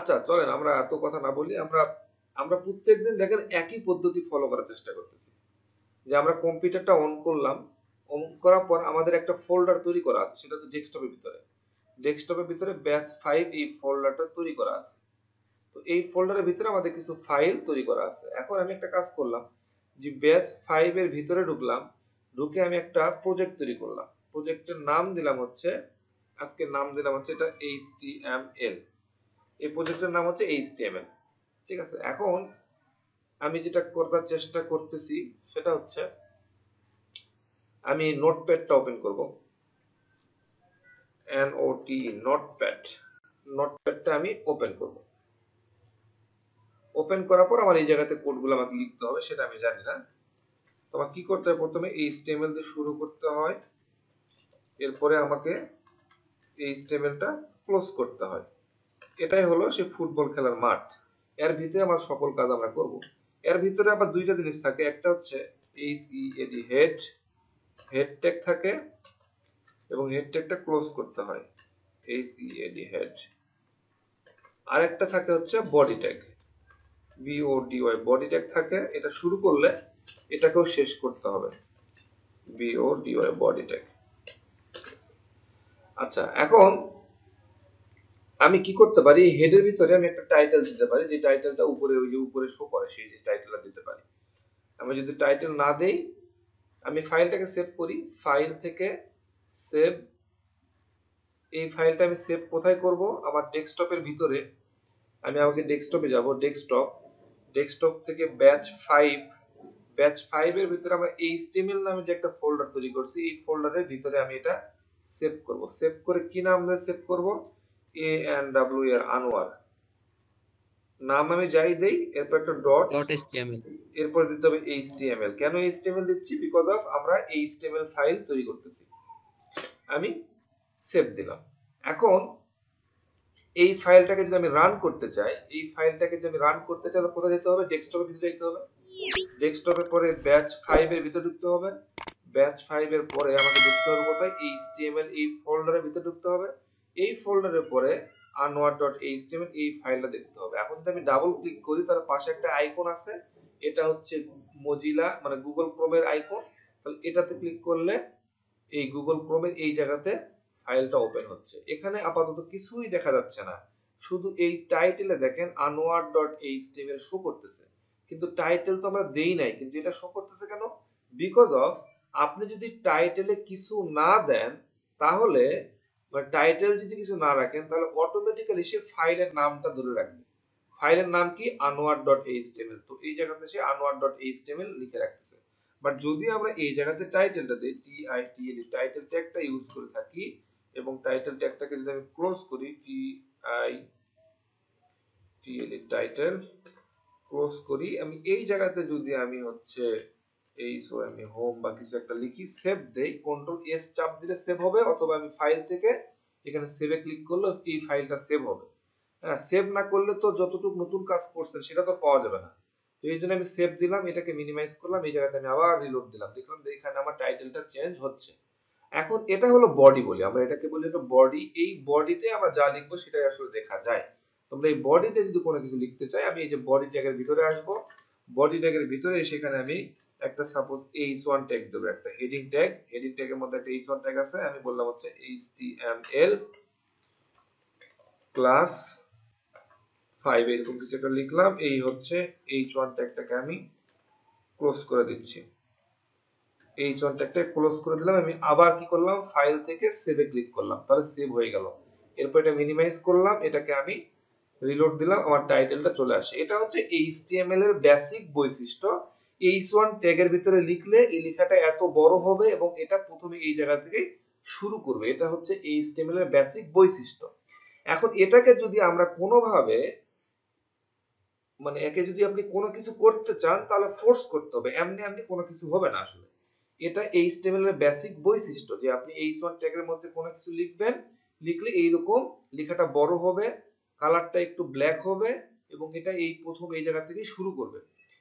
আচ্ছা চলেন আমরা এত কথা না বলি, আমরা আমরা প্রত্যেকদিন দেখেন একই পদ্ধতি ফলো করার চেষ্টা করতেছি। যে আমরা কম্পিউটারটা অন করলাম, অন করার পর আমাদের একটা ফোল্ডার তৈরি করা আছে, সেটা তো ডেস্কটপের ভিতরে। ডেস্কটপের ভিতরে ব্যাচ 5 এই ফোল্ডারটা তৈরি করা আছে। তো এই ফোল্ডারের ভিতরে আমাদের কিছু ফাইল তৈরি করা আছে। এখন আমি একটা কাজ করলাম, যে ব্যাচ 5 এর ভিতরে ঢুকলাম, ঢুকে আমি একটা প্রজেক্ট তৈরি করলাম। প্রজেক্টের নাম দিলাম হচ্ছে, আজকে নাম দিলাম হচ্ছে এটা HTML। এই প্রজেক্টের নাম হচ্ছে HTML। ঠিক আছে, এখন আমি যেটা করার চেষ্টা করতেছি সেটা হচ্ছে আমি নোটপ্যাডটা ওপেন করব। নোটপ্যাড, নোটপ্যাডটা আমি ওপেন করব। ওপেন করার পর আমার এই জায়গাতে কোডগুলো আমাকে লিখতে হবে, সেটা আমি জানি না। তোমার কি করতে হবে, প্রথমে HTML দিয়ে শুরু করতে হয়, এরপরে আমাকে HTMLটা ক্লোজ করতে হয়। এটাই হলো সেই ফুটবল খেলার মাঠ। এর ভিতরে আমার সকল কাজ আমরা করব। এর ভিতরে আবার দুইটা জিনিস থাকে, একটা হচ্ছে HEAD হেড, হেড ট্যাগ থাকে এবং হেড ট্যাগটা ক্লোজ করতে হয়, HEAD হেড। আরেকটা থাকে হচ্ছে body tag, BODY body tag থাকে। এটা শুরু করলে এটাকেও শেষ করতে হবে, BODY বডি ট্যাগ। আচ্ছা, এখন আমি কি করতে পারি, হেডের ভিতরে আমি একটা টাইটেল দিতে পারি, যে টাইটেলটা উপরে ওই যে উপরে শো করে সেই যে টাইটেলটা দিতে পারি। আমি যদি টাইটেল না দেই, আমি ফাইলটাকে সেভ করি, ফাইল থেকে সেভ। এই ফাইলটা আমি সেভ কোথায় করব, আমার ডেস্কটপের ভিতরে। আমি আমাকে ডেস্কটপে যাব, ডেস্কটপ, ডেস্কটপ থেকে ব্যাচ 5, ব্যাচ 5 এর ভিতরে আমরা HTML নামে যে একটা ফোল্ডার তৈরি করছি, এই ফোল্ডারের ভিতরে আমি এটা সেভ করব। সেভ করে কি নাম দিয়ে সেভ করব, ANWR আনোয়ার নাম আমি যাই দেই, এরপর একটা ডট, .html এরপর দিতে হবে HTML। কেন HTML দিচ্ছি, বিকজ অফ আমরা HTML ফাইল তৈরি করতেছি। আমি সেভ দিলাম। এখন এই ফাইলটাকে যদি আমি রান করতে চাই, এই ফাইলটাকে যদি আমি রান করতে চাই, তাহলে কোথায় যেতে হবে, ডেস্কটপের ভিতরে যেতে হবে। ডেস্কটপের পরে ব্যাচ 5 এর ভিতরে ঢুকতে হবে। ব্যাচ 5 এর পরে আমাকে ঢুকতে হবে কোথায়, HTML এই ফোল্ডারের ভিতরে ঢুকতে হবে। এই ফোল্ডারের পরে anwar.html এই ফাইলটা দেখতে হবে। এখন যদি আমি ডাবল ক্লিক করি, তার পাশে একটা আইকন আছে, এটা হচ্ছে মজিলা মানে গুগল ক্রোমের আইকন। তাহলে এটাতে ক্লিক করলে এই গুগল ক্রোমের এই জায়গাতে ফাইলটা ওপেন হচ্ছে। এখানে আপাতত কিছুই দেখা যাচ্ছে না, শুধু এই টাইটেলে দেখেন anwar.html শো করতেছে, কিন্তু টাইটেল তো আমরা দেই নাই, কিন্তু এটা শো করতেছে কেন, বিকজ অফ আপনি যদি টাইটেলে কিছু না দেন, তাহলে টাইটেল যদি কিছু না রাখেন, তাহলে অটোমেটিক্যালি সে ফাইলের নামটা ধরে রাখবে। ফাইলের নাম কি, anwar.html। তো এই জায়গাতে সে anwar.html লিখে রাখতেছে। বাট যদি আমরা এই জায়গাতে টাইটেলটা দেই, TITL টাইটেল ট্যাগটা ইউজ করে থাকি, এবং টাইটেল ট্যাগটাকে যদি আমি ক্লোজ করি, TITL টাইটেল ক্লোজ করি, আমি এই জায়গাতে যদি আমি হচ্ছে আমি হোম বা কিছু একটা লিখি, সেভ দেই, কন্ট্রোল এস চাপ দিলে সেভ হবে, অথবা আমি ফাইল থেকে এখানে সেভে ক্লিক করলে এই ফাইলটা সেভ হবে। হ্যাঁ, সেভ না করলে তো যতটুকু নতুন কাজ করছেন সেটা তো পাওয়া যাবে না। তো এই জন্য আমি সেভ দিলাম, এটাকে মিনিমাইজ করলাম, এই জায়গাতে আমি আবার রিলোড দিলাম, দেখলাম যে এখানে আমার টাইটেলটা চেঞ্জ হচ্ছে। এখন এটা হলো বডি বলি আমরা, এটাকে বলি এটা বডি। এই বডিতে আমরা যা লিখবো সেটাই আসলে দেখা যায়। তোমরা এই বডিতে যদি কোনো কিছু লিখতে চাই, আমি এই যে বডি ট্যাগের ভিতরে আসবো, বডি ট্যাগের ভিতরে সেখানে আমি একটা সাপোজ H1 ট্যাগ দেবো, একটা হেডিং ট্যাগ, হেডিং ট্যাগের মধ্যে একটা H1 ট্যাগ আছে, আমি বললাম হচ্ছে HTML ক্লাস 5 এরকম কিছু একটা লিখলাম। এই হচ্ছে H1 ট্যাগটাকে আমি ক্লোজ করে দিচ্ছি, H1 ট্যাগটা ক্লোজ করে দিলাম। আমি আবার কি করলাম, ফাইল থেকে সেভে ক্লিক করলাম, তাহলে সেভ হয়ে গেল। এরপর এটা মিনিমাইজ করলাম, এটাকে আমি রিলোড দিলাম, আমার টাইটেলটা চলে আসে। এটা হচ্ছে HTML এর বেসিক বৈশিষ্ট্য। H1 ট্যাগের ভিতরে লিখলে এই লেখাটা এত বড় হবে এবং এটা প্রথমে এই জায়গা থেকে শুরু করবে। এটা হচ্ছে HTML এর বেসিক বৈশিষ্ট্য। এখন এটাকে যদি আমরা কোনোভাবে মানে একে যদি আপনি কোনো কিছু করতে চান, তাহলে ফোর্স করতে হবে, এমনি এমনি কোনো কিছু হবে না আসলে। এটা HTML এর বেসিক বৈশিষ্ট্য, যে আপনি H1 ট্যাগের মধ্যে কোনো কিছু লিখবেন, লিখলে এইরকম লেখাটা বড় হবে, কালারটা একটু ব্ল্যাক হবে, এবং এটা এই প্রথম এই জায়গা থেকে শুরু করবে।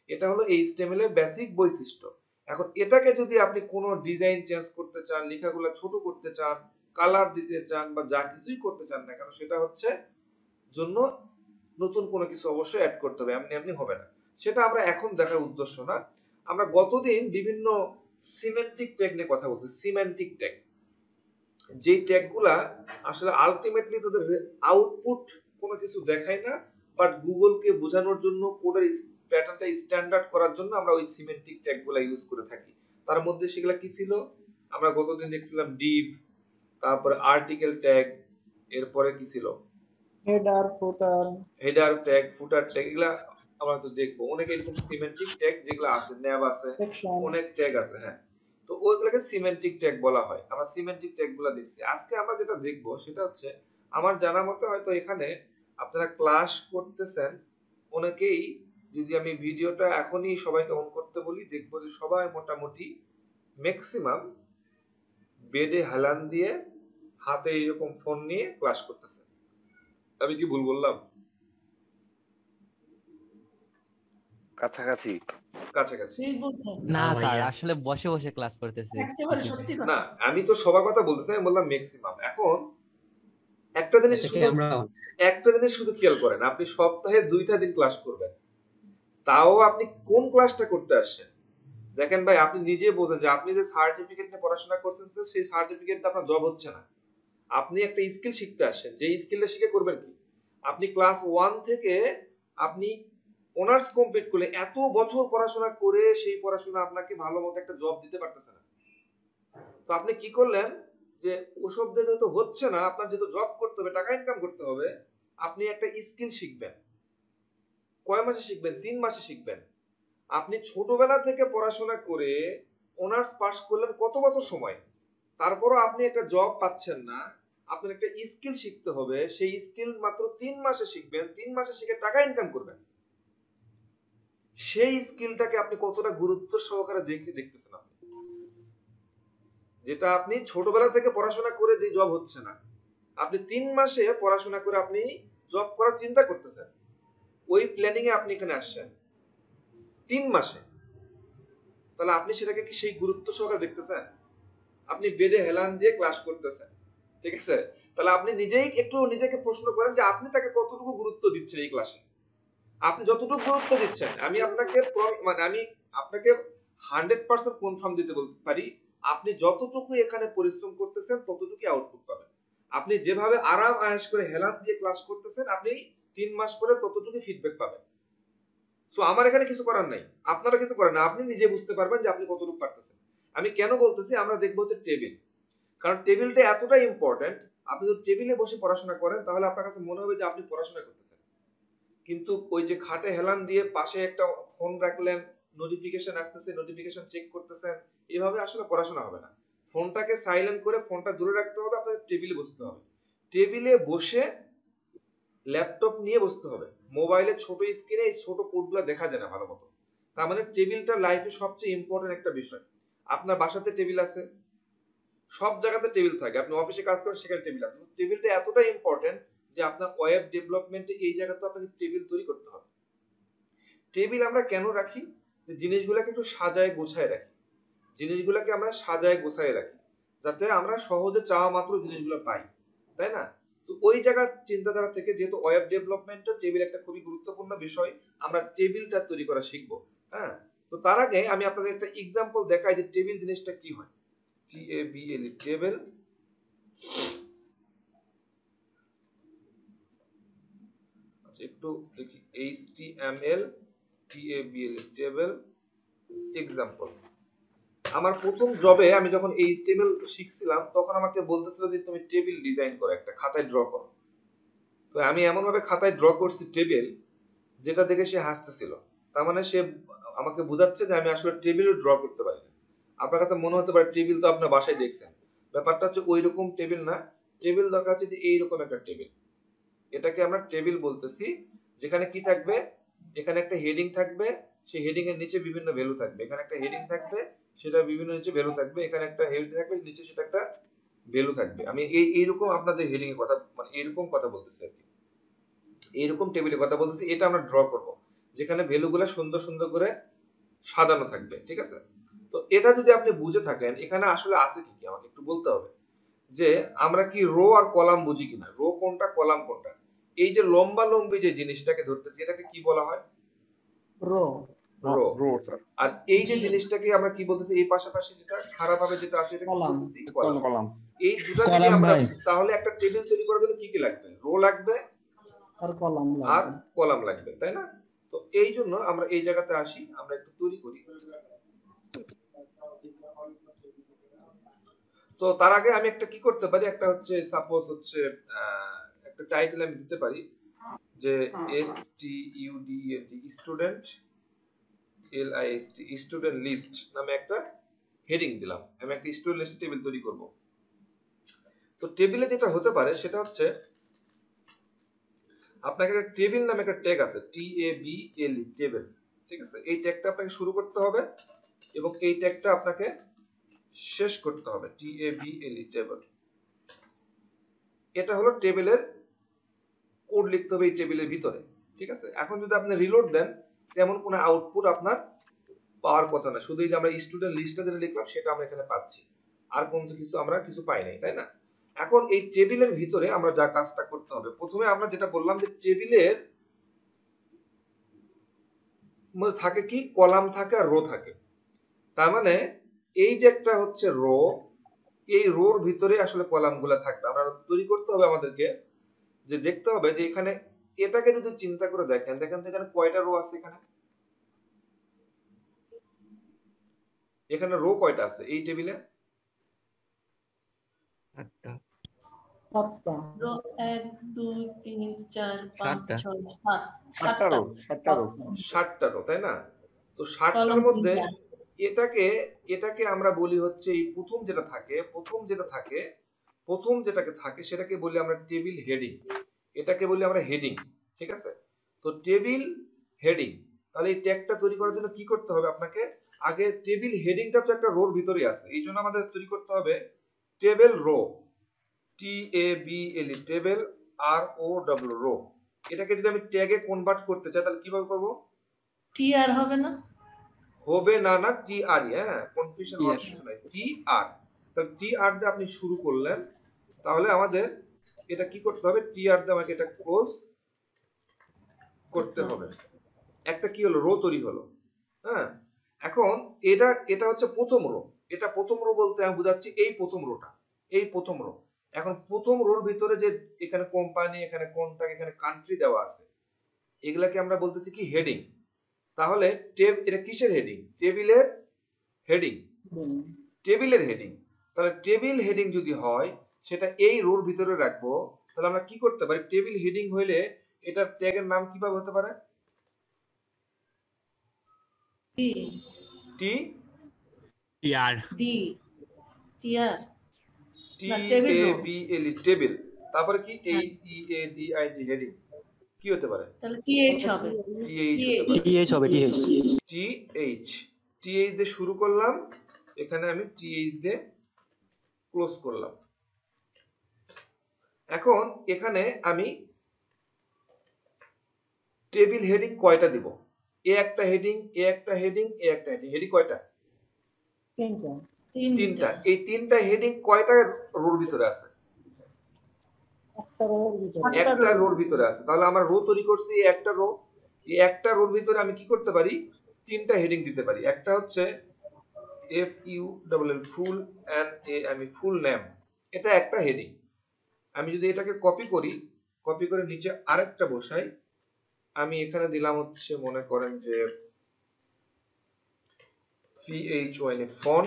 এটা হলো HTML এর বেসিক বৈশিষ্ট্য। এখন এটাকে যদি আপনি কোনো ডিজাইন চেঞ্জ করতে চান, লেখাগুলো ছোট করতে চান, কালার দিতে চান, বা যা কিছুই করতে চান না কেন, সেটা হচ্ছে জন্য নতুন কোনো কিছু অবশ্যই অ্যাড করতে হবে, এমনি এমনি হবে না। সেটা আমরা এখন দেখার উদ্দেশ্য না। আমরা গতদিন বিভিন্ন সিমেন্টিক ট্যাগ নিয়ে কথা বলছি। সিমেন্টিক ট্যাগ, যে ট্যাগগুলা আসলে আলটিমেটলি তাদের আউটপুট কোনো কিছু দেখায় না, বাট গুগলকে বোঝানোর জন্য, কোডের প্যাটার্নটা স্ট্যান্ডার্ড করার জন্য আমরা ওই সিমেন্টিক ট্যাগগুলা ইউজ করে থাকি। তার মধ্যে সেগুলা কি ছিল? আমরা গতদিন দেখছিলাম ডিভ, তারপরে আর্টিকেল ট্যাগ, এরপরে কি ছিল? হেডার ট্যাগ, ফুটার ট্যাগ, এগুলা আমরা তো দেখবো। অনেক এরকম সিমেন্টিক ট্যাগ যেগুলো আছে, ন্যাব আছে, অনেক ট্যাগ আছে। হ্যাঁ, তো ওইগুলোকে সিমেন্টিক ট্যাগ বলা হয়। আমরা সিমেন্টিক ট্যাগ গুলা দেখছি। আজকে আমরা যেটা দেখবো সেটা হচ্ছে, আমার জানা মতে হয়তো এখানে আপনারা ক্লাস করতেছেন অনেকেই। যদি আমি ভিডিওটা এখনই সবাইকে অন করতে বলি, দেখবো যে সবাই মোটামুটি ম্যাক্সিমাম বেডে হেলান দিয়ে হাতে এরকম ফোন নিয়ে ক্লাস করতেছে। আমি কি ভুল বললাম? কাছাকাছি কাছাকাছি না স্যার, আসলে বসে বসে ক্লাস করতেছি। না, আমি তো সবার কথা বলতেছি, আমি বললাম ম্যাক্সিমাম। এখন একটা জিনিস শুধু খেয়াল করেন, আপনি সপ্তাহে 2টা দিন ক্লাস করবেন, তাও আপনি কোন ক্লাসটা করতে আসছেন? দেখেন ভাই, আপনি নিজে বোঝেন যে আপনি যে সার্টিফিকেট নিয়ে পড়াশোনা করছেন, সেই সার্টিফিকেটটা আপনার জব হচ্ছে না। আপনি একটা স্কিল শিখতে আসছেন, যে স্কিলটা শিখে করবেন কি? আপনি ক্লাস 1 থেকে আপনি অনার্স কমপ্লিট করলে এত বছর পড়াশোনা করে সেই পড়াশোনা আপনাকে ভালো মতো একটা জব দিতে পারতেছে না। তো আপনি কি করলেন যে ওসব দিয়ে যেহেতু হচ্ছে না, আপনার যেহেতু জব করতে হবে, টাকা ইনকাম করতে হবে, আপনি একটা স্কিল শিখবেন। কয় মাসে শিখবেন? 3 মাসে শিখবেন। আপনি ছোটবেলা থেকে পড়াশোনা করে অনার্স পাস করলেন কত বছর সময়, তারপরও আপনি একটা জব পাচ্ছেন না। আপনার একটা স্কিল শিখতে হবে, সেই স্কিল মাত্র 3 মাসে শিখবেন, 3 মাসে শিখে টাকা ইনকাম করবেন। সেই স্কিলটাকে আপনি কতটা গুরুত্ব সহকারে দেখতেছেন আপনি? যেটা আপনি ছোটবেলা থেকে পড়াশোনা করে যে জব হচ্ছে না, আপনি 3 মাসে পড়াশোনা করে আপনি জব করার চিন্তা করতেছেন, ওই প্ল্যানিং এ আপনি এখানে আসছেন 3 মাসে। তাহলে আপনি সেটাকে কি সেই গুরুত্ব সহকারে দেখতেছেন? আপনি বেডে হেলান দিয়ে ক্লাস করতেছেন, ঠিক আছে? তাহলে আপনি নিজেই একটু নিজেকে প্রশ্ন করেন যে আপনি তাকে কতটুকু গুরুত্ব দিচ্ছেন এই ক্লাসে। আপনি যতটুকু গুরুত্ব দিচ্ছেন, আমি আপনাকে 100% কনফার্ম দিতে বলতে পারি, আপনি যতটুকু এখানে পরিশ্রম করতেছেন ততটুকুই আউটপুট পাবেন। আপনি যেভাবে আরাম আয়েশ করে হেলান দিয়ে ক্লাস করতেছেন, আপনি 3 মাস পরে ততটুকু ফিডব্যাক পাবেন। সো আমার এখানে কিছু করার নাই, আপনারা কিছু করেন না, আপনি নিজে বুঝতে পারবেন যে আপনি কতটুকু পারতেছেন। আমি কেন বলতেছি, আমরা দেখবো হচ্ছে টেবিল, কারণ টেবিলটা এতটা ইম্পর্টেন্ট। আপনি যদি টেবিলে বসে পড়াশোনা করেন, তাহলে আপনার কাছে মনে হবে যে আপনি পড়াশোনা করতেছেন, কিন্তু ওই যে খাটে হেলান দিয়ে পাশে একটা ফোন রাখলেন, নোটিফিকেশন আসতেছে, নোটিফিকেশন চেক করতেছেন, এভাবে আসলে পড়াশোনা হবে না। ফোনটাকে সাইলেন্ট করে ফোনটা দূরে রাখতে হবে, আপনার টেবিলে বসতে হবে। টেবিলে বসে ল্যাপটপ নিয়ে বসতে হবে। মোবাইলে ছোট স্ক্রিনে এই ছোট কোডগুলো দেখা যায় না ভালো মতো। তার মানে টেবিলটা লাইফে সবচেয়ে ইম্পর্টেন্ট একটা বিষয়। আপনার বাসাতে টেবিল আছে, সব জায়গাতে টেবিল থাকে, আপনি অফিসে কাজ করেন সেখানে টেবিল আছে। টেবিলটা এতটা ইম্পর্টেন্ট যে আপনার ওয়েব ডেভেলপমেন্টে এই জায়গাতে আপনাকে টেবিল তৈরি করতে হবে। টেবিল আমরা কেন রাখি? যে জিনিসগুলোকে একটু সাজায় গোছায় রাখি, জিনিসগুলোকে আমরা সাজায় গোছায় রাখি, যাতে আমরা সহজে চাওয়া মাত্র জিনিসগুলো পাই, তাই না? তো ওই জায়গার চিন্তাধারা থেকে, যেহেতু ওয়েব ডেভেলপমেন্টে টেবিল একটা খুবই গুরুত্বপূর্ণ বিষয়, আমরা টেবিলটা তৈরি করা শিখবো। হ্যাঁ, তো তার আগে আমি আপনাদের একটা এক্সাম্পল দেখাই যে টেবিল জিনিসটা কি হয়। টেবিল, টেবিল একটু দেখি, HTML TABL, টেবিল এক্সাম্পল। আমার প্রথম জবে আমি যখন HTML শিখছিলাম, তখন আমাকে বলতেছিল যে তুমি টেবিল ডিজাইন করো, একটা খাতায় ড্র করো। তো আমি এমন ভাবে খাতায় ড্র করছি টেবিল, যেটা দেখে সে হাসতেছিল। তার মানে সে আমাকে বোঝাচ্ছে যে আমি আসলে টেবিল ড্র করতে পারি না। আপনার কাছে মনে হতে পারে টেবিল তো আপনার বাসায় দেখছেন, ব্যাপারটা হচ্ছে ওই রকম টেবিল না। টেবিল দরকার হচ্ছে যে এইরকম একটা টেবিল, এটাকে আমরা টেবিল বলতেছি। যেখানে কি থাকবে? এখানে একটা হেডিং থাকবে, সেই হেডিং এর নিচে বিভিন্ন ভ্যালু থাকবে। এখানে একটা হেডিং থাকবে, সেটা বিভিন্ন নিচে ভ্যালু থাকবে। এখানে একটা হেডিং থাকবে, নিচে সেটা একটা ভ্যালু থাকবে। আমি এইরকম আপনাদের হেডিং এর কথা, মানে এইরকম কথা বলতেছি আর কি, এইরকম টেবিলের কথা বলতেছি। এটা আমরা ড্র করব, যেখানে ভ্যালুগুলো সুন্দর সুন্দর করে সাজানো থাকবে, ঠিক আছে? তো এটা যদি আপনি বুঝে থাকেন, এখানে আসলে আছে কি আমাকে একটু বলতে হবে যে আমরা কি রো আর কলাম বুঝি কিনা, রো কোনটা কলাম কোনটা। এই যে লম্বা লম্বি যে জিনিসটাকে ধরতেছি এটাকে কি বলা হয়? Row row. Row sir. আর এই যে জিনিসটাকে আমরা কি বলতেছি, এই পাশাপাশি যেটা খারাপভাবে যেটা আছে এটা কি কলাম। বলতেছি? কলাম। কলাম। এই দুটো যদি কলাম আমরা, ভাই। তাহলে একটা টেবিল তৈরি করার জন্য কি কি লাগবে? রো লাগবে আর কলাম আর লাগবে। কলাম লাগবে, তাই না? তো এই জন্য আমরা এই জায়গাতে আসি, আমরা একটু তৈরি করি। তো তার আগে আমি একটা কি করতে পারি, একটা হচ্ছে সাপোজ হচ্ছে একটা টাইটেল আমি দিতে পারি যে স্টুডেন্ট LIST স্টুডেন্ট লিস্ট নামে একটা হেডিং দিলাম। আমি একটা স্টুডেন্ট লিস্ট টেবিল তৈরি করব। তো টেবিলে যেটা হতে পারে সেটা হচ্ছে আপনাকে একটা টেবিল নামে একটা ট্যাগ আছে, TABLE টেবিল, ঠিক আছে? এই ট্যাগটা আপনাকে শুরু করতে হবে এবং এই ট্যাগটা আপনাকে শেষ করতে হবে, TABLE টেবিল। এটা হলো টেবিলের কোড লিখতে হবে এই টেবিলের ভিতরে, ঠিক আছে? এখন যদি আপনি রিলোড দেন তেমন কোনো আউটপুট আপনার পাওয়ার কথা না, শুধু এই যে আমরা স্টুডেন্ট লিস্টটা যেটা লিখলাম সেটা আমরা এখানে পাচ্ছি, আর কোনো কিছু আমরা কিছু পাই নাই, তাই না? এখন এই টেবিলের ভিতরে আমরা যা কাজটা করতে হবে, প্রথমে আমরা যেটা বললাম যে টেবিলের মধ্যে থাকে কি, কলাম থাকে আর রো থাকে। তার মানে এই যে একটা হচ্ছে রো, এই রোর ভিতরে আসলে কলামগুলো থাকবে। আমরা তৈরি করতে হবে আমাদেরকে, যে দেখতে হবে যে এখানে এটাকে যদি চিন্তা করে দেখেন, দেখেন তো এখানে কয়টা রো আছে? এখানে রো কয়টা আছে এই টেবিলে? 8টা। 7টা। রো 1 2 3 4 5 7টা। 6 7 7টা রো, 7টা রো। 60টা রো, তাই না? তো 60টার কলাম মধ্যে তিনটা। এটাকে আমরা বলি হচ্ছে এই প্রথম যেটাকে থাকে সেটাকে বলি আমরা টেবিল হেডিং। এটাকে বলি আমরা হেডিং, ঠিক আছে? তো টেবিল হেডিং, তাহলে এই ট্যাগটা তৈরি করার জন্য কি করতে হবে আপনাকে? আগে টেবিল হেডিংটা তো একটা রোর ভিতরে আছে, এই জন্য আমাদের তৈরি করতে হবে table row, TABLE table ROW row. এটাকে যদি আমি ট্যাগে কনভার্ট করতে চাই তাহলে কিভাবে করব? টি আর হবে না? হবে না, না TR, হ্যাঁ, কনফিউশন হওয়ার কিছু নাই, TR। তাহলে TR দিয়ে আপনি শুরু করলেন, তাহলে আমাদের এটা কি করতে হবে? TR দিয়ে আমাকে এটা ক্লোজ করতে হবে। একটা কি হলো? রো তৈরি হলো, হ্যাঁ। এখন এটা হচ্ছে প্রথম রো। এটা প্রথম রো বলতে আমি বুঝাচ্ছি এই প্রথম রোটা, এই প্রথম রো। এখন প্রথম রোর ভিতরে যে এখানে কোম্পানি, এখানে কন্টাক্ট, এখানে কান্ট্রি দেওয়া আছে, এগুলাকে আমরা বলতেছি কি হেডিং। তাহলে এটা কিসের হেডিং? টেবিলের হেডিং, টেবিলের হেডিং। তাহলে টেবিল হেডিং যদি হয় সেটা এই রোর ভিতরে রাখবো, তাহলে আমরা কি করতে পারি? টেবিল হেডিং হইলে এটার ট্যাগের নাম কিভাবে হতে পারে? টি টি টিআর ডি টিআর না, টেবিল রো। TABLE টেবিল, তারপরে কি হ্যাঁ। HEADING হেডিং, কি হতে পারে? তাহলে টিএইচ হবে। TH হতে পারে। TH হবে TH TH দিয়ে শুরু করলাম, এখানে আমি TH দিয়ে ক্লোজ করলাম। এখন এখানে আমি টেবিল হেডিং কয়টা দিব? এ একটা হেডিং, এ একটা হেডিং, এ একটা হেডিং। হেডিং কয়টা? 3টা। তিনটা। এই তিনটা হেডিং কয়টা রোর ভিতরে আছে? একটা রোর ভিতরে। একটা রোর ভিতরে আছে। তাহলে আমরা রো তৈরি করছি একটা রো, এই একটা রোর ভিতরে আমি কি করতে পারি? তিনটা হেডিং দিতে পারি। একটা হচ্ছে FULL ফুল আমি ফুল নেম, এটা একটা হেডিং। আমি যদি এটাকে কপি করি, কপি করে নিচে আরেকটা বসাই, আমি এখানে দিলাম হচ্ছে মনে করেন যে PHON phone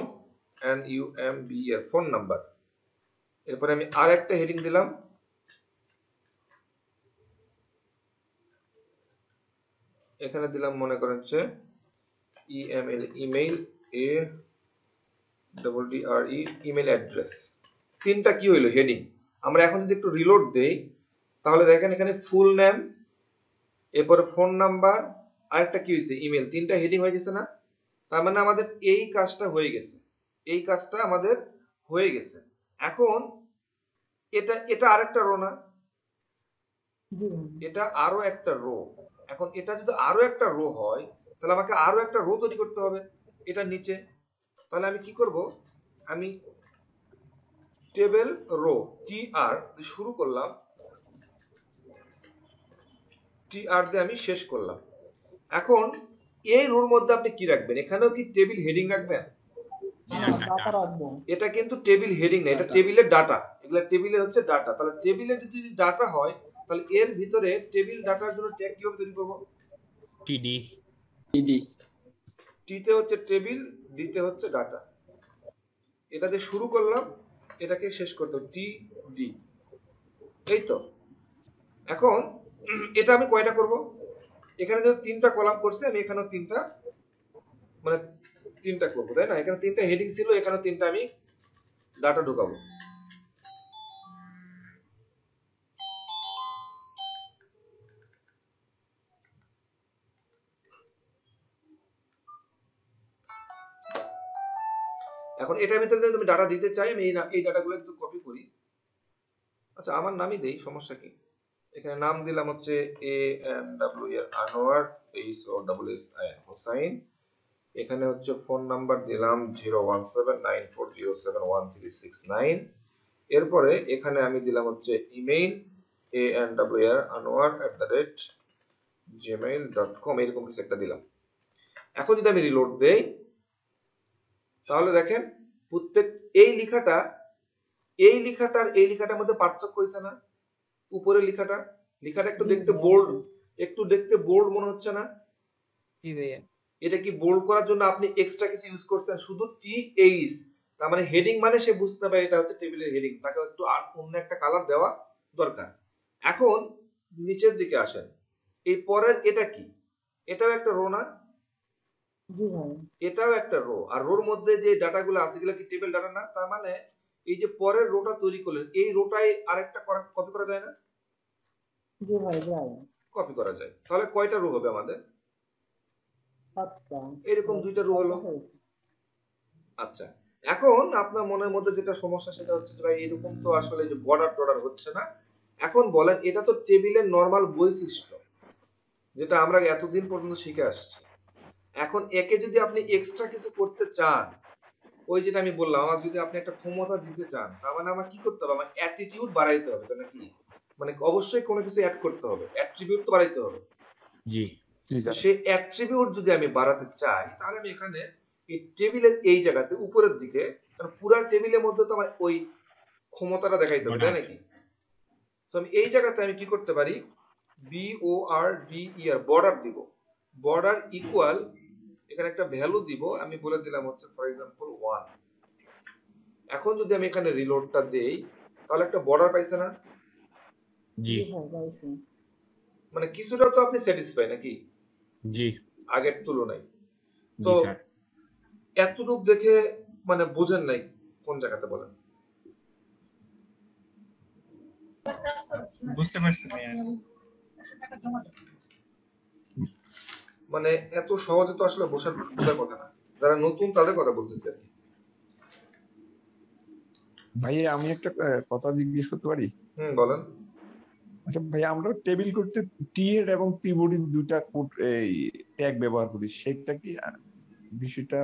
NUMBE phone number. এরপরে আমি আরেকটা হেডিং দিলাম, এখানে দিলাম মনে করেন যে EML email, ADDRE email address. তিনটা কি হইলো? হেডিং। আমরা এখন যদি একটু রিলোড দেই তাহলে দেখেন এখানে ফুল নেম, এরপরে ফোন নাম্বার, আরেকটা কি হয়েছে? ইমেল। তিনটা হেডিং হয়ে গেছে না? তার মানে আমাদের এই কাজটা হয়ে গেছে, এই কাজটা আমাদের হয়ে গেছে। এখন এটা আরেকটা রো না? এটা আরো একটা রো। এখন এটা যদি আরো একটা রো হয় তাহলে আমাকে আরো একটা রো তৈরি করতে হবে এটা নিচে। তাহলে আমি কি করব? আমি টেবিল রো TR শুরু করলাম, tr দিয়ে আমি শেষ করলাম। এখন এই রোর মধ্যে আপনি কি রাখবেন? এখানেও কি টেবিল হেডিং রাখবেন? ডাটা রাখবো। এটা কিন্তু টেবিল হেডিং না, এটা টেবিলের ডাটা। এগুলা টেবিলে হচ্ছে ডাটা। তাহলে টেবিলে যদি ডাটা হয় তাহলে এর ভিতরে টেবিল ডাটার জন্য ট্যাগ কিভাবে তৈরি করব? TD. ইডি টি তে হচ্ছে টেবিল, ডি তে হচ্ছে ডাটা। এটা দিয়ে শুরু করলাম, এটাকে শেষ করতে হবে টি ডি। এই তো। এখন এটা আমি কয়টা করব? এখানে যদি 3টা কলাম করছে, আমি এখানেও 3টা মানে 3টা করব, তাই না? এখানে 3টা হেডিং ছিল, এখানেও 3টা আমি ডাটা ঢোকাবো। এখন এটার ভিতরে যদি আমি ডাটা দিতে চাই, আমি এই ডাটাগুলো একটু কপি করি। আচ্ছা, আমার নামই দেই, সমস্যা কি? এখানে নাম দিলাম হচ্ছে ANWR আনোয়ার, HOSSIN হোসাইন। এখানে হচ্ছে ফোন নাম্বার দিলাম 01794071369। এরপরে এখানে আমি দিলাম হচ্ছে ইমেইল anwr@gmail.com, এরকম কিছু একটা দিলাম। এখন যদি আমি রিলোড দেই তাহলে দেখেন প্রত্যেক এই লেখাটার এই লেখাটার মধ্যে পার্থক্য হয়েছে না? উপরের লেখাটা একটু দেখতে বোল্ড মনে হচ্ছে না? জি ভাইয়া। এটা কি বোল্ড করার জন্য আপনি এক্সট্রা কিছু ইউজ করছেন? শুধু TH, তার মানে হেডিং মানে সে বুঝতে পারে এটা হচ্ছে টেবিলের হেডিং, তাকে একটু আর অন্য একটা কালার দেওয়া দরকার। এখন নিচের দিকে আসেন, এই পরের এটা কি? এটাও একটা রো না? জি ভাই। এটাও একটা রো, আর রোর মধ্যে যে ডাটাগুলো আছে এগুলো কি টেবিল ডাটা না? তার মানে এই যে পরের রোটা তৈরি করলেন, এই রোটাই আরেকটা কপি করা যায় না? জি ভাই যাই। কপি করা যায়। তাহলে কয়টা রো হবে আমাদের? 7টা। এরকম 2টা রো হলো। আচ্ছা, এখন আপনার মনের মধ্যে যেটা সমস্যা সেটা হচ্ছে যে ভাই এরকম তো আসলে যে বর্ডার টর্ডার হচ্ছে না। এখন বলেন, এটা তো টেবিলের নরমাল বৈশিষ্ট্য যেটা আমরা এতদিন পর্যন্ত শিখে আসছি। এখন একে যদি আপনি এক্সট্রা কিছু করতে চান, ওই যেটা আমি বললাম, আমার যদি আপনি একটা ক্ষমতা দিতে চান, তার মানে আমার কি করতে হবে? আমার অ্যাটিটিউড বাড়াইতে হবে, তাই নাকি? মানে অবশ্যই কোনো কিছু অ্যাড করতে হবে, অ্যাট্রিবিউট তো বাড়াইতে হবে। জি জি স্যার সেই অ্যাট্রিবিউট যদি আমি বাড়াতে চাই তাহলে আমি এখানে এই টেবিলের এই জায়গাতে উপরের দিকে, কারণ পুরা টেবিলের মধ্যে তো আমার ওই ক্ষমতাটা দেখাইতে হবে, তাই নাকি? তো আমি এই জায়গাতে আমি কি করতে পারি? BORDER বর্ডার দিব। বর্ডার ইকুয়াল, এখানে একটা ভ্যালু দিব, আমি বলে দিলাম হচ্ছে ফর এক্সাম্পল 1। এখন যদি আমি এখানে রিলোডটা দেই তাহলে একটা বর্ডার পাইছে না? জি জি ভাই পাইছি। মানে কিছুটা তো আপনি স্যাটিসফাই নাকি জি আগের তুলনায়? তো জি স্যার। এতটুক দেখে মানে বুঝেন নাই কোন জায়গাতে বলেন? বুঝতে পারছি ভাইয়া। মানে এত সহজে তো আসলে বোঝার কথা না। যারা নতুন তাদের কথা বলতেছে আর কি। ভাইয়া আমি একটা কথা জিজ্ঞেস করতে পারি? বলেন। আচ্ছা ভাইয়া, আমরা টেবিল করতে টিএড এবং টিবডি দুইটা এই ট্যাগ ব্যবহার করি, সেটা কি বিষয়টা?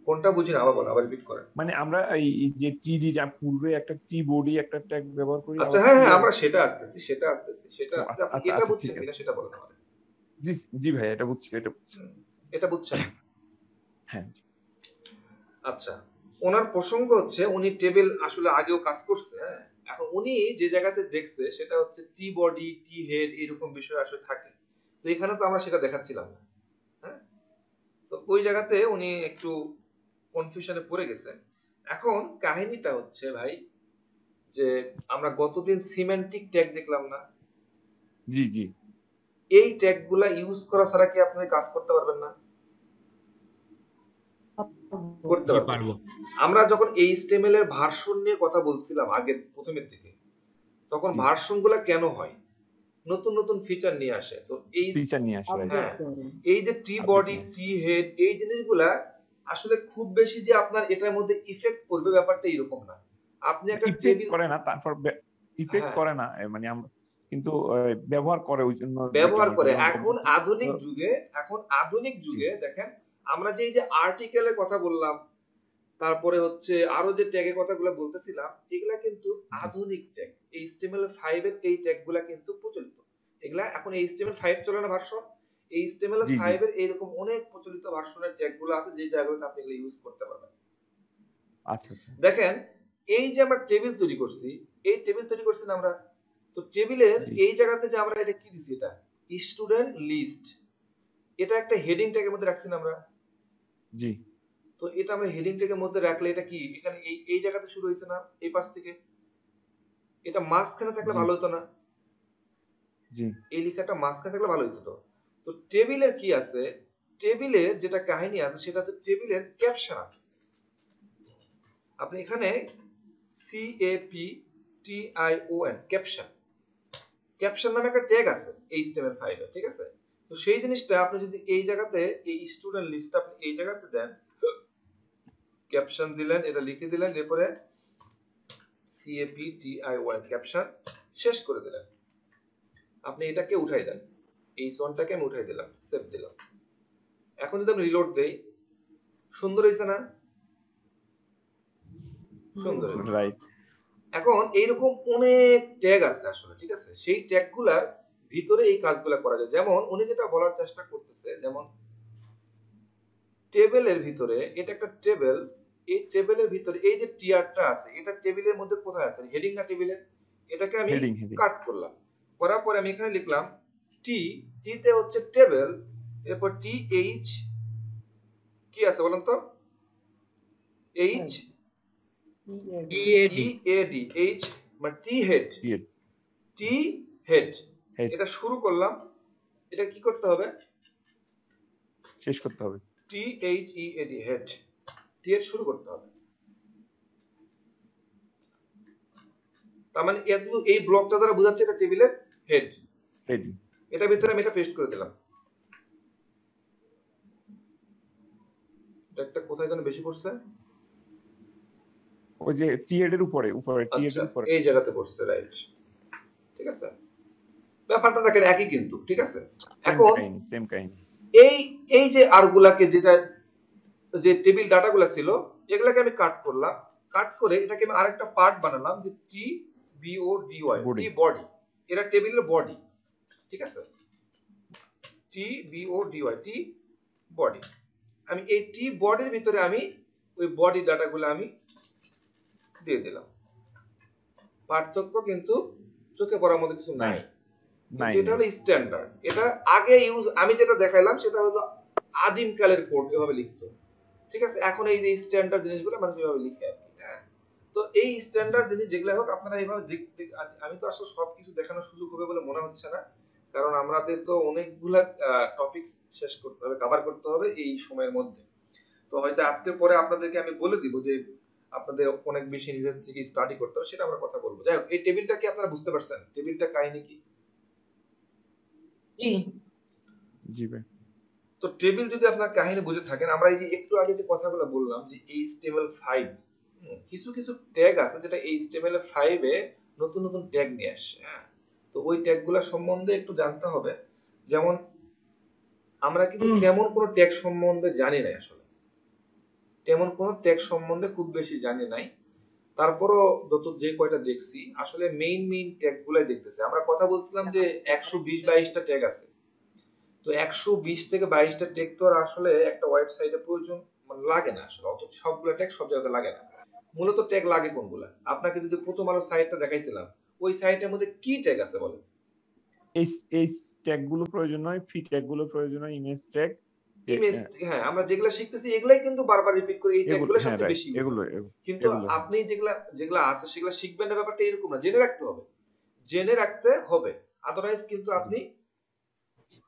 কোনটা বুঝিনা, আবার বলেন, আবার রিপিট করেন। মানে আমরা এই যে টিডি পূর্বে একটা টি বডি একটা ট্যাগ ব্যবহার করি, আচ্ছা, আবার হ্যাঁ হ্যাঁ, TR আমরা সেটা আসতেছি সেটা ও, আসতে, আপনি আচ্ছা এটা আচ্ছা বুঝছেন ঠিক কিনা আছে। সেটা বলেন আমাদের। জি জি ভাইয়া, এটা বুঝছি। এটা বুঝছেন? হ্যাঁ আচ্ছা, ওনার প্রসঙ্গ হচ্ছে উনি টেবিল আসলে আগেও কাজ করছে, হ্যাঁ। এখন উনি যে জায়গাতে দেখছে সেটা হচ্ছে টি বডি, টি হেড, এরকম বিষয় আসলে থাকে। তো এখানে তো আমরা সেটা দেখাচ্ছিলাম না, হ্যাঁ। তো ওই জায়গাতে উনি একটু কনফিউশনে পড়ে গেছে। এখন কাহিনীটা হচ্ছে ভাই, যে আমরা গতদিন সিমেন্টিক ট্যাগ দেখলাম না? জি জি এই ট্যাগগুলা ইউজ করা ছাড়া কি আপনি কাজ করতে পারবেন না? করতে জি পারবেন। পারবো। আমরা যখন HTML এর ভার্সন নিয়ে কথা বলছিলাম আগের প্রথমের দিকে, তখন জি। ভার্সন গুলা কেন হয়? নতুন নতুন ফিচার নিয়ে আসে। তো এই ফিচার নিয়ে আসে, right? হ্যাঁ, এই যে টি বডি, Update টি হেড, এই জিনিসগুলা আসলে খুব বেশি যে আপনার এটার মধ্যে ইফেক্ট করবে ব্যাপারটা এরকম না। আপনি একটা ইফেক্ট টেবিল, করে না, তারপর ইফেক্ট হ্যাঁ, করে না, মানে আমরা কিন্তু ব্যবহার করে, ওই জন্য ব্যবহার দেখলাম করে। যেমন এখন আধুনিক তো- জি যুগে দেখেন, আমরা যে এই যে আর্টিকেলের কথা বললাম, তারপরে হচ্ছে আরো যে ট্যাগের কথাগুলো বলতেছিলাম, এগুলা কিন্তু আধুনিক ট্যাগ। HTML5 এর এই ট্যাগগুলা কিন্তু প্রচলিত। এগুলা এখন HTML5 চলে না ভার্সন, এই জি জি HTML5 এর এইরকম অনেক প্রচলিত ভার্সনের ট্যাগগুলো আছে যে জায়গাগুলোতে আপনি এগুলো ইউজ করতে পারবেন। আচ্ছা আচ্ছা দেখেন এই যে আমরা টেবিল তৈরি করছি, এই টেবিল তৈরি করছি না আমরা, তো টেবিলের জি এই জায়গাতে যে আমরা এটা কি দিছি, এটা স্টুডেন্ট লিস্ট, এটা একটা হেডিং ট্যাগের মধ্যে রাখছি না আমরা। জি তো এটা আমরা হেডিং ট্যাগের মধ্যে রাখলে এটা কি এখানে এই এই জায়গাতে শুরু হয়েছে না, এই পাশ থেকে, এটা মাঝখানে থাকলে জি ভালো হতো না, জি এই লেখাটা মাঝখানে থাকলে ভালো হতো। তো টেবিলের কি আছে, টেবিলের যেটা কাহিনী আছে সেটা হচ্ছে টেবিলের ক্যাপশন আছে। আপনি এখানে CAPTION ক্যাপশন, ক্যাপশন নামে একটা ট্যাগ আছে HTML5 এ, ঠিক আছে? তো সেই জিনিসটা আপনি যদি এই জায়গাতে এই স্টুডেন্ট লিস্ট আপনি এই জায়গাতে দেন, ক্যাপশন দিলেন, এটা লিখে দিলেন, এরপরে CAPTION ক্যাপশন শেষ করে দিলেন, আপনি এটাকে উঠাই দেন, এই জোনটাকে আমি উঠাই দিলাম, সেভ দিলাম। এখন যদি আমি রিলোড দেই, সুন্দর হয়েছে না? সুন্দর হয়েছে। রাইট এখন এইরকম অনেক ট্যাগ আছে আসলে, ঠিক আছে? সেই ট্যাগগুলার ভিতরে এই কাজগুলো করা যায়। যেমন উনি যেটা বলার চেষ্টা করতেছে, যেমন টেবিলের ভিতরে, এটা একটা টেবিল, এই টেবিলের ভিতরে এই যে টিয়ারটা আছে, এটা টেবিলের মধ্যে কোথায় আছে, হেডিং না টেবিলের, এটাকে আমি হেডিং হেডিং কাট করলাম, করার পরে আমি এখানে লিখলাম টি, টিতে হচ্ছে টেবিল, এরপর TH কি আছে বলেন তো, H EAD EAD H মানে টি হেড, টি হেড, হেড এটা শুরু করলাম, এটা কি করতে হবে, শেষ করতে হবে THEAD হেড, টি এর শুরু করতে হবে। তার মানে এই ব্লকটা দ্বারা বোঝাচ্ছে এটা টেবিলের হেড, হেডিং এটা ভিতরে আমি এটা পেস্ট করে দিলাম। এটা একটা কোথায় যেন বেশি পড়ছে, ওই যে টিএড এর উপরে উপরে টিএড আচ্ছা এর উপরে এই জায়গাতে পড়ছে, রাইট, ঠিক আছে? ব্যাপারটা দেখেন একই কিন্তু, ঠিক আছে? এখন সেম কাহিনী এই এই যে আরগুলাকে, যেটা যে টেবিল ডাটাগুলো ছিল, এগুলাকে আমি কাট করলাম, কাট করে এটাকে আমি আরেকটা পার্ট বানালাম, যে TBODY, বডি টি বডি, এটা টেবিলের বডি, ঠিক আছে? TBODY, টি বডি, আমি এই টি বডির ভিতরে আমি ওই বডি ডাটাগুলো আমি দিয়ে দিলাম। পার্থক্য কিন্তু চোখে পড়ার মতো কিছু নাই, নাই এটা হলো স্ট্যান্ডার্ড। এটা আগে ইউজ, আমি যেটা দেখাইলাম সেটা হলো আদিম কালের কোড, এভাবে লিখতো, ঠিক আছে? এখন এই যে স্ট্যান্ডার্ড জিনিসগুলো মানুষ এভাবে লিখে আর কি, হ্যাঁ? তো এই স্ট্যান্ডার্ড জিনিস যেগুলো হোক, আপনারা এইভাবে আমি তো আসলে সবকিছু দেখানোর সুযোগ হবে বলে মনে হচ্ছে না, কারণ আমাদের তো অনেকগুলা টপিকস শেষ করতে হবে, কভার করতে হবে এই সময়ের মধ্যে। তো হয়তো আজকের পরে আপনাদেরকে আমি বলে দিব যে আপনাদের অনেক বেশি নিজের থেকে স্টাডি করতে হবে, সেটা আমরা কথা বলবো। যাই হোক, এই টেবিলটা কি আপনারা বুঝতে পারছেন, টেবিলটা কাহিনী কি? জি জি ভাই তো টেবিল যদি আপনার কাহিনী বুঝে থাকেন, আমরা এই যে একটু আগে যে কথাগুলো বললাম যে HTML5, কিছু কিছু ট্যাগ আছে যেটা HTML5 এ নতুন নতুন ট্যাগ নিয়ে আসছে, হ্যাঁ? তো ওই ট্যাগগুলো সম্বন্ধে একটু জানতে হবে। যেমন আমরা কিন্তু তেমন কোনো ট্যাগ সম্বন্ধে জানি না আসলে, তেমন কোনো ট্যাগ সম্বন্ধে খুব বেশি জানি নাই, তারপরও যত যে কয়টা দেখছি আসলে মেইন ট্যাগগুলাই দেখতেছি। আমরা কথা বলছিলাম যে 120-22টা ট্যাগ আছে, তো 120 থেকে 22টা ট্যাগ তো আর আসলে একটা ওয়েবসাইটে প্রয়োজন মানে লাগে না আসলে, অত সবগুলো ট্যাগ সব জায়গাতে লাগে না। মূলত ট্যাগ লাগে কোনগুলা? আপনাকে যদি প্রথম আলো সাইটটা দেখাইছিলাম, ওই সাইটের মধ্যে কি ট্যাগ আছে বলেন? এই এই ট্যাগ গুলো প্রয়োজন হয়, ফি ট্যাগ গুলো প্রয়োজন হয়, ইমেজ ট্যাগ ইমেজ, হ্যাঁ, আমরা যেগুলা শিখতেছি এগুলাই কিন্তু বারবার রিপিট করে, এই এগুলো, ট্যাগগুলো হ্যাঁ সবচেয়ে রাইট, বেশি ইউজ এগুলো হয়। কিন্তু এগুলো আপনি যেগুলা যেগুলা আছে সেগুলা শিখবেন না, ব্যাপারটা এরকম না, জেনে রাখতে হবে, জেনে রাখতে হবে, আদারওয়াইজ কিন্তু আপনি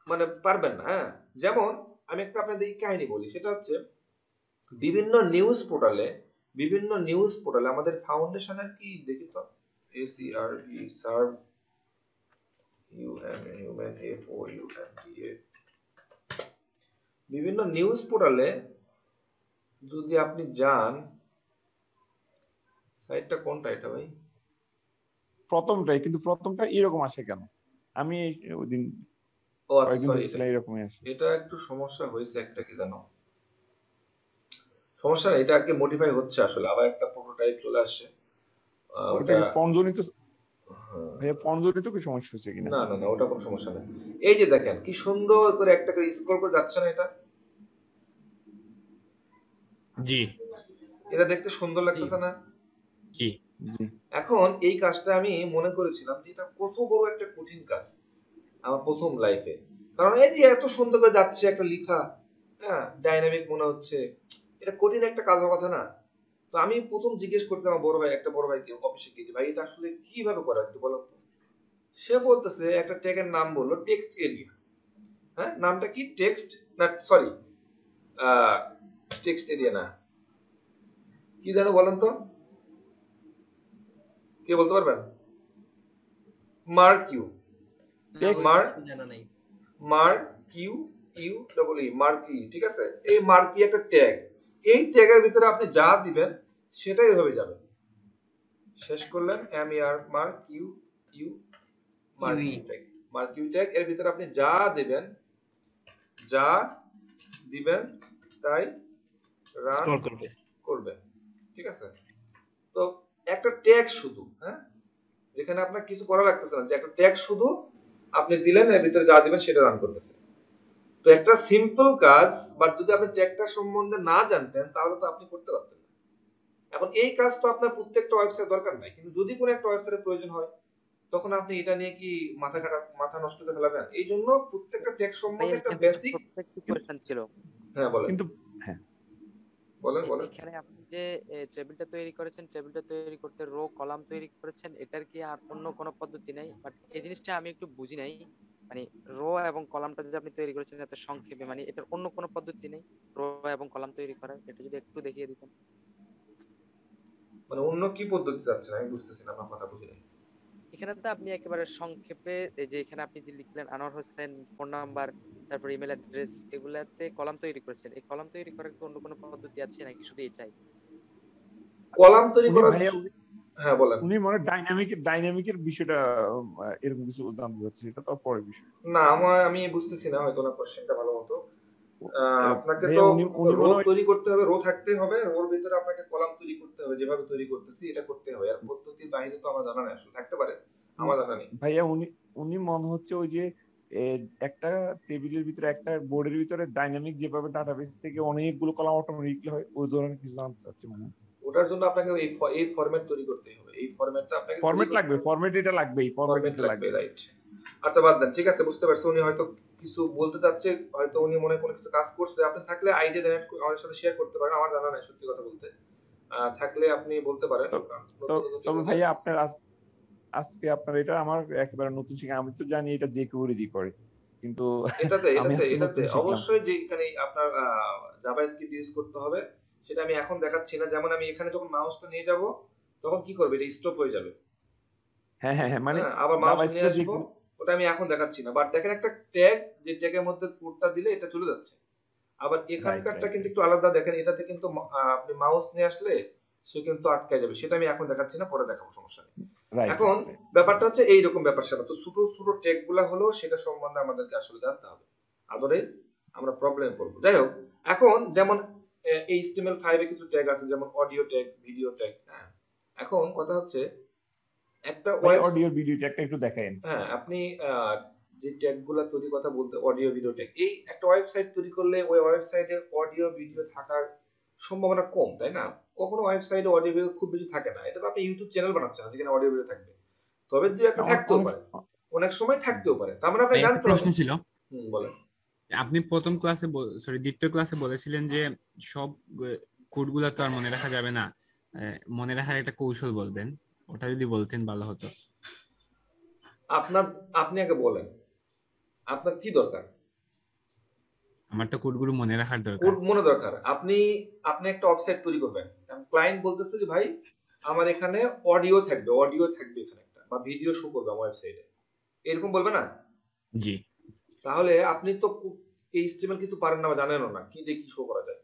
মানে পারবেন না, হ্যাঁ? যেমন আমি একটা আপনাদের এই কাহিনী বলি, সেটা হচ্ছে বিভিন্ন নিউজ পোর্টালে আমাদের ফাউন্ডেশনের কি দেখি তো, ACRB সার্ভ হিউম্যান FOUNDA, বিভিন্ন নিউজ পোর্টালে যদি আপনি যান, সাইটটা কোনটা এটা ভাই? প্রথমটাই, কিন্তু প্রথমটা এরকম আসে কেন? আমি ওই দিন ও আচ্ছা, কয়েকদিন সরি, দেখছিলাম এরকমই আসে। এটা একটু সমস্যা হয়েছে, একটা কি জানো, সমস্যা না, এটা আগে মডিফাই হচ্ছে আসলে, আবার একটা প্রোটোটাইপ চলে আসছে, ওটা ওটা কি পঞ্জনিত ভাইয়া ফন্ট জড়িত কি সমস্যা হচ্ছে কিনা? না না না, ওটা কোনো সমস্যা নেই। এই যে দেখেন কি সুন্দর করে একটা করে স্ক্রল করে যাচ্ছে না এটা? জি এটা দেখতে সুন্দর লাগতেছে না? জি জি এখন এই কাজটা আমি মনে করেছিলাম যে এটা কত বড় একটা কঠিন কাজ আমার প্রথম লাইফে। কারণ এই যে এত সুন্দর করে যাচ্ছে একটা লেখা, হ্যাঁ, ডাইনামিক মনে হচ্ছে, এটা কঠিন একটা কাজ হওয়ার কথা না? তো আমি প্রথম জিজ্ঞেস করতে আমার বড় ভাইকে অফিসে গিয়ে, ভাই এটা আসলে কিভাবে করা একটু বলো তো। সে বলতেছে একটা ট্যাগের নাম বললো টেক্সট এরিয়া। হ্যাঁ, নামটা কি? টেক্সট না, সরি, টেক্সট এরিয়া না, কি যেন বলেন তো, কে বলতে পারবেন? মার্কিউ, মার জানা নাই। মার্কিউ, ইউ ডবল ই, মার্কি, ঠিক আছে? এই মার্কি একটা ট্যাগ, এই ট্যাগের ভিতরে আপনি যা দিবেন সেটাই এভাবে যাবে। শেষ করলেন M E R marquee U, marquee tag, marquee tag এর ভিতরে আপনি যা দিবেন তাই রান স্ক্রল করবে। করবে, ঠিক আছে? তো একটা ট্যাগ শুধু, হ্যাঁ, যেখানে আপনার কিছু করা লাগতেছে না, যে একটা ট্যাগ শুধু আপনি দিলেন, এর ভিতরে যা দিবেন সেটা রান করতেছে। তো একটা সিম্পল কাজ, বাট যদি আপনি ট্যাগটা সম্বন্ধে না জানতেন তাহলে তো আপনি করতে পারতেন না। এখন এই কাজ তো আপনার প্রত্যেকটা ওয়েবসাইট দরকার নাই, কিন্তু যদি কোনো একটা ওয়েবসাইটের প্রয়োজন হয় তখন আপনি এটা নিয়ে কি মাথা নষ্ট করে ফেলাবেন? এই জন্য প্রত্যেকটা ট্যাগ সম্বন্ধে একটা বেসিক। একটু কোয়েশ্চেন ছিল। হ্যাঁ বলেন, কিন্তু হ্যাঁ বলেন বলেন। এখানে আপনি যে টেবিলটা তৈরি করেছেন, টেবিলটা তৈরি করতে রো কলাম তৈরি করেছেন, এটার কি আর অন্য কোনো পদ্ধতি নেই? বাট এই জিনিসটা আমি একটু বুঝি নাই, মানে রো এবং কলামটা যদি আপনি তৈরি করেছেন এত সংক্ষেপে, মানে এটার অন্য কোনো পদ্ধতি নেই রো এবং কলাম তৈরি করার? এটা যদি একটু দেখিয়ে দিতেন। মানে অন্য কি পদ্ধতি চাচ্ছেন আমি বুঝতেছি না, আপনার কথা বুঝি নাই। এখানে তো আপনি একেবারে সংক্ষেপে, এই যে এখানে আপনি যে লিখলেন আনোয়ার হোসেন, ফোন নাম্বার, তারপর ইমেল অ্যাড্রেস, এগুলাতে কলাম তৈরি করেছেন। এই কলাম তৈরি করার কি অন্য কোনো পদ্ধতি আছে নাকি শুধু এটাই? কলাম তৈরি উনি করার, ভাইয়া হ্যাঁ বলেন। উনি মনে ডাইনামিকের বিষয়টা এরকম কিছু জানতে চাচ্ছে, এটা তো পরের বিষয়। না, আমি বুঝতেছি না হয়তো না কোশ্চেনটা ভালো মতো। আপনাকে তো ভাইয়া উনি রো মনে হয় তৈরি করতে হবে, রো থাকতে হবে, রোর ভিতরে আপনাকে কলাম তৈরি করতে হবে, যেভাবে তৈরি করতেছি এটা করতে হবে। আর পদ্ধতির বাইরে তো আমার জানা নেই, আসলে থাকতে পারে, আমার জানা নেই। ভাইয়া উনি মনে হচ্ছে ওই যে একটা টেবিলের ভিতরে একটা বোর্ডের ভিতরে ডাইনামিক যেভাবে ডাটাবেস থেকে অনেকগুলো কলাম অটোমেটিকলি হয়, ওই ধরনের কিছু জানতে চাচ্ছে মনে হয়। ওটার জন্য আপনাকে এই ফরম্যাট তৈরি করতে হবে, এই ফরম্যাটটা আপনাকে তৈরি ফরম্যাট করতে লাগবে, হবে। ফরম্যাট এটা লাগবেই, ফরম্যাট ফরম্যাট এটা লাগবে, লাগবে। রাইট। আচ্ছা বাদ দেন, ঠিক আছে, বুঝতে পারছি। উনি হয়তো কিছু বলতে চাচ্ছে, হয়তো উনি মনে কোনো কিছু কাজ করছে। আপনি থাকলে আইডিয়া জেনারেট আমাদের সাথে শেয়ার করতে পারেন, আমার জানা নাই সত্যি কথা বলতে। থাকলে আপনি বলতে পারেন, তো- কারণ তো নতুন নতুন তবে টেকনোলজি ভাইয়া আসছে। আপনার আজকে আপনার এটা আমার একেবারে নতুন শিখা। আমি তো জানি এটা যে কেউ রেডি করে, কিন্তু এটাতে আমি এটাতে আজকে এটাতে নতুন শিখলাম। অবশ্যই যে এখানে আপনার জাভাস্ক্রিপ্ট ইউজ করতে হবে, সেটা আমি এখন দেখাচ্ছি না। যেমন আমি এখানে যখন মাউসটা নিয়ে যাব তখন কি করবে, এটা স্টপ হয়ে যাবে। হ্যাঁ হ্যাঁ হ্যাঁ, মানে হ্যাঁ, আবার মাউসটা নিয়ে জাভাস্ক্রিপ্ট যে আসবো, ওটা আমি এখন দেখাচ্ছি না। বাট দেখেন একটা ট্যাগ, যে ট্যাগের মধ্যে কোডটা দিলে এটা চলে যাচ্ছে। আবার এখানকারটা কিন্তু একটু আলাদা, দেখেন এটাতে কিন্তু আপনি মাউস নিয়ে আসলে সে কিন্তু আটকায় যাবে। সেটা আমি এখন দেখাচ্ছি না, পরে দেখাবো, সমস্যা নেই। রাইট। এখন ব্যাপারটা হচ্ছে এইরকম ব্যাপার স্যাপার। তো ছোট ছোট ট্যাগ গুলা হলো, সেটা সম্বন্ধে আমাদেরকে আসলে জানতে হবে, আদারওয়াইজ আমরা প্রবলেমে পড়বো। যাই হোক, এখন যেমন HTML5 এ কিছু ট্যাগ আছে, যেমন অডিও ট্যাগ, ভিডিও ট্যাগ। হ্যাঁ, এখন কথা হচ্ছে একটা ভাই অডিও ভিডিও একটা একটু দেখায়েন। হ্যাঁ, আপনি যে ট্যাগ গুলা তৈরি কথা বলতে, অডিও ভিডিও ট্যাগ, এই একটা ওয়েবসাইট তৈরি করলে ওই ওয়েবসাইটে অডিও ভিডিও থাকার সম্ভাবনা কম, তাই না? কখনো ওয়েবসাইটে অডিও ভিডিও খুব বেশি থাকে না। এটা তো আপনি ইউটিউব চ্যানেল বানাচ্ছেন না যেখানে অডিও ভিডিও থাকবে, তবে দুই একটা থাকতেও পারে, অনেক সময় থাকতেও পারে। তার মানে আপনি একটা জানতে প্রশ্ন হবে। ছিল, বলেন। আপনি প্রথম ক্লাসে দ্বিতীয় ক্লাসে বলেছিলেন যে সব কোডগুলো তো আর মনে রাখা যাবে না, মনে রাখার একটা কৌশল বলবেন, ওটা যদি বলতেন ভালো হতো। আপনি আগে বলেন, আপনার কি দরকার? আমার তো কোডগুলো মনে রাখার দরকার। কোড মনে দরকার। আপনি একটা ওয়েবসাইট তৈরি করবেন, ক্লায়েন্ট বলতেছে যে ভাই আমার এখানে অডিও থাকবে এখানে একটা, বা ভিডিও শো করবে আমার ওয়েবসাইটে, এরকম বলবে না? জি। তাহলে আপনি তো HTML কিছু পারেন না বা জানেনও না কি দিয়ে কি শো করা যায়।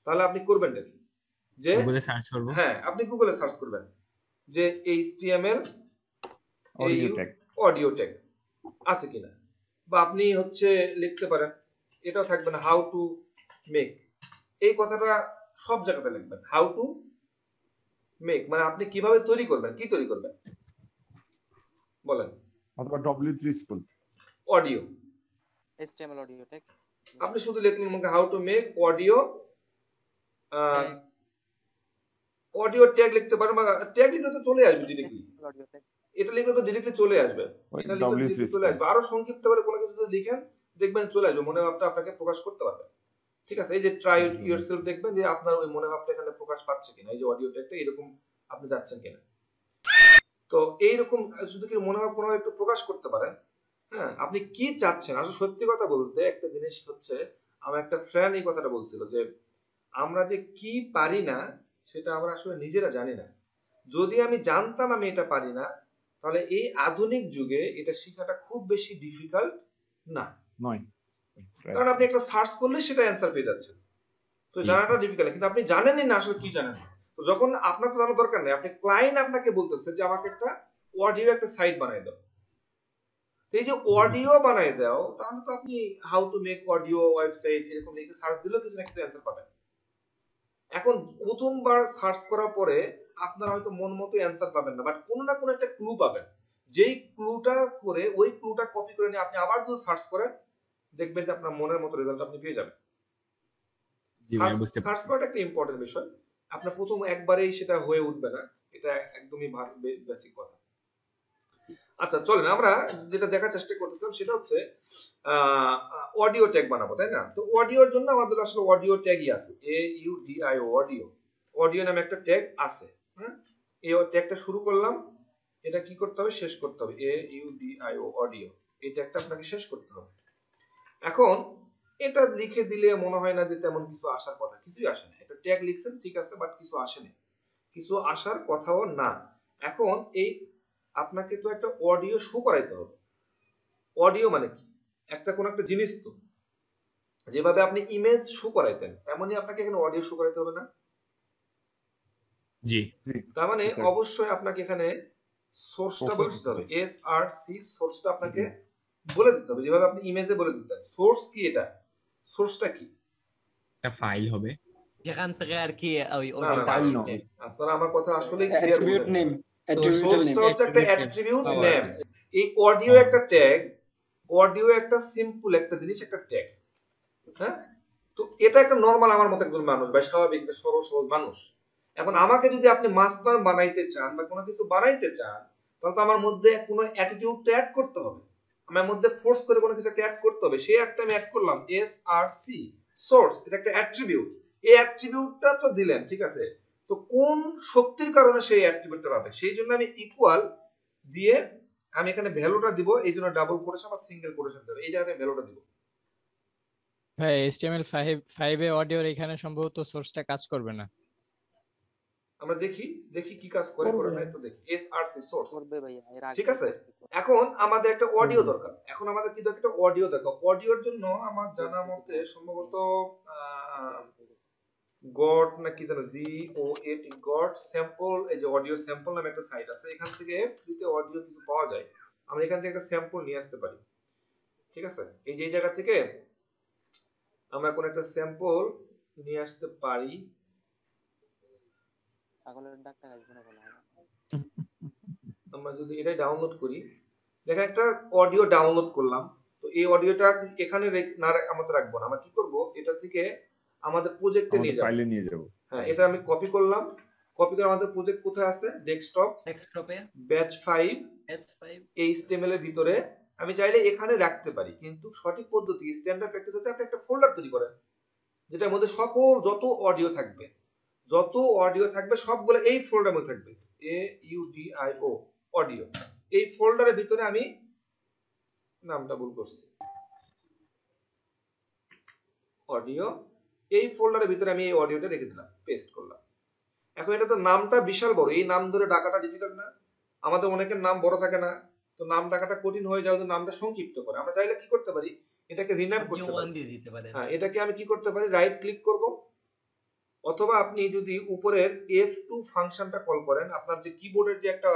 তাহলে আপনি করবেনটা কি? যে গুগলে সার্চ করব। হ্যাঁ, আপনি গুগলে সার্চ করবেন যে HTML অডিও ট্যাগ আছে কিনা, বা আপনি লিখতে পারেন, এটাও থাকবে না, হাউ টু মেক, এই কথাটা সব জায়গাতে লিখবেন, হাউ টু মেক, মানে আপনি কিভাবে তৈরি করবেন, কি তৈরি করবেন। বলেন। অথবা W3 school. Audio, HTML audio tag. আপনি শুধু লিখলেন মনে how to make audio audio tag লিখতে পারেন, বা ট্যাগ লিখলে তো চলে আসবে ডিরেক্টলি, অডিও ট্যাগ। এটা লিখলে তো ডিরেক্টলি চলে আসবে, ওই এটা লিখলে W3 ডিরেক্টলি চলে আসবে। আরো সংক্ষিপ্ত করে কোনো কিছু যদি লিখেন দেখবেন চলে আসবে, মনে ভাবটা আপনাকে প্রকাশ করতে পারবে। ঠিক আছে, এই যে ট্রাই ইয়োরসেলফ দেখবেন যে আপনার ওই মনে ভাবটা এখানে প্রকাশ পাচ্ছে কিনা, এই যে অডিও ট্যাগটা এরকম আপনি যাচ্ছেন কিনা। তো এইরকম যদি কি মনে ভাব কোনো একটু প্রকাশ করতে পারেন, হ্যাঁ আপনি কি চাচ্ছেন। আসলে সত্যি কথা বলতে একটা জিনিস হচ্ছে, আমার একটা ফ্রেন্ড এই কথাটা বলছিল যে আমরা যে কি পারি না সেটা আমরা আসলে নিজেরা জানি না। যদি আমি জানতাম আমি এটা পারি না, তাহলে এই আধুনিক যুগে এটা শেখাটা খুব বেশি ডিফিকাল্ট না, নয়, কারণ আপনি একটা সার্চ করলে সেটা অ্যান্সার পেয়ে যাচ্ছেন। তো জানাটা ডিফিকাল্ট, কিন্তু আপনি জানেনই না আসলে কি জানেন না। তো যখন আপনার তো জানার দরকার নেই, আপনি ক্লায়েন্ট আপনাকে বলতেছে যে আমাকে একটা অডিও একটা সাইট বানাই দাও, তো এই যে অডিও বানাই দাও, তাহলে তো আপনি how to make audio website এরকম লিখে সার্চ দিলেও কিছু না কিছু অ্যান্সার পাবেন। এখন প্রথমবার সার্চ করার পরে আপনারা হয়তো মন মতো অ্যান্সার পাবেন না, বাট কোনো না কোনো একটা ক্লু পাবেন, যেই ক্লুটা করে ওই ক্লুটা কপি করে নিয়ে আপনি আবার যদি সার্চ করেন দেখবেন যে আপনার মনের মতো রেজাল্ট আপনি পেয়ে যাবেন। জি ভাই বুঝতে সার্চ পারছি। করাটা একটা ইম্পর্টেন্ট বিষয়, আপনার প্রথম একবারেই সেটা হয়ে উঠবে না, এটা একদমই বেসিক কথা। আচ্ছা চলেন আমরা যেটা দেখার চেষ্টা করতেছিলাম সেটা হচ্ছে অডিও ট্যাগ বানাবো, তাই না? তো অডিওর জন্য আমাদের আসলে অডিও ট্যাগই আছে, AUDIO অডিও, অডিও নামে একটা ট্যাগ আছে। হ্যাঁ, এই ট্যাগটা শুরু করলাম, এটা কি করতে হবে, শেষ করতে হবে, AUDIO অডিও, এই ট্যাগটা আপনাকে শেষ করতে হবে। এখন এটা লিখে দিলে মনে হয় না যে তেমন কিছু আসার কথা, কিছুই আসে না। একটা ট্যাগ লিখছেন ঠিক আছে, বাট কিছু আসে না, কিছু আসার কথাও না। এখন এই আপনাকে তো একটা অডিও শো করাইতে হবে। অডিও মানে কি, একটা কোন একটা জিনিস, তো যেভাবে আপনি ইমেজ শো করাইতেন তেমনই আপনাকে এখানে অডিও শো করাইতে হবে না? জি তার মানে Yes, sir. অবশ্যই আপনাকে এখানে সোর্সটা Source বলে দিতে হবে, SRC সোর্সটা আপনাকে বলে দিতে হবে, যেভাবে আপনি ইমেজে বলে দিতেন। সোর্স কি, এটা সোর্সটা কি? একটা ফাইল হবে। যেখান থেকে আর কি ওই না, না, অডিওটা না, file আসবে। আপনারা আমার কথা আসলে ক্লিয়ার attribute বুঝেন না। name, attribute সোর্সটা name, হচ্ছে একটা attribute name, attribute power. Name. এই অডিও একটা ট্যাগ, অডিও একটা সিম্পল একটা জিনিস, একটা ট্যাগ। হ্যাঁ, তো এটা একটা নরমাল আমার মতো একজন মানুষ বা স্বাভাবিক সরল সরল মানুষ। এখন আমাকে যদি আপনি মাস্টার বানাইতে চান বা কোনো কিছু বানাইতে চান, তাহলে তো আমার মধ্যে কোনো অ্যাটিটিউডটা অ্যাড করতে হবে, আমার মধ্যে ফোর্স করে কোনো কিছু একটা অ্যাড করতে হবে। সেই একটা আমি অ্যাড করলাম, SRC সোর্স, এটা একটা অ্যাট্রিবিউট। এই অ্যাট্রিবিউটটা তো দিলেন, ঠিক আছে, তো কোন শক্তির কারণে সেই অ্যাট্রিবিউটটা পাবে, সেই জন্য আমি ইকুয়াল দিয়ে আমি এখানে ভ্যালুটা দিব, এই জন্য ডাবল কোটেশন বা সিঙ্গেল কোটেশন দেব, এই জায়গায় ভ্যালুটা দিব। ভাই HTML5 এ অডিওর এখানে সম্ভবত সোর্সটা কাজ করবে না। আমরা দেখি দেখি কি কাজ করে করে না, একটু দেখি। SRC সোর্স, করবে ভাইয়া, এর আগে ঠিক আছে। করছি। এখন আমাদের একটা অডিও দরকার, এখন আমাদের কি দরকার, একটা অডিও দরকার। অডিওর জন্য আমার জানা মতে সম্ভবত গট না কি জানো, GOAT গট স্যাম্পল, এই যে অডিও স্যাম্পল নামে একটা সাইট আছে, এখান থেকে ফ্রিতে অডিও কিছু পাওয়া যায়, আমরা এখান থেকে একটা স্যাম্পল নিয়ে আসতে পারি। ঠিক আছে, এই যে এই জায়গা থেকে আমরা কোন একটা স্যাম্পল নিয়ে আসতে পারি। ছাগলের ডাকটা আসবে না বলা হয়। আমরা যদি এটাই ডাউনলোড করি, দেখেন একটা অডিও ডাউনলোড করলাম, তো এই অডিওটা এখানে আমাদের রাখবো না, আমরা কি করব, এটা থেকে আমাদের প্রজেক্টে নিয়ে যাব, ফাইলে নিয়ে যাব। হ্যাঁ এটা আমি কপি করলাম, কপি করে আমাদের প্রজেক্ট কোথায় আছে, ডেস্কটপ, ডেস্কটপে ব্যাচ 5 H5 HTML এর ভিতরে। আমি চাইলে এখানে রাখতে পারি, কিন্তু সঠিক পদ্ধতি স্ট্যান্ডার্ড প্র্যাকটিস হচ্ছে আপনি একটা ফোল্ডার তৈরি করেন, যেটার মধ্যে সকল যত অডিও থাকবে সবগুলো এই ফোল্ডারের মধ্যে থাকবে, AUDIO অডিও। এই ফোল্ডারের ভিতরে আমি নামটা ভুল করছি, অডিও, এই ফোল্ডারের ভিতরে আমি এই অডিওটা রেখে দিলাম, পেস্ট করলাম। এখন এটা তো নামটা বিশাল বড়, এই নাম ধরে ডাকাটা ডিফিকাল্ট না? আমাদের অনেকের নাম বড় থাকে না, তো নাম ডাকাটা কঠিন হয়ে যাওয়ার জন্য নামটা সংক্ষিপ্ত করে আমরা চাইলে কি করতে পারি, এটাকে রিনেম অডিও করতে 1 পারি। দিয়ে দিতে পারেন। হ্যাঁ, এটাকে আমি কি করতে পারি, রাইট ক্লিক করব, অথবা আপনি যদি উপরের F2 ফাংশনটা কল করেন, আপনার যে কিবোর্ডের যে একটা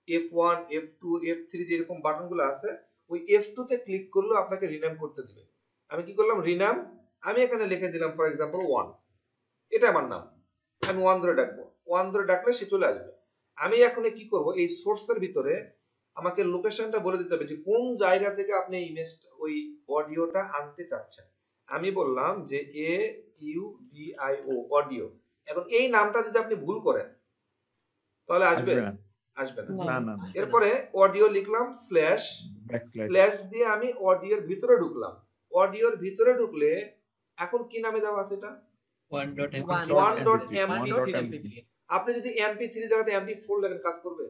F1 F2 F3 যে এরকম বাটনগুলো আছে, ওই F2 তে ক্লিক করলে আপনাকে রিনেম করতে দিবে। আমি কি করলাম, রিনেম, আমি এখানে লিখে দিলাম ফর এক্সাম্পল 1, এটা আমার নাম, আমি 1 ধরে ডাকবো, 1 ধরে ডাকলে সে চলে আসবে। আমি এখন কি করব, এই সোর্সের ভিতরে আমাকে লোকেশনটা বলে দিতে হবে যে কোন জায়গা থেকে আপনি ইমেজ ওই অডিওটা আনতে চাচ্ছেন। আমি বললাম যে AUDIO অডিও। এখন এই নামটা যদি আপনি ভুল করেন তাহলে আসবে আসবে না। আসবে না। না না না এরপরে অডিও লিখলাম স্ল্যাশ ব্যাকস্ল্যাশ স্ল্যাশ দিয়ে আমি অডিওর ভিতরে ঢুকলাম। অডিওর ভিতরে ঢুকলে এখন কি নামে দেওয়া আছে এটা? 1.mp3। আপনি যদি MP3 জায়গাতে MP4 লেখেন কাজ করবে?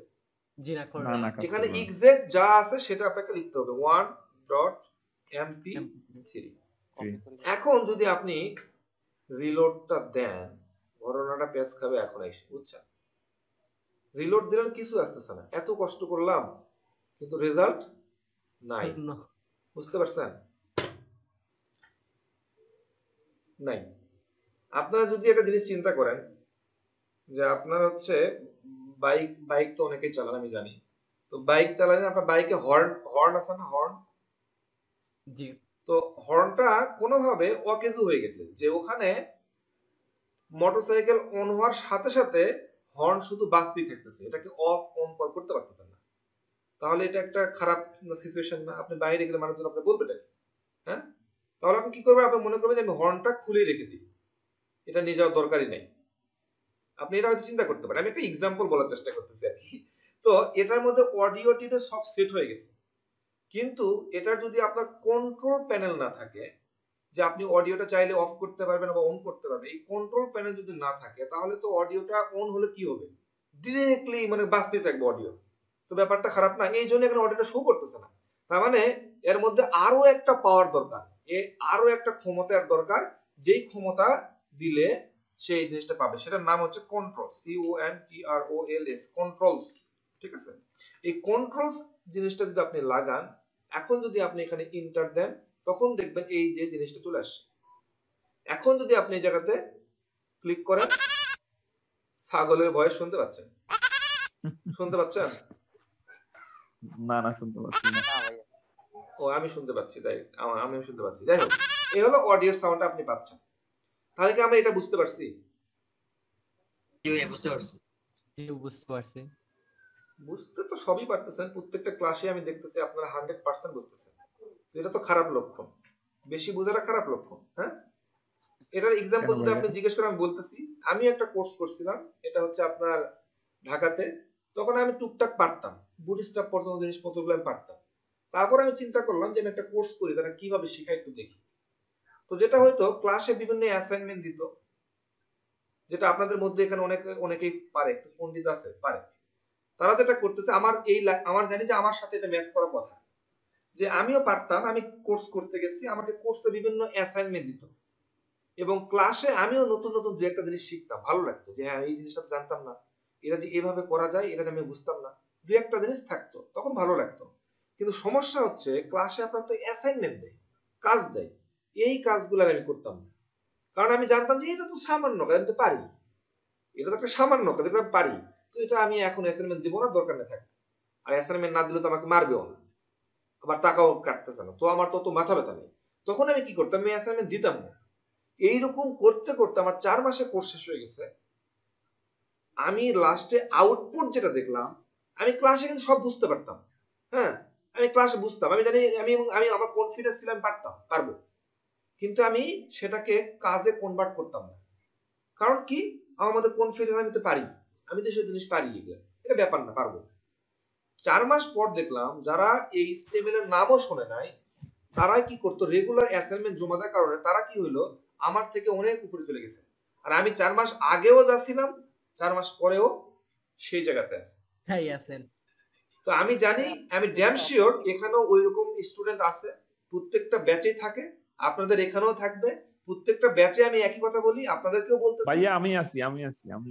জি না করবে না না। না কাজ এখানে করবে না। এক্সাক্ট যা আছে সেটা আপনাকে লিখতে হবে 1.mp3। এখন যদি আপনি রিলোডটা দেন, ঘটনাটা পেস খাবে এখন এসে, বুঝছেন? রিলোড দিলে কিছু আসতেছে না, এত কষ্ট করলাম কিন্তু রেজাল্ট নাই। বুঝতে পারছেন? নাই। আপনারা যদি একটা জিনিস চিন্তা করেন যে আপনার হচ্ছে বাইক তো অনেকেই চালান আমি জানি, তো বাইক চালালে আপনার বাইকে হর্ন আছে না, হর্ন? জি তো হর্নটা কোনোভাবে অকেজু হয়ে গেছে, যে ওখানে মোটরসাইকেল অন হওয়ার সাথে সাথে হর্ন শুধু বাজতেই থাকতেছে, এটাকে অফ অন করতে পারতেছেন না। তাহলে এটা একটা খারাপ সিচুয়েশন না? আপনি বাইরে গেলে মানুষজন আপনি বলবে এটা, হ্যাঁ? তাহলে আপনি কি করবেন? আপনি মনে করবেন যে আমি হর্নটা খুলে রেখে দিই, এটা নিয়ে যাওয়ার দরকারই নাই। আপনি এটা হয়তো চিন্তা করতে পারেন, আমি একটা এক্সাম্পল বলার চেষ্টা করতেছি আর কি। তো এটার মধ্যে অডিও টিডিও সব সেট হয়ে গেছে, কিন্তু এটা যদি আপনার কন্ট্রোল প্যানেল না থাকে যে আপনি অডিওটা চাইলে অফ করতে পারবেন বা অন করতে পারবেন, এই কন্ট্রোল প্যানেল যদি না থাকে তাহলে তো অডিওটা অন হলে কি হবে? ডিরেক্টলি মানে বাজতে থাকবে অডিও। তো ব্যাপারটা খারাপ না? এই জন্য এখানে অডিওটা শো করতেছে না। তার মানে এর মধ্যে আরো একটা পাওয়ার দরকার, আরো একটা ক্ষমতার দরকার, যেই ক্ষমতা দিলে সেই জিনিসটা পাবে, সেটার নাম হচ্ছে কন্ট্রোল, CONTROLS, কন্ট্রোলস। ঠিক আছে? এই কন্ট্রোলস জিনিসটা যদি আপনি লাগান, এখন যদি আপনি এখানে ইন্টার দেন, তখন দেখবেন এই যে জিনিসটা চলে আসছে। এখন যদি আপনি এই জায়গাতে ক্লিক করেন, ছাগলের ভয়েস শুনতে পাচ্ছেন? শুনতে পাচ্ছেন? না না শুনতে পাচ্ছি না। ও আমি শুনতে পাচ্ছি, তাই আমি শুনতে পাচ্ছি। যাই হোক, এই হলো অডিও সাউন্ডটা আপনি পাচ্ছেন। তাহলে কি আমরা এটা বুঝতে পারছি? বুঝতে পারছি। জি বুঝতে পারছি। বুঝতে তো সবই পারতেছেন, প্রত্যেকটা ক্লাসে আমি দেখতেছি আপনারা 100% বুঝতেছেন। তো এটা তো খারাপ লক্ষণ, বেশি বোঝাটা খারাপ লক্ষণ। হ্যাঁ, এটার এক্সাম্পল কেন যদি ভাইয়া? আপনি জিজ্ঞেস করেন আমি বলতেছি। আমি একটা কোর্স করছিলাম, এটা হচ্ছে আপনার ঢাকাতে। তখন আমি টুকটাক পারতাম, বুটস্ট্র্যাপ পর্যন্ত জিনিসপত্রগুলো আমি পারতাম। তারপর আমি চিন্তা করলাম যে আমি একটা কোর্স করি, তারা কিভাবে শেখায় একটু দেখি। তো যেটা হয়তো ক্লাসে বিভিন্ন অ্যাসাইনমেন্ট দিত, যেটা আপনাদের মধ্যে এখানে অনেকেই পারে, একটু পণ্ডিত আছে পারে। তারা যেটা করতেছে, আমার জানি যে আমার সাথে এটা ম্যাচ করার কথা, যে আমিও পারতাম, আমি কোর্স করতে গেছি, আমাকে কোর্সে বিভিন্ন অ্যাসাইনমেন্ট দিত এবং ক্লাসে আমিও নতুন নতুন দু একটা জিনিস শিখতাম, ভালো লাগতো যে হ্যাঁ এই জিনিসটা জানতাম না, এটা যে এভাবে করা যায় এটা আমি বুঝতাম না, দু একটা জিনিস থাকতো, তখন ভালো লাগতো। কিন্তু সমস্যা হচ্ছে ক্লাসে আপনার তো অ্যাসাইনমেন্ট দেয়, কাজ দেয়, এই কাজগুলো আমি করতাম না, কারণ আমি জানতাম যে এটা তো সামান্য কাজ, আমি তো পারি, এটা তো একটা সামান্য কাজ, এটা আমি পারি, তো এটা আমি এখন অ্যাসাইনমেন্ট দিব না, দরকার নেই থাক। আর অ্যাসাইনমেন্ট না দিলে তো আমাকে মারবেও না, আবার টাকাও কাটতেছে না, তো আমার তো মাথা ব্যথা নেই। তখন আমি কি করতাম? আমি অ্যাসাইনমেন্ট দিতাম না। এইরকম করতে করতে আমার 4 মাসে কোর্স শেষ হয়ে গেছে। আমি লাস্টে আউটপুট যেটা দেখলাম, আমি ক্লাসে কিন্তু সব বুঝতে পারতাম। হ্যাঁ, আমি ক্লাসে বুঝতাম, আমি জানি, আমি আমার কনফিডেন্স ছিল আমি পারবো, কিন্তু আমি সেটাকে কাজে কনভার্ট করতাম না। কারণ কি? আমার মধ্যে কনফিডেন্স, আমি তো পারি, আমি তো সেই জিনিস পারি, এটা ব্যাপার না, পারবো। 4 মাস পর দেখলাম যারা এই স্টেবল এর নামও শোনে নাই, তারাই কি করতো, রেগুলার অ্যাসাইনমেন্ট জমা দেওয়ার কারণে তারা কি হইলো, আমার থেকে অনেক উপরে চলে গেছে। আর আমি 4 মাস আগেও যাচ্ছিলাম, 4 মাস পরেও সেই জায়গাতে আছি। তাই আছেন। তো আমি জানি, আমি ড্যাম শিওর এখানেও ওইরকম স্টুডেন্ট আছে, প্রত্যেকটা ব্যাচেই থাকে, আপনাদের এখানেও থাকবে, প্রত্যেকটা ব্যাচে আমি একই কথা বলি, আপনাদেরকেও বলতেছি। ভাইয়া আমি আছি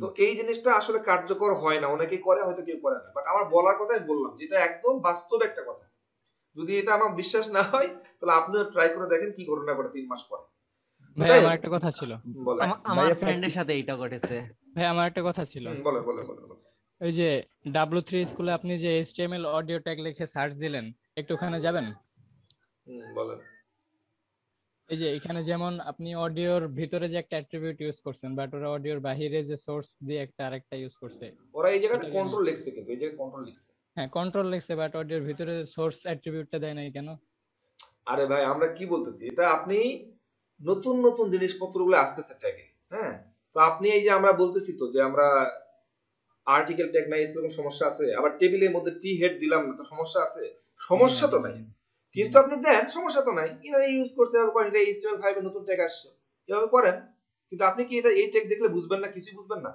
তো এই জিনিসটা আসলে কার্যকর হয় না, অনেকেই করে, হয়তো কেউ করে না, বাট আমার বলার কথাই বললাম, যেটা একদম বাস্তব একটা কথা। যদি এটা আমার বিশ্বাস না হয় তাহলে আপনিও ট্রাই করে দেখেন কি ঘটনা ঘটে 3 মাস পরে। ভাই তাই আমার একটা কথা ছিল। বলেন। আমার ভাইয়া ফ্রেন্ডের practice- সাথে এইটা ঘটেছে। ভাই আমার একটা কথা ছিল। বলেন। ওই যে W3 স্কুলে আপনি যে HTML অডিও ট্যাগ লিখে সার্চ দিলেন, একটু ওখানে যাবেন। বলেন। এই যে এখানে যেমন আপনি অডিওর ভিতরে যে একটা অ্যাট্রিবিউট ইউজ করছেন, বাট ওরা অডিওর বাইরে যে সোর্স দিয়ে একটা আরেকটা ইউজ করছে। ওরা এই জায়গাতে এটাকে কন্ট্রোল লিখছে, কিন্তু এই জায়গায় কন্ট্রোল লিখছে। হ্যাঁ কন্ট্রোল লিখছে বাট অডিওর ভিতরে সোর্স অ্যাট্রিবিউটটা দেয় নাই কেন? আরে ভাই আমরা কি বলতেছি, এটা আপনি নতুন নতুন জিনিসপত্রগুলো আসতেছে ট্যাগে, হ্যাঁ। তো আপনি এই যে আমরা বলতেছি তো যে আমরা আর্টিকেল ট্যাগ নাই, এরকম সমস্যা আছে। আবার টেবিলের মধ্যে টি হেড দিলাম না, তো সমস্যা আছে? সমস্যা তো নাই, কিন্তু আপনি দেন সমস্যা তো নাই। এরা ইউজ করছে এভাবে করেন, এটা HTML5 এর নতুন ট্যাগ আসছে, এভাবে করেন। কিন্তু আপনি কি এটা এই ট্যাগ দেখলে বুঝবেন না, কিছুই বুঝবেন না।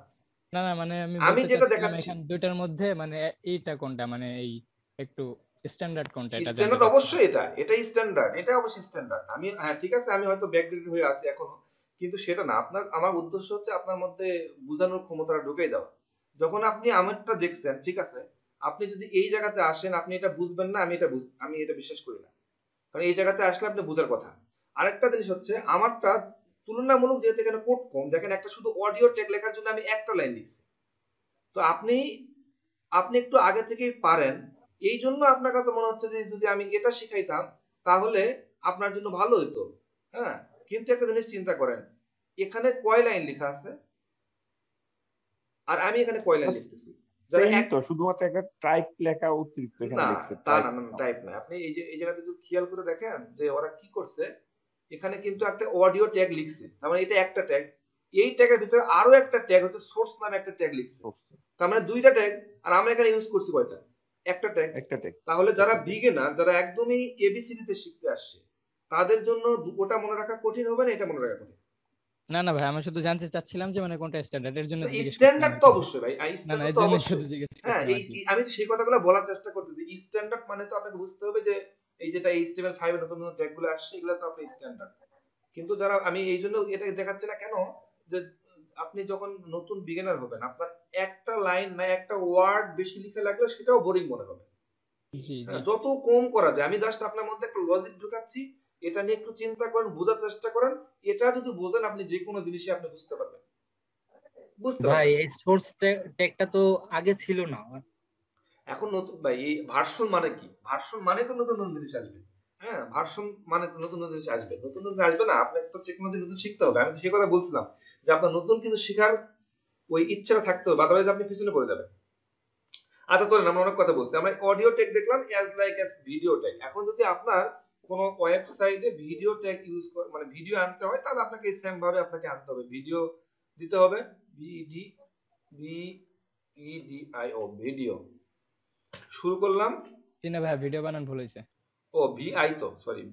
না না মানে আমি আমি বলতে যেটা চাচ্ছিলাম দেখাচ্ছি, এখান দুইটার মধ্যে মানে এইটা কোনটা, মানে এই একটু স্ট্যান্ডার্ড কোনটা এটা জানতে স্ট্যান্ডার্ড চাচ্ছিলাম। অবশ্যই এটাই স্ট্যান্ডার্ড, এটা অবশ্যই স্ট্যান্ডার্ড। আমি হ্যাঁ ঠিক আছে, আমি হয়তো ব্যাকডেটেড হয়ে আছি এখনো, কিন্তু সেটা না। আমার উদ্দেশ্য হচ্ছে আপনার মধ্যে বোঝানোর ক্ষমতাটা ঢুকিয়ে দেওয়া। যখন আপনি আমারটা দেখছেন, ঠিক আছে, আপনি যদি এই জায়গাতে আসেন আপনি এটা বুঝবেন না, আমি এটা বিশ্বাস করি না। কারণ এই জায়গাতে আসলে আপনি বোঝার কথা। আরেকটা জিনিস হচ্ছে আমারটা তুলনামূলক যেহেতু এখানে কোড কম, দেখেন একটা শুধু অডিও ট্যাগ লেখার জন্য আমি একটা লাইন লিখছি। তো আপনি একটু আগে থেকেই পারেন, এই জন্য আপনার কাছে মনে হচ্ছে যে যদি আমি এটা শিখাইতাম তাহলে আপনার জন্য ভালো হতো, হ্যাঁ। কিন্তু একটা জিনিস চিন্তা করেন, এখানে কয় লাইন লেখা আছে আর আমি এখানে কয় লাইন লিখতেছি। যারা সেম এক তো, শুধুমাত্র একটা টাইপ লেখা অতিরিক্ত এখানে না, লিখছে, তা টাইপ। না, টাইপ না। আপনি এই জায়গাতে যদি খেয়াল করে দেখেন যে ওরা কি করছে, এখানে কিন্তু একটা অডিও ট্যাগ লিখছে, তার মানে এটা একটা ট্যাগ। এই ট্যাগের ভিতরে আরো একটা ট্যাগ হচ্ছে সোর্স নামে একটা ট্যাগ লিখছে, তার মানে দুইটা ট্যাগ। আর আমরা এখানে ইউজ করছি কয়টা? একটা ট্যাগ। একটা ট্যাগ। তাহলে যারা বিগিনার, যারা একদমই এবিসিডি তে শিখতে আসছে, তাদের জন্য ওটা মনে রাখা কঠিন হবে না, এটা মনে রাখা কঠিন। না না ভাই আমি শুধু জানতে চাচ্ছিলাম যে মানে কোনটা স্ট্যান্ডার্ড, এর জন্য জিজ্ঞেস করছিলাম স্ট্যান্ডার্ড আর তো কি। অবশ্যই ভাই, না না স্ট্যান্ডার্ড এর তো জন্য শুধু অবশ্যই। জিজ্ঞেস হ্যাঁ, করছিলাম আর কি। আমি তো সেই কথাগুলো বলার চেষ্টা করতেছি। স্ট্যান্ডার্ড মানে তো আপনাকে বুঝতে হবে যে এই যেটা HTML5 এর নতুন নতুন ট্যাগগুলো আসছে, এগুলো তো আপনি স্ট্যান্ডার্ড। কিন্তু যারা, আমি এই জন্য এটা দেখাচ্ছি না কেন, যে আপনি যখন নতুন বিগিনার হবেন আপনার একটা লাইন না একটা ওয়ার্ড বেশি লিখে লাগলে সেটাও বোরিং মনে হবে। জি জি হ্যাঁ, যত কম করা যায়। আমি জাস্ট আপনার মধ্যে একটা লজিক ঢুকাচ্ছি, এটা নিয়ে একটু চিন্তা করেন, বোঝার চেষ্টা করেন। এটা যদি বোঝেন আপনি যে কোনো জিনিসই আপনি বুঝতে পারবেন। ভাই এই সোর্স ট্যাগটা তো আগে ছিল না। এখন নতুন ভাই, এই ভার্সন মানে কি? ভার্সন মানে তো নতুন নতুন জিনিস আসবে। হ্যাঁ, ভার্সন মানে তো নতুন নতুন জিনিস আসবে। নতুন নতুন আসবে না, আপনাকে তো টেকনোলজি নতুন শিখতে হবে। আমি তো সেই কথা বলছিলাম যে আপনার নতুন কিছু শেখার ওই ইচ্ছাটা থাকতে হবে, আদারওয়াইজ আপনি পিছনে পড়ে যাবেন। আচ্ছা চলেন, আমরা অনেক কথা বলছি। আমরা অডিও ট্যাগ দেখলাম, as like as video tag. এখন যদি আপনার কোনো ওয়েবসাইটে ভিডিও ট্যাগ ইউজ করে, মানে ভিডিও আনতে হয়, তাহলে আপনাকে এই সেম ভাবে আপনাকে আনতে হবে, ভিডিও দিতে হবে। VDIO, video. শুরু করলাম। চিনা ভাই ভিডিও বানান ভুল হয়েছে। ও VI, তো সরি,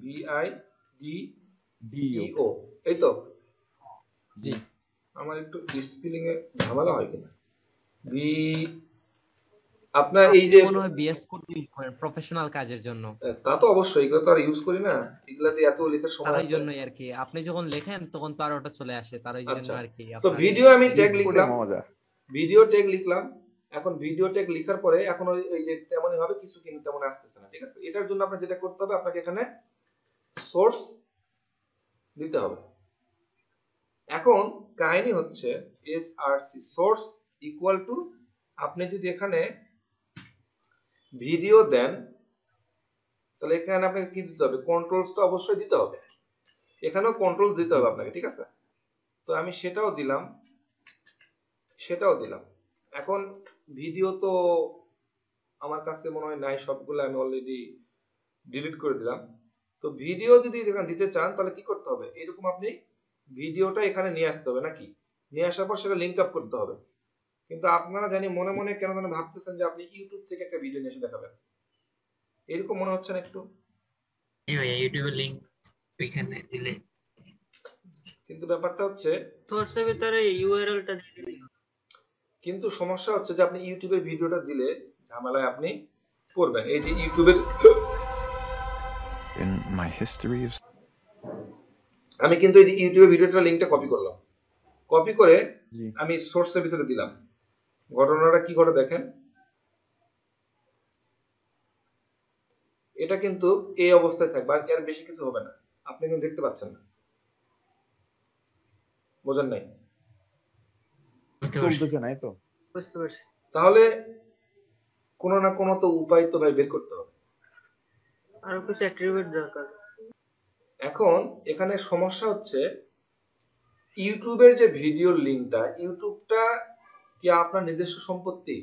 VIDEO, এই তো। জি আমার একটু স্পেলিং এ ঝামেলা হয় কিনা। বি আপনার এই যে মনে হয় বিএস কোড ইউজ করেন প্রফেশনাল কাজের জন্য, তা তো অবশ্যই, এগুলো তো আর ইউজ করি না, এগুলাতে এত লেখার সময় তার আছে। জন্যই আর কি আপনি যখন লেখেন তখন তো আর ওটা চলে আসে, তার জন্য আচ্ছা, আর কি তো আপনার ভিডিও আমি ট্যাগ ইউজ করে লিখলাম, মজা। ভিডিও ট্যাগ লিখলাম। এখন ভিডিও ট্যাগ লেখার পরে এখন ওই যে তেমনই ভাবে কিছু কিন্তু তেমন আসতেছে না, ঠিক আছে। এটার জন্য আপনাকে যেটা করতে হবে, আপনাকে এখানে সোর্স দিতে হবে। এখন কাহিনী হচ্ছে SRC, সোর্স ইকুয়াল টু, আপনি যদি এখানে ভিডিও দেন তাহলে এখানে আপনাকে কি দিতে হবে? কন্ট্রোলস তো অবশ্যই দিতে হবে, এখানেও কন্ট্রোল দিতে হবে আপনাকে, ঠিক আছে। তো আমি সেটাও দিলাম। এখন ভিডিও তো আমার কাছে মনে হয় নাই, সবগুলো আমি অলরেডি ডিলিট করে দিলাম। তো ভিডিও যদি এখানে দিতে চান তাহলে কি করতে হবে? এরকম আপনি ভিডিওটা এখানে নিয়ে আসতে হবে, নাকি নিয়ে আসার পর সেটা লিংক আপ করতে হবে। কিন্তু আপনারা জানি মনে মনে কেন যেন ভাবতেছেন যে আপনি ইউটিউব থেকে একটা ভিডিও নিয়ে এসে দেখাবেন, এরকম মনে হচ্ছে না একটু? ইউটিউবের লিংক এখানে দিলে, কিন্তু ব্যাপারটা হচ্ছে, সোর্সের ভিতরে ইউআরএলটা দিয়ে দিলে। কিন্তু সমস্যা হচ্ছে যে আপনি ইউটিউবের ভিডিওটা দিলে ঝামেলায় আপনি পড়বেন। এই যে ইউটিউবের In my history of আমি কিন্তু এই যে ইউটিউবের ভিডিওটার লিংকটা কপি করলাম, কপি করে জি আমি সোর্সের ভিতরে দিলাম। ঘটনাটা কি ঘটে দেখেন, এটা কিন্তু এই অবস্থায় থাকবে, আর এর বেশি কিছু হবে না। আপনি কিন্তু দেখতে পাচ্ছেন না, বোঝেন নাই? চলতেছে না, এই তো। বুঝতে পারছি। তাহলে কোনো না কোনো তো উপায় তো ভাই বের করতে হবে। আরো কিছু অ্যাট্রিবিউট দরকার। এখন এখানে সমস্যা হচ্ছে ইউটিউবের যে ভিডিওর লিংকটা, ইউটিউবটা কি আপনার নিজস্ব সম্পত্তি?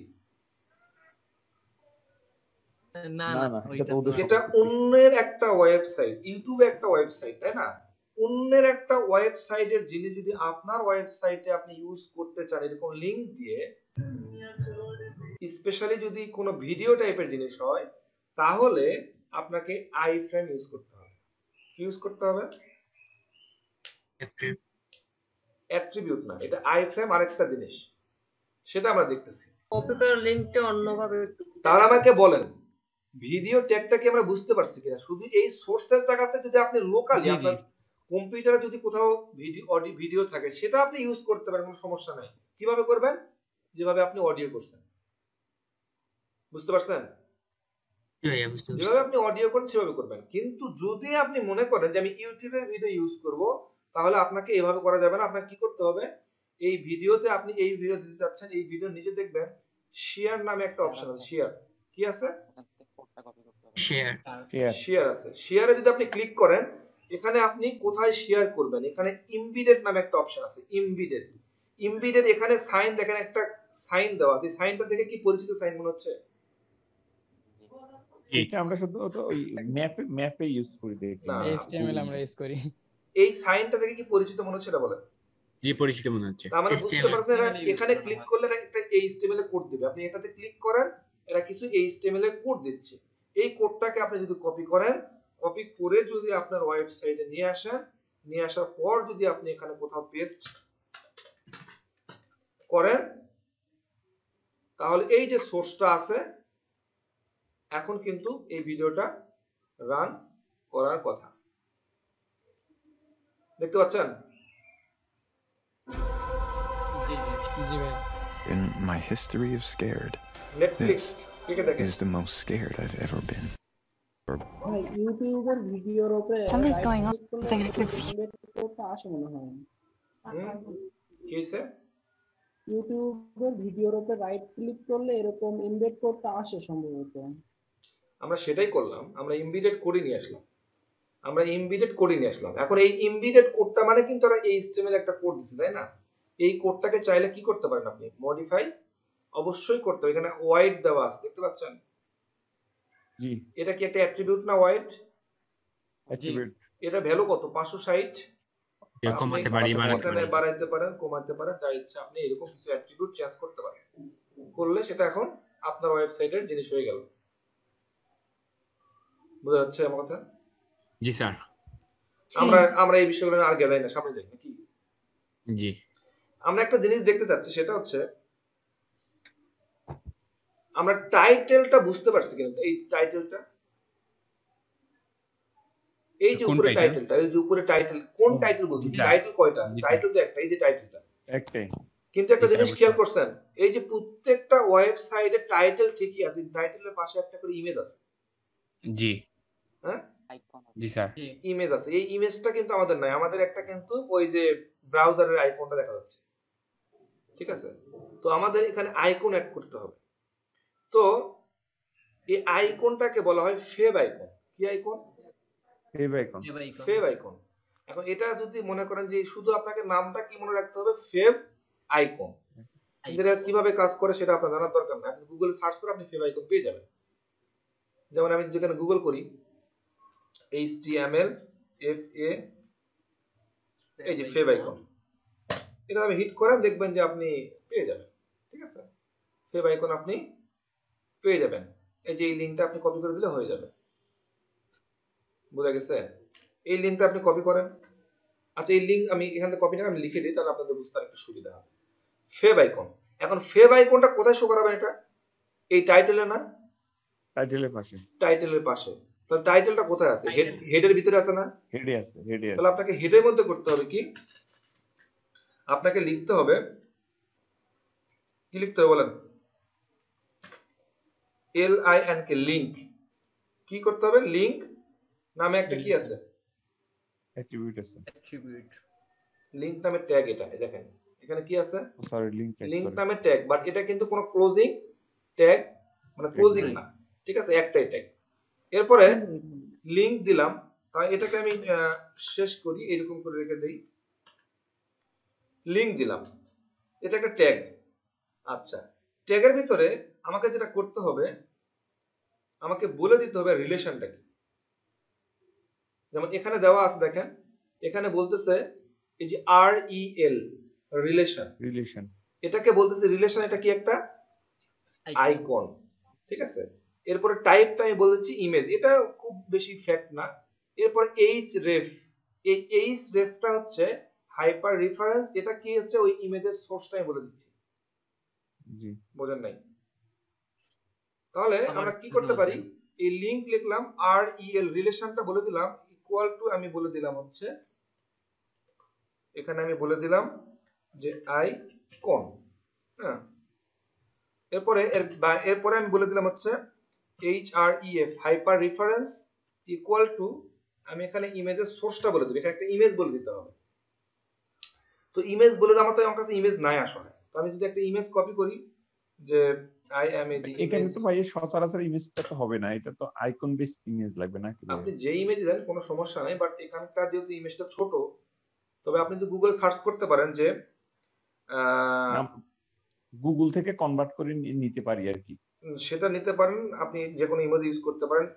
না না না না এটা ওইটা তো তো ওদের এটা সম্পত্তি। অন্যের একটা ওয়েবসাইট, ইউটিউবে একটা ওয়েবসাইট, তাই না? অন্যের একটা ওয়েবসাইটের জিনিস যদি আপনার ওয়েবসাইটে আপনি ইউজ করতে চান এরকম লিংক দিয়ে, স্পেশালি যদি কোনো ভিডিও টাইপের জিনিস হয়, তাহলে আপনাকে আই ফ্রেম ইউজ করতে হবে। ইউজ করতে হবে অ্যাট্রিবিউট না, এটা আই ফ্রেম আরেকটা জিনিস, সেটা আমরা দেখতেছি। কপি করার লিংকটা অন্যভাবে একটু তাহলে আমাকে বলেন ভিডিও ট্যাগটা কি আমরা বুঝতে পারছি কিনা? শুধু এই সোর্সের জায়গাতে যদি আপনি লোকালি জি, জি। আপনার কম্পিউটারে যদি কোথাও ভিডিও থাকে সেটা আপনি ইউজ করতে পারেন, কোনো সমস্যা নাই। কিভাবে করবেন? যেভাবে আপনি অডিও করছেন, বুঝতে পারছেন? যেভাবে আপনি অডিও করেন সেভাবে করবেন। কিন্তু যদি আপনি মনে করেন যে আমি ইউটিউবের ভিডিও ইউজ করব, তাহলে আপনাকে এভাবে করা যাবে না। আপনাকে কি করতে হবে, এই ভিডিওতে আপনি এই ভিডিও দিতে চাচ্ছেন, এই ভিডিও নিচে দেখবেন শেয়ার নামে একটা অপশন আছে। শেয়ার কি আছে? শেয়ার শেয়ার শেয়ার আছে। শেয়ারে যদি আপনি ক্লিক করেন, এখানে আপনি কোথায় শেয়ার করবেন, এখানে ইমবিডেড নামে একটা অপশন আছে। ইমবিডেড, ইমবিডেড এখানে সাইন দেখেন, একটা সাইন দেওয়া আছে। সাইনটা দেখে কি পরিচিত সাইন মনে হচ্ছে? এটা আমরা শুধু ওই ম্যাপে ইউজ করি দেখি। না, HTML আমরা ইউজ করি। এই সাইনটা দেখে কি পরিচিত মনে হচ্ছে এটা বলেন? জি পরিচিত মনে হচ্ছে। তার মানে বুঝতে HTML পারছেন এখানে ক্লিক করলে একটা HTML এর কোড দিবে। আপনি এটাতে ক্লিক করেন, এরা কিছু HTML এর কোড দিচ্ছে। এই কোডটাকে আপনি যদি কপি করেন, কপি করে যদি আপনার ওয়েবসাইটে নিয়ে আসেন, নিয়ে আসার পর যদি আপনি এখানে কোথাও পেস্ট করেন, তাহলে এই যে সোর্সটা আছে, এখন কিন্তু এই ভিডিওটা রান করার কথা। দেখতে পাচ্ছেন? জি জি জি ভাই। In my history of scared, Netflix কে কে দেখেন? is the most scared I've ever been. ভাই ইউটিউবের ভিডিওর উপরে Something's going on. right click Something করলে confused. embed কোডটা আসে মনে হয়। কি হইছে? ইউটিউবের ভিডিওর উপরে রাইট ক্লিক করলে এরকম এমবেড কোডটা আসে সম্ভবত। আমরা সেটাই করলাম, আমরা ইমবিডেড করে নিয়ে আসলাম। এখন এই ইমবিডেড কোডটা মানে কিন্তু ওরা HTML একটা কোড দিছে, তাই না? এই কোডটাকে চাইলে কি করতে পারেন আপনি? মডিফাই অবশ্যই করতে হবে। এখানে ওয়াইড দেওয়া আছে, দেখতে পাচ্ছেন? জি এটা কি একটা অ্যাট্রিবিউট না ওয়াইড? অ্যাট্রিবিউট। এটা ভ্যালু কত? 560। কমাতে পারি, বাড়াতে এখানে পারি। বাড়াইতে পারেন, কমাতে পারেন, যা ইচ্ছা আপনি এরকম কিছু অ্যাট্রিবিউট চেঞ্জ করতে পারেন। করলে সেটা এখন আপনার ওয়েবসাইটের জিনিস হয়ে গেল। বুঝা যাচ্ছে আমার কথা? জি স্যার। আমরা এই বিষয়গুলো আর গেলাই না, সামনে যাই নাকি? জি আমরা একটা জিনিস দেখতে চাচ্ছি, সেটা হচ্ছে আমরা টাইটেলটা বুঝতে পারছি কিনা। এই টাইটেলটা, এই যে কোন উপরে title? টাইটেলটা, এই যে উপরে টাইটেল, কোন টাইটেল বলছি? জি, স্যার। টাইটেল কয়টা আছে? জি, স্যার। টাইটেল তো একটা, এই যে টাইটেলটা। একটাই। কিন্তু একটা জি, স্যার, জিনিস বুঝতে খেয়াল পারছি। করছেন, এই যে প্রত্যেকটা ওয়েবসাইটের টাইটেল ঠিকই আছে, টাইটেলের পাশে একটা করে ইমেজ আছে। জি হ্যাঁ, জি স্যার। জি ইমেজ আছে। এই ইমেজটা কিন্তু আমাদের নাই, আমাদের একটা কিন্তু ওই যে ব্রাউজারের আইকনটা দেখা যাচ্ছে, ঠিক আছে? তো আমাদের এখানে আইকন অ্যাড করতে হবে। তো এই আইকনটাকে বলা হয় ফেভ আইকন। কি icon? Save icon. Fave icon. এখন এটা যদি মনে করেন যে শুধু আপনাকে নামটা কি মনে রাখতে হবে, ফেভ আইকন। এটা কিভাবে কাজ করে সেটা আপনার জানার দরকার না। আপনি গুগলে সার্চ করে আপনি ফেভ আইকন পেয়ে যাবেন। যেমন আমি যেখানে গুগল করি HTML FA, এই যে ফেভ আইকন, এটা আপনি হিট করেন, দেখবেন যে আপনি পেয়ে যাবেন, ঠিক আছে? ফেভ আইকন আপনি পেয়ে যাবেন। এই যে এই লিংকটা আপনি কপি করে দিলে হয়ে যাবে। বুঝা গেছে? এই লিংকটা আপনি কপি করেন। আচ্ছা, এই লিংক আমি এখান থেকে কপিটা আমি লিখে দিই, তাহলে আপনাদের বুঝতে একটু সুবিধা হবে। Fave icon. এখন ফেভ আইকনটা কোথায় শো করাবেন? এটা এই টাইটেলে না? টাইটেলের পাশে। টাইটেলের পাশে। তাহলে টাইটেলটা কোথায় আছে? হেডের ভিতরে আছে না? হেডে আছে, হেডে আছে। তাহলে আপনাকে হেডের মধ্যে করতে হবে কি? আপনাকে লিখতে হবে, কি লিখতে হবে বলেন? LINK, link. কি করতে হবে? লিংক নামে একটা কি আছে? অ্যাট্রিবিউট আছে। লিংক নামে ট্যাগ। এটা দেখেন এখানে কি আছে? Sorry, link tag. লিংক নামে ট্যাগ, বাট এটা কিন্তু কোনো ক্লোজিং ট্যাগ, মানে ক্লোজিং না, ঠিক আছে? একটাই ট্যাগ। এরপরে লিংক দিলাম, তাই এটাকে আমি শেষ করি, এরকম করে রেখে দেই। লিংক দিলাম, এটা একটা ট্যাগ। আচ্ছা, ট্যাগের ভিতরে আমাকে যেটা করতে হবে, আমাকে বলে দিতে হবে রিলেশনটা কি। যেমন এখানে দেওয়া আছে দেখেন, এখানে বলতেছে এই যে REL রিলেশন, রিলেশন এটাকে বলতেছে রিলেশন, এটা কি একটা আইকন, ঠিক আছে। এরপরে টাইপটা আমি বলেছি ইমেজ, এটা খুব বেশি ফ্যাক্ট না। এরপর href, এই hrefটা হচ্ছে হাইপার রেফারেন্স, এটা কি হচ্ছে ওই ইমেজের সোর্সটা আমি বলে দিচ্ছি। জি বোঝেন নাই? তাহলে আমরা কি করতে পারি, এই লিংক লিখলাম REL রিলেশনটা বলে দিলাম ইকুয়াল টু, আমি বলে দিলাম হচ্ছে এখানে আমি বলে দিলাম যে আইকন, হ্যাঁ। এরপরে আমি বলে দিলাম হচ্ছে href hyper reference equal to, আমি এখানে ইমেজের সোর্সটা বলে দেব, এখানে একটা ইমেজ বলে দিতে হবে। তো ইমেজ বলে আমার তো আমার কাছে ইমেজ নাই আসলে, তো আমি যদি একটা ইমেজ কপি করি যে আই এম এ দি এখানে ইমেজ, তো ভাই সচরাচর ইমেজটা তো হবে না, এটা তো আইকন বেস ইমেজ লাগবে নাকি? আপনি যে ইমেজ দেন কোনো সমস্যা নাই, বাট এখানকার যেহেতু ইমেজটা ছোট, তবে আপনি যদি গুগল সার্চ করতে পারেন যে গুগল থেকে কনভার্ট করে নিতে পারি আর কি, সেটা নিতে পারেন। আপনি যে কোনো ইমেজ ইউজ করতে পারেন,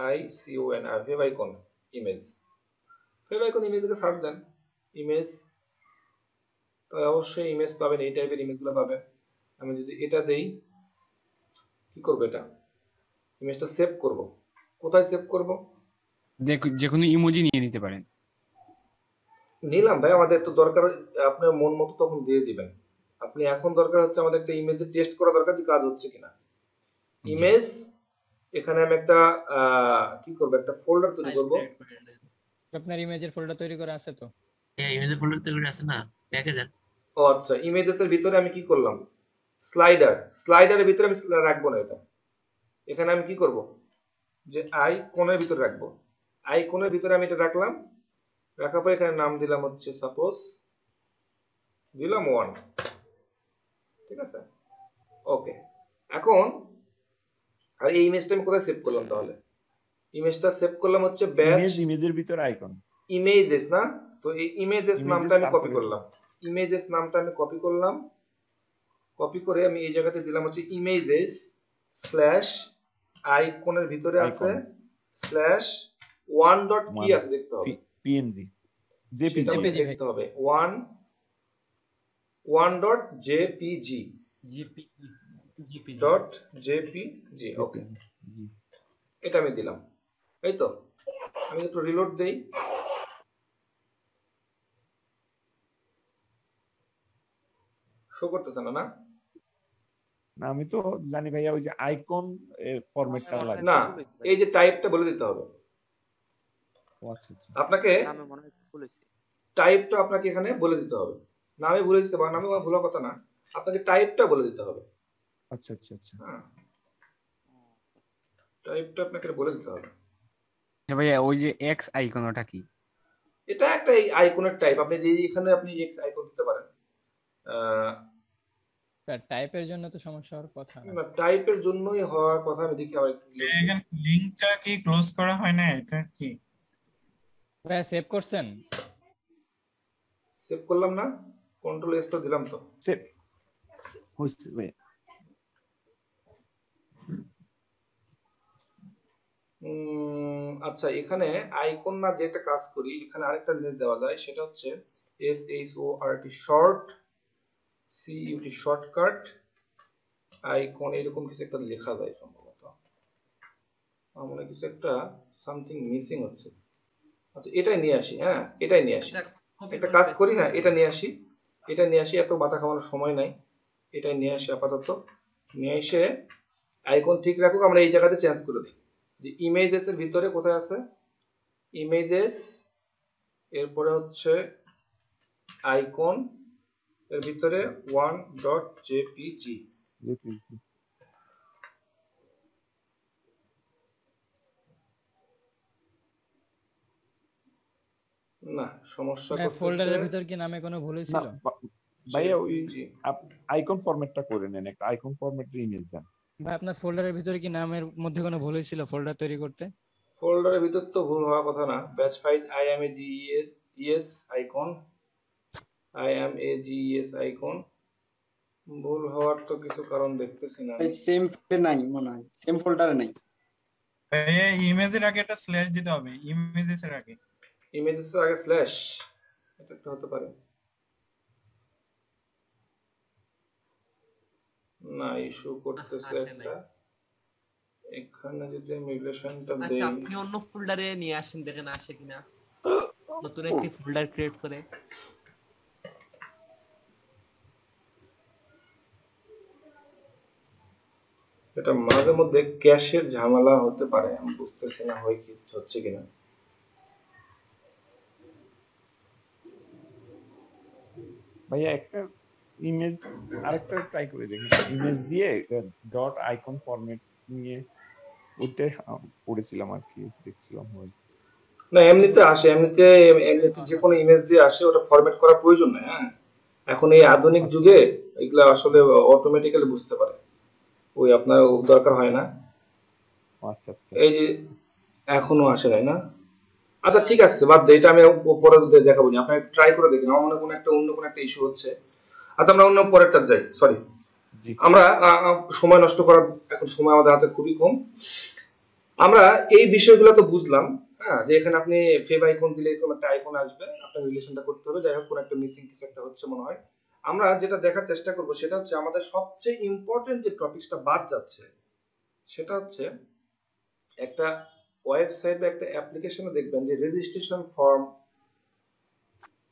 FAVICON ফেভাইকন ইমেজ, ফেভাইকন ইমেজ থেকে সার্চ দেন ইমেজ, তো অবশ্যই ইমেজ পাবেন, এই টাইপের ইমেজগুলো পাবেন। আমি যদি এটা দেই, কি করব, এটা ইমেজটা সেভ করব, কোথায় সেভ করব? যে কোনো ইমোজি নিয়ে নিতে পারেন। নিলাম ভাই, আমাদের তো দরকার, আপনার মন মতো তখন দিয়ে দিবেন। আপনি এখন দরকার হচ্ছে আমাদের একটা ইমেজে টেস্ট করা দরকার যে কাজ হচ্ছে কিনা। ইমেজ, এখানে আমি একটা কি করব, একটা ফোল্ডার তৈরি করব। আপনার ইমেজের ফোল্ডার তৈরি করা আছে তো? হ্যাঁ, ইমেজের ফোল্ডার তৈরি আছে না, প্যাকেজ। ও আচ্ছা, ইমেজেসের ভিতরে আমি কি করলাম, স্লাইডারের ভিতরে আমি রাখবো না এটা, এখানে আমি কি করব যে আইকনের ভিতরে রাখবো। আইকনের ভিতরে আমি এটা রাখলাম, রাখার পর এখানে নাম দিলাম হচ্ছে সাপোজ দিলাম 1, ঠিক আছে, ওকে। এখন আর এই ইমেজটা আমি কোথায় সেভ করলাম, তাহলে ইমেজটা সেভ করলাম হচ্ছে ব্যাচ ইমেজের ভিতরে আইকন ইমেজেস না, তো এই ইমেজেস নামটা আমি কপি করলাম, ইমেজেস নামটা আমি কপি করলাম, কপি করে আমি এই জায়গাতে দিলাম হচ্ছে ইমেজেস স্ল্যাশ আইকনের ভিতরে আছে স্ল্যাশ 1 ডট কি আছে দেখতে হবে, পিএনজি জেপিজি দেখতে হবে 1 ডট জেপিজি ডট জেপিজি, ওকে, এটা আমি দিলাম, এই তো। আমি একটু রিলোড দেই, শো করতেছে না? না আমি তো জানি ভাইয়া ওই যে আইকন ফরম্যাটটা লাগে না, এই যে টাইপটা বলে দিতে হবে। আচ্ছা আচ্ছা, আপনাকে নামে মনে হয় বলেছি, টাইপটা আপনাকে এখানে বলে দিতে হবে। নামে ভুলে দিতে পারেন, নামে ভুলার কথা না, আপনাকে টাইপটা বলে দিতে হবে। আচ্ছা আচ্ছা আচ্ছা, হ্যাঁ, টাইপটা আপনাকে বলে দিতে হবে। আচ্ছা ভাইয়া, ওই যে এক্স আইকন ওটা কি? এটা একটা এই আইকনের টাইপ, আপনি যে এখানে আপনি এক্স আইকন দিতে পারেন। টাইপের জন্য তো সমস্যা হওয়ার কথা না। না, টাইপের জন্যই হওয়ার কথা। আমি দেখি আবার একটু এখানে লিংকটা কি ক্লোজ করা হয় না, এটা কি ভাই সেভ করছেন? সেভ করলাম না, কন্ট্রোল এস তো দিলাম তো, সেভ হইছে ভাইয়া। আচ্ছা, এখানে আইকন না দিয়ে একটা কাজ করি, এখানে আরেকটা জিনিস দেওয়া যায়, সেটা হচ্ছে SHORT short, CUT shortcut, icon, এরকম কিছু একটা লেখা যায় সম্ভবত, আমার মনে কিছু একটা সামথিং মিসিং হচ্ছে। আচ্ছা, এটাই নিয়ে আসি, হ্যাঁ এটাই নিয়ে আসি, একটা কাজ করি, হ্যাঁ এটা নিয়ে আসি, এটা নিয়ে আসি, এত মাথা খাওয়ানোর সময় নাই, এটাই নিয়ে আসি আপাতত। নিয়ে এসে আইকন ঠিক রাখুক, আমরা এই জায়গাতে চেঞ্জ করে দিই যে ইমেজেস এর ভিতরে কোথায় আছে, ইমেজেস, এরপরে হচ্ছে আইকন এর ভিতরে 1.jpg, না সমস্যা করতেছে। ফোল্ডারের ভিতর কি নামে কোনো ভুল হয়েছিল? ভাইয়া ওই আইকন ফরম্যাটটা করে নেন, একটা আইকন ফরম্যাটের ইমেজ দেন। ভাই আপনার ফোল্ডারের ভিতরে কি নামের মধ্যে কোনো ভুল হয়েছিল ফোল্ডার তৈরি করতে? ফোল্ডারের ভিতর তো ভুল হওয়ার কথা না। Batch file IAMAGES icon, IAMAGES icon, ভুল হওয়ার তো কিছু কারণ দেখতেছি না। সেম ফোল্ডারে নাই মনে হয়, সেম ফোল্ডারে নাই। এই ইমেজের আগে একটা স্ল্যাশ দিতে হবে, ইমেজেস এর আগে। ইমেজেস এর আগে স্ল্যাশ, এটা একটা হতে পারে। না, ইস্যু করতেছে একটা। এখানে যদি আমি রিলেশনটা আচ্ছা দেই, আপনি অন্য ফোল্ডারে নিয়ে আসেন, দেখেন আসে কিনা, নতুন একটি ফোল্ডার ক্রিয়েট করে। এটা মাঝে মধ্যে ক্যাশের ঝামেলা হতে পারে, আমি বুঝতেছি না হয় কি হচ্ছে কিনা। ভাইয়া একটা ইমেজ আরেকটা ট্রাই করে দেখি, ইমেজ দিয়ে ডট আইকন ফরম্যাট নিয়ে ওইটা পড়েছিলাম আর কি, দেখছিলাম হয় না। এমনিতে আসে, এমনিতে যে কোনো ইমেজ দিয়ে আসে, ওটা ফরম্যাট করার প্রয়োজন নাই। হ্যাঁ, এখন এই আধুনিক যুগে এগুলা আসলে অটোমেটিক্যালি বুঝতে পারে, ওই আপনার দরকার হয় না। আচ্ছা আচ্ছা, এই যে এখনো আসে নাই না। আচ্ছা ঠিক আছে, বাদ দে, এটা আমি পরে দেখাবো না, আপনি ট্রাই করে দেখেন। আমার মনে হয় কোনো একটা অন্য কোনো একটা ইস্যু হচ্ছে। আচ্ছা আমরা অন্য পরেরটা যাই, সরি। আমরা সময় নষ্ট করার এখন সময় আমাদের হাতে খুবই কম। আমরা এই বিষয়গুলো তো বুঝলাম, হ্যাঁ, যে এখানে আপনি ফেভ আইকন দিলে এরকম একটা আইকন আসবে, আপনার রিলেশনটা করতে হবে। যাই হোক, কোনো একটা মিসিং কিছু একটা হচ্ছে মনে হয়। আমরা যেটা দেখার চেষ্টা করব সেটা হচ্ছে আমাদের সবচেয়ে ইম্পর্টেন্ট যে টপিকসটা বাদ যাচ্ছে, সেটা হচ্ছে একটা ওয়েবসাইট বা একটা অ্যাপ্লিকেশনে দেখবেন যে রেজিস্ট্রেশন ফর্ম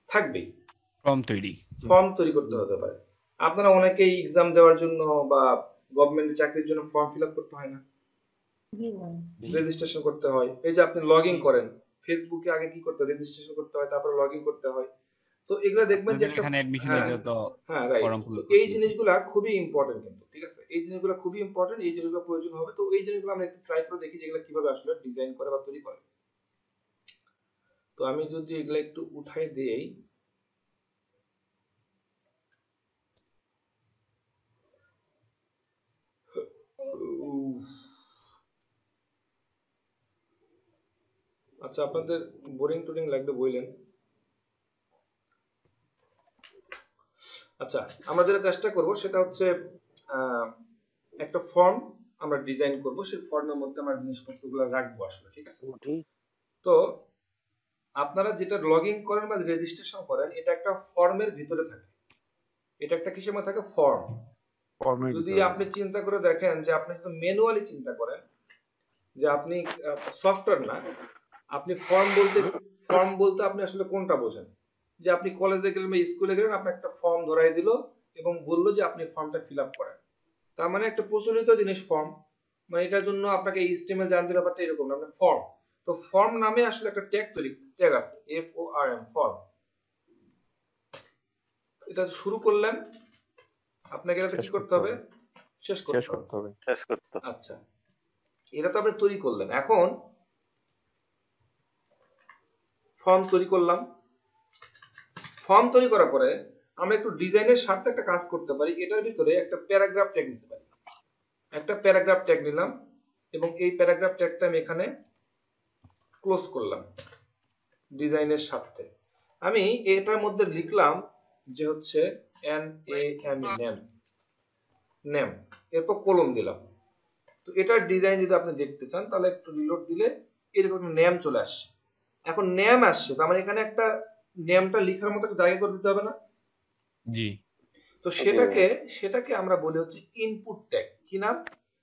থাকবে। ফর্ম তৈরি করতে হতে পারে। আপনারা অনেকেই এক্সাম দেওয়ার জন্য বা গভর্নমেন্টের চাকরির জন্য ফর্ম ফিল আপ করতে হয় না, রেজিস্ট্রেশন করতে হয়। এই যে আপনি লগ ইন করেন ফেসবুকে, আগে কি করতে হয়, রেজিস্ট্রেশন করতে হয়, তারপরে লগ ইন করতে হয়। তো এগুলো দেখবেন যে একটা, এখানে অ্যাডমিশন নিতে তো ফর্ম তো এই জিনিসগুলো খুবই ইম্পর্টেন্ট কিন্তু, ঠিক আছে, এই জিনিসগুলো খুবই ইম্পর্টেন্ট, এই জিনিসগুলো প্রয়োজন হবে। তো এই জিনিসগুলো আমরা একটু ট্রাই করে দেখি যে এগুলো কিভাবে আসলে ডিজাইন করে বা তৈরি করে। তো আমি যদি এগুলো একটু উঠাই দেই, আচ্ছা আপনাদের বোরিং টোরিং লাগবে বললেন। আচ্ছা আমরা যেটা চেষ্টা করব সেটা হচ্ছে একটা ফর্ম আমরা ডিজাইন করব, সেই ফর্মের মধ্যে আমরা জিনিসপত্রগুলো রাখবো আসলে, ঠিক আছে। তো আপনারা যেটা লগ ইন করেন বা রেজিস্ট্রেশন করেন, এটা একটা ফর্মের ভিতরে থাকে। এটা একটা কিসের মধ্যে থাকে, ফর্ম। যদি আপনি চিন্তা করে দেখেন যে আপনি যদি ম্যানুয়ালি চিন্তা করেন যে আপনি সফটওয়্যার না, আপনি ফর্ম বলতে আপনি আসলে কোনটা বোঝেন, যে আপনি কলেজে গেলেন বা স্কুলে গেলেন, আপনি একটা ফর্ম ধরাই দিল এবং বললো যে আপনি ফর্মটা ফিল আপ করেন। তার মানে একটা প্রচলিত জিনিস ফর্ম, মানে এটার জন্য আপনাকে এইচটিএমএল জানতে ব্যাপারটা এরকম না, আপনার ফর্ম। তো ফর্ম নামে আসলে একটা ট্যাগ আছে, FORM, ফর্ম। এটা শুরু করলেন, আপনাকে এটা কি করতে হবে, শেষ করতে হবে। আচ্ছা, এটা তো আপনি তৈরি করলেন। এখন ফর্ম তৈরি করলাম, ফর্ম তৈরি করার পরে আমরা একটু ডিজাইনের সাথে একটা কাজ করতে পারি। এটার ভিতরে একটা প্যারাগ্রাফ ট্যাগ নিতে পারি। একটা প্যারাগ্রাফ ট্যাগ নিলাম এবং এই প্যারাগ্রাফ ট্যাগটা আমি এখানে ক্লোজ করলাম ডিজাইনের সাথে। আমি এটার মধ্যে লিখলাম যে হচ্ছে নেম, এরপর কলম দিলাম। তো এটার ডিজাইন যদি আপনি দেখতে চান তাহলে একটু রিলোড দিলে এরকম নেম চলে আসছে। এখন নেম আসছে, তার মানে এখানে একটা নেমটা লেখার মতো জায়গা করে দিতে হবে না? জি। তো সেটাকে আমরা বলি হচ্ছে ইনপুট ট্যাগ। কি নাম,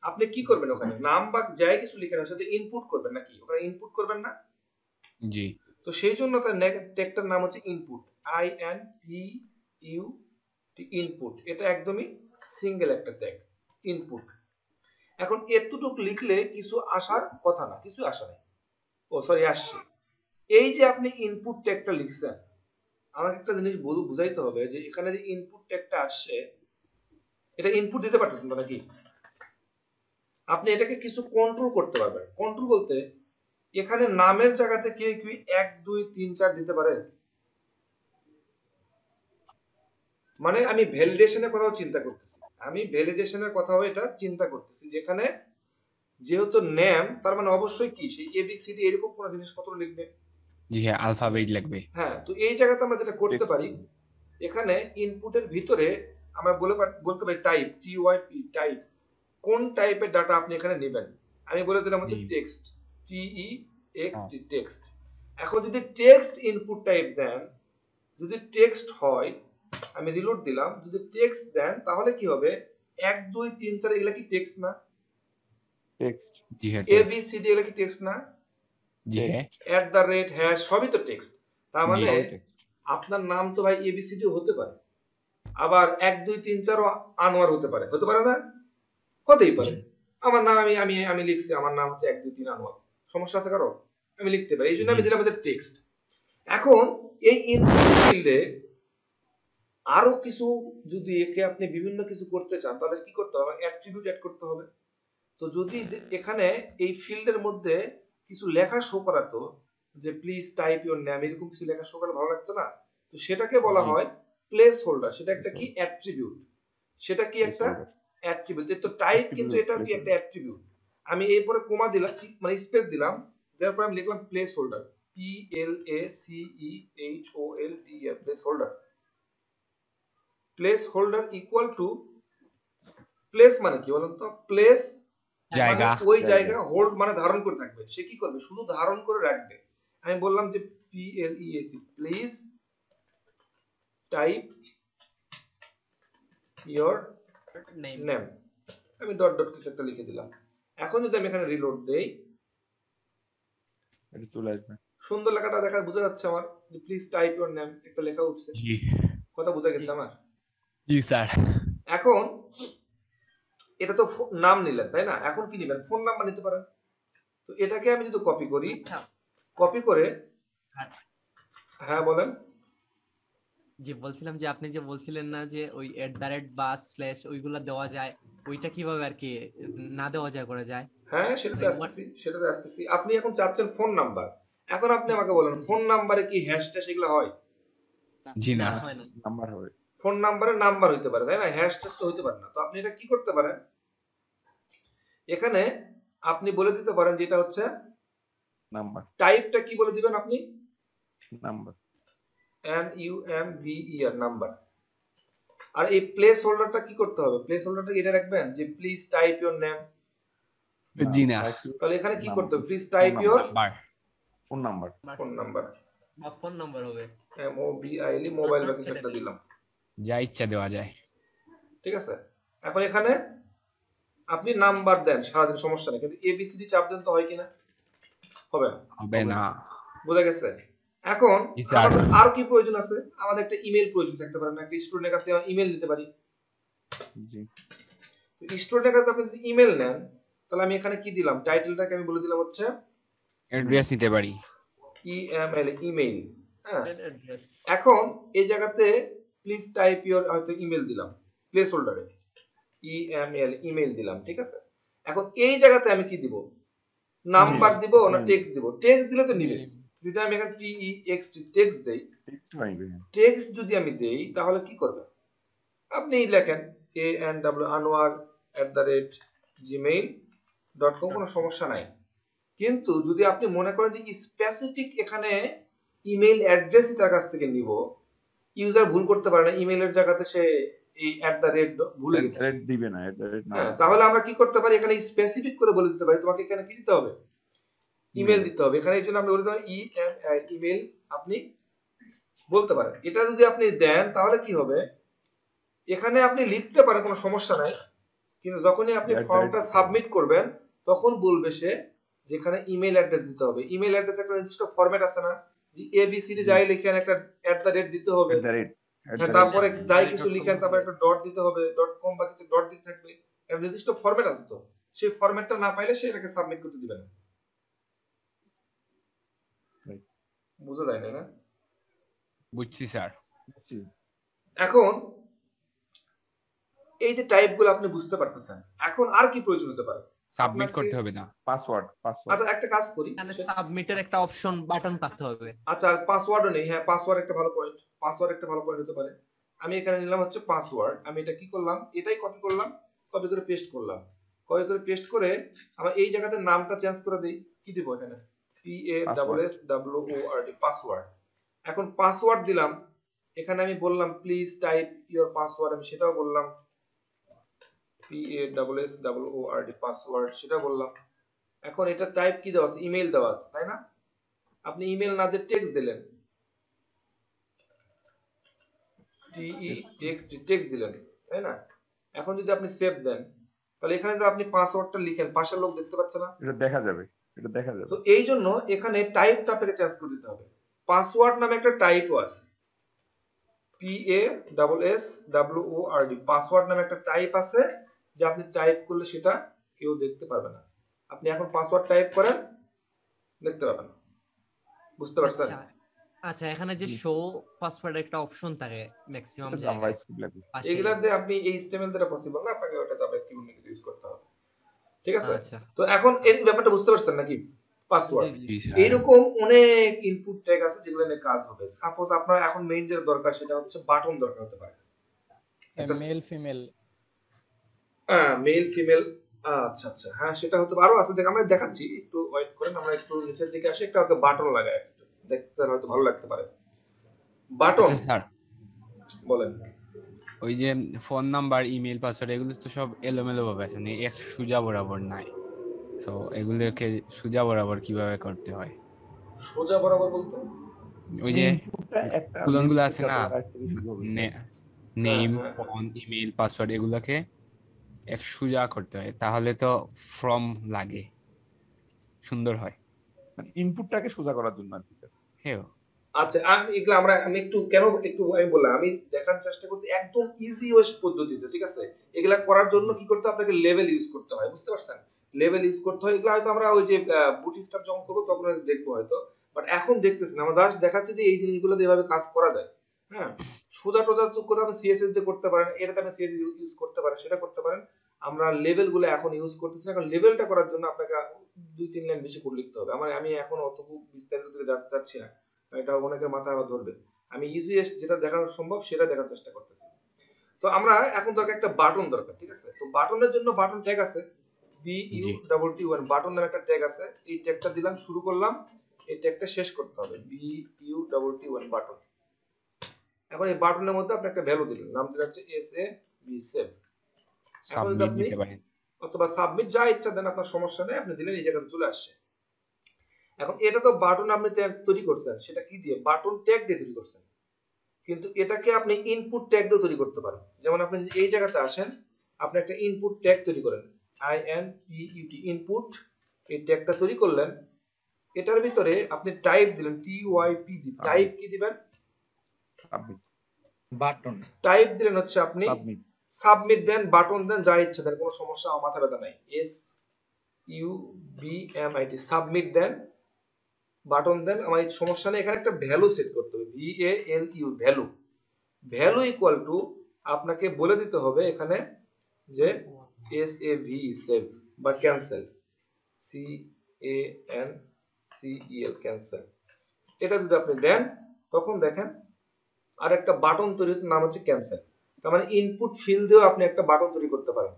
আপনি কি করবেন ওখানে, নাম বা যাই কিছু লিখেন ওর সাথে ইনপুট করবেন নাকি, ওখানে ইনপুট করবেন না? জি। তো সেই জন্য তার ট্যাগটার নাম হচ্ছে ইনপুট, INPUT, ইনপুট। এটা একদমই সিঙ্গেল একটা ট্যাগ, ইনপুট। এখন এতটুকু লিখলে কিছু আসার কথা না, কিছু আসা নাই, আসছে। এই যে আপনি ইনপুট ট্যাগটা লিখছেন, আমাকে একটা জিনিস বুঝাইতে হবে যে এখানে যে ইনপুট ট্যাগটা আসছে, এটা ইনপুট দিতে পারতেছেন তো নাকি? আপনি এটাকে কিছু কন্ট্রোল করতে পারবেন। কন্ট্রোল বলতে এখানে নামের জায়গাতে কি 1 2 3 4 দিতে পারে? মানে আমি ভ্যালিডেশনের কথাও চিন্তা করতেছি, এটা চিন্তা করতেছি, যেখানে যেহেতু নেম, তার মানে অবশ্যই কি সেই ABCD এরকম কোন জিনিসপত্র লিখবে। জি হ্যাঁ, আলফাবেট লাগবে। হ্যাঁ, তো এই জায়গাতে আমরা যেটা করতে পারি, এখানে ইনপুটের ভিতরে আমরা বলতে পারি টাইপ টিওয়াইপি টাইপ, কোন টাইপের ডাটা আপনি এখানে নেবেন। আমি বলে দিলাম হচ্ছে টেক্সট TEXT টেক্সট। এখন যদি টেক্সট ইনপুট টাইপ দেন, যদি টেক্সট হয়, আমি রিলোড দিলাম, যদি টেক্সট দেন তাহলে কি হবে 1 2 3 4 এগুলা কি টেক্সট না? টেক্সট। জি হ্যাঁ ABCD এগুলা কি টেক্সট না? জি হ্যাঁ @ সবই তো টেক্সট। তার মানে আপনার নাম তো ভাই ABCD হতে পারে, আবার 1 2 3 4 আনোয়ার হতে পারে না? হতেই পারে। আমার নাম আমি লিখছি, আমার নাম হচ্ছে 1 2 3 আনোয়ার, সমস্যা আছে কারো? আমি লিখতে পারি, এই জন্য আমি দিলাম আমাদের টেক্সট। এখন এই ইনপুট ফিল্ডে আরো কিছু যদি একে আপনি বিভিন্ন কিছু করতে চান তাহলে কি করতে হবে? অ্যাট্রিবিউট অ্যাড করতে হবে। তো যদি এখানে এই ফিল্ডের মধ্যে কিছু লেখা শো করাতো, যে প্লিজ টাইপ ইওর নেম, এরকম কিছু লেখা শো করলে ভালো লাগতো না? তো সেটাকে বলা হয় প্লেস হোল্ডার। সেটা একটা কি অ্যাট্রিবিউট, সেটা কি একটা অ্যাট্রিবিউট। তো টাইপ কিন্তু এটাও কি একটা অ্যাট্রিবিউট। আমি এরপরে কোমা দিলাম, মানে স্পেস দিলাম, তারপর আমি লিখলাম place holder, PLACEHOLDER, place holder. Place holder equal to, place মানে কি বলুন তো? প্লেস জায়গা, ওই জায়গা, হোল্ড মানে ধারণ করে থাকবে। সে কি করবে? শুধু ধারণ করে রাখবে। আমি বললাম যে PLEAC, please type your name, আমি ডট ডট কিছু একটা লিখে দিলাম। এখন যদি আমি এখানে রিলোড দেই, এটা চলে আসবে। সুন্দর লেখাটা দেখা বোঝা যাচ্ছে আমার, যে প্লিজ টাইপ ইওর নেম একটা লেখা উঠছে। কথা বোঝা গেছে আমার? জি স্যার। এখন এটা তো নাম নিলেন তাই না? এখন কি নেবেন? ফোন নাম্বার নিতে পারেন। তো এটাকে আমি যদি কপি করি, কপি করে, হ্যাঁ বলেন। যে বলছিলাম যে আপনি যে বলছিলেন না যে ওই @ বা স্ল্যাশ ওইগুলা দেওয়া যায়, ওইটা কিভাবে আর কি না দেওয়া যায়, করা যায়? হ্যাঁ সেটাতে আসতেছি। আপনি এখন চাচ্ছেন ফোন নাম্বার, এখন আপনি আমাকে বলেন ফোন নাম্বারে কি হ্যাশট্যাগ এগুলো হয়? জি না, নাম্বার হবে। ফোন নাম্বারে নাম্বার হইতে পারে তাই না? হ্যাশট্যাগ তো হইতে পারে না। তো আপনি এটা কি করতে পারেন, এখানে আপনি বলে দিতে পারেন যেটা হচ্ছে নাম্বার। টাইপটা কি বলে দিবেন আপনি? Number, NUMBER, number. আর এই প্লেস হোল্ডারটা কি করতে হবে? প্লেস হোল্ডারটা এটা রাখবেন যে প্লিজ টাইপ ইওর নেম। জি না, তাহলে এখানে কি করতে হবে? Please type your phone number, phone number বা ফোন নাম্বার হবে, MOBILE, মোবাইল বা কিছু একটা দিলাম, যা ইচ্ছা দেওয়া যায়। ঠিক আছে। এখন এখানে আপনি নাম্বার দেন সারাদিন, সমস্যা নেই, কিন্তু ABCD চাপ দেন তো হয় কিনা? হবে না। বোঝা গেছে? এখন আর কি প্রয়োজন আছে? আমাদের একটা ইমেল প্রয়োজন থাকতে পারে না? একটা স্টুডেন্টের কাছে ইমেল দিতে পারি। জি, তো স্টুডেন্টের কাছে আপনি যদি ইমেল নেন তাহলে আমি এখানে কি দিলাম? টাইটেলটাকে আমি বলে দিলাম হচ্ছে অ্যাড্রেস দিতে পারি, EML, ইমেইল। হ্যাঁ, এখন এই জায়গাতে প্লিজ টাইপ ইওর হয়তো ইমেল দিলাম, প্লেস হোল্ডারে EML, ইমেইল দিলাম, ঠিক আছে। এখন এই জায়গাতে আমি কি দিব? নাম্বার দিব না টেক্সট দিব? টেক্সট দিলে তো নিবে। যদি আমি এখানে TEXT টেক্সট দেই, টেক্সট যদি আমি দেই তাহলে কি করবে? আপনি লেখেন anwar@gmail.com, কোনো সমস্যা নাই। কিন্তু যদি আপনি মনে করেন যে স্পেসিফিক এখানে ইমেল অ্যাড্রেসই তার কাছ থেকে নিব, ইউজার ভুল করতে পারে না, ইমেলের জায়গাতে সে এই ভুলে গেছে, দিবে না, তাহলে আমরা কি করতে পারি? এখানে স্পেসিফিক করে বলে দিতে পারি তোমাকে এখানে কি দিতে হবে? ইমেল দিতে হবে। এখানে এই জন্য আমরা বলে দিলাম EML, ইমেল আপনি বলতে পারেন। এটা যদি আপনি দেন তাহলে কি হবে? এখানে আপনি লিখতে পারেন, কোনো সমস্যা নাই, কিন্তু যখনই আপনি ফর্মটা সাবমিট করবেন তখন বলবে সে যেখানে ইমেল অ্যাড্রেস দিতে হবে। ইমেল অ্যাড্রেস একটা নির্দিষ্ট ফরম্যাট আছে না, যে ABCD যাই লিখেন একটা @ দিতে হবে, তারপরে যাই কিছু লিখেন তারপরে একটা ডট দিতে হবে, .com বা কিছু ডট দিতে থাকবে, একটা নির্দিষ্ট ফরম্যাট আছে। তো সেই ফরম্যাটটা না পাইলে সে এটাকে সাবমিট করতে দিবে না। বুঝা যায় না? বুঝছি স্যার। এখন এই যে টাইপগুলো আপনি বুঝতে পারতেছেন, এখন আর কি প্রয়োজন হতে পারে? সাবমিট করতে হবে না, পাসওয়ার্ড। আচ্ছা একটা কাজ করি, সাবমিটের একটা অপশন বাটন থাকতে হবে। আচ্ছা পাসওয়ার্ডও নেই। হ্যাঁ, পাসওয়ার্ড একটা ভালো পয়েন্ট, পাসওয়ার্ড একটা ভালো পয়েন্ট হতে পারে। আমি এখানে নিলাম হচ্ছে পাসওয়ার্ড। আমি এটা কি করলাম? এটাই কপি করলাম, কপি করে পেস্ট করলাম। কপি করে পেস্ট করে আমরা এই জায়গাতে নামটা চেঞ্জ করে দেই। কি দিব এখানে? PASSWORD, password. এখন পাসওয়ার্ড দিলাম, এখানে আমি বললাম প্লিজ টাইপ ইওর পাসওয়ার্ড, আমি সেটাও বললাম, PASSWORD পাসওয়ার্ড সেটা বললাম। এখন এটা টাইপ কি দেওয়া আছে, ইমেল দেওয়া আছে, তাই না? আপনি ইমেল না দিয়ে টেক্সট দিলেন, টেক্সট দিলেন, তাই না? এখন যদি আপনি সেভ দেন, তাহলে এখানে যদি আপনি পাসওয়ার্ডটা লিখেন, পাশের লোক দেখতে পাচ্ছে না? এটা দেখা যাবে, এটা দেখা যাবে। তো এই জন্য এখানে টাইপটা আপনাকে চেঞ্জ করে দিতে হবে। পাসওয়ার্ড নামে একটা টাইপও আছে, PASSWORD, পাসওয়ার্ড নামে একটা টাইপ আছে, যে আপনি টাইপ করলে সেটা কেউ দেখতে পারবে না। আপনি এখন পাসওয়ার্ড টাইপ করেন, দেখতে পাবেন। বুঝতে পারছেন? আচ্ছা, এখানে যে শো পাসওয়ার্ড একটা অপশন থাকে ম্যাক্সিমাম জায়গায়, জাভাস্ক্রিপ্ট লাগে। এগুলাতে আপনি এই HTML দ্বারা পসিবল না, আপনাকে ওটা জাভাস্ক্রিপ্ট নিয়ে কিছু ইউজ করতে হবে। ঠিক আছে? আচ্ছা। তো এখন এই ব্যাপারটা বুঝতে পারছেন নাকি? পাসওয়ার্ড জি, স্যার। এইরকম অনেক ইনপুট ট্যাগ আছে যেগুলো নিয়ে কাজ হবে। সাপোজ আপনার এখন মেইন যেটা দরকার সেটা হচ্ছে বাটন দরকার হতে পারে, মেল ফিমেল। মেল ফিমেল, আচ্ছা আচ্ছা, হ্যাঁ সেটা হতে আরো আছে, দেখ আমরা দেখাচ্ছি, একটু ওয়েট করেন, আমরা একটু নিচের দিকে আসি, একটা হয়তো বাটন লাগায়, দেখতে হয়তো ভালো লাগতে পারে। বাটন স্যার বলেন। ওই যে ফোন নাম্বার, ইমেল, পাসওয়ার্ড এগুলো তো সব এলোমেলো ভাবে আছে, মানে এক সোজা বরাবর নাই। তো এগুলোকে সোজা বরাবর কিভাবে করতে হয়? সোজা বরাবর বলতে ওই যে একটা কুলনগুলো আছে না, হবে। নেম, ফোন, ইমেল, পাসওয়ার্ড এগুলাকে এক সোজা করতে হয়, তাহলে তো ফ্রম লাগে, সুন্দর হয়। মানে ইনপুটটাকে সোজা করার জন্য আর কি স্যার। হ্যাঁ, আচ্ছা, আমি একটু কেন একটু আমি বললাম, আমি দেখার চেষ্টা করছি একদম ইজি ওয়েস্ট পদ্ধতিতে, ঠিক আছে? এগুলা করার জন্য কি করতে আপনাকে লেভেল ইউজ করতে হয়, বুঝতে পারছেন? লেভেল ইউজ করতে হয়, এগুলা হয়তো আমরা ওই যে বুটস্ট্র্যাপ যখন করব তখন দেখবো হয়তো, বাট এখন দেখতেছি না, আমরা জাস্ট দেখাচ্ছি যে এই জিনিসগুলো দিয়ে এভাবে কাজ করা যায়। হ্যাঁ, সোজা টোজা তো করে আপনি সিএসএস দিয়ে করতে পারেন, এটাতে আপনি সিএসএস ইউজ করতে পারেন, সেটা করতে পারেন। আমরা লেভেলগুলো এখন ইউজ করতেছি। এখন লেভেলটা করার জন্য আপনাকে 2-3 লাইন বেশি কোড লিখতে হবে। আমি এখন অত বিস্তারিত দিকে যেতে চাচ্ছি না, এটা অনেকের মাথা আবার ধরবে। আমি ইজিয়েস্ট যেটা দেখানো সম্ভব সেটা দেখার চেষ্টা করতেছি। তো আমরা এখন দরকার একটা বাটন দরকার, ঠিক আছে? তো বাটনের জন্য বাটন ট্যাগ আছে, BUTT1 বাটন নামে একটা ট্যাগ আছে। এই ট্যাগটা দিলাম, শুরু করলাম, এই ট্যাগটা শেষ করতে হবে, BUTT1 বাটন। এখন এই বাটনের মধ্যে আপনি একটা ভ্যালু দিলেন, নাম দিলেন হচ্ছে SAV সেভ। এখন যদি আপনি অথবা সাবমিট যা ইচ্ছা দেন, আপনার সমস্যা নেই, আপনি দিলেন, এই জায়গাতে চলে আসছে। এখন এটা তো বাটন আপনি তৈরি করছেন, সেটা কি দিয়ে? বাটন ট্যাগ দিয়ে তৈরি করছেন। কিন্তু এটাকে আপনি ইনপুট ট্যাগ দিয়ে তৈরি করতে পারেন। যেমন আপনি যদি এই জায়গাতে আসেন, আপনি একটা ইনপুট ট্যাগ তৈরি করেন, INPUT ইনপুট, এই ট্যাগটা তৈরি করলেন। এটার ভিতরে আপনি টাইপ দিলেন, TYP টাইপ কি দিবেন? বাটন টাইপ দিলেন হচ্ছে আপনি সাবমিট দেন, বাটন দেন, যা ইচ্ছা দেন, কোনো সমস্যা, আমার মাথা ব্যথা নাই। SUBMIT সাবমিট দেন, বাটন দেন, আমার এই সমস্যা নেই। এখানে একটা ভ্যালু সেট করতে হবে, VALU value. Value equal to আপনাকে বলে দিতে হবে এখানে যে SAV সেভ বা ক্যান্সেল, CANCEL ক্যান্সেল। এটা যদি আপনি দেন, তখন দেখেন আর একটা বাটন তৈরি হচ্ছে, নাম হচ্ছে ক্যান্সেল। তার মানে ইনপুট ফিল্ড দিয়েও আপনি একটা বাটন তৈরি করতে পারেন।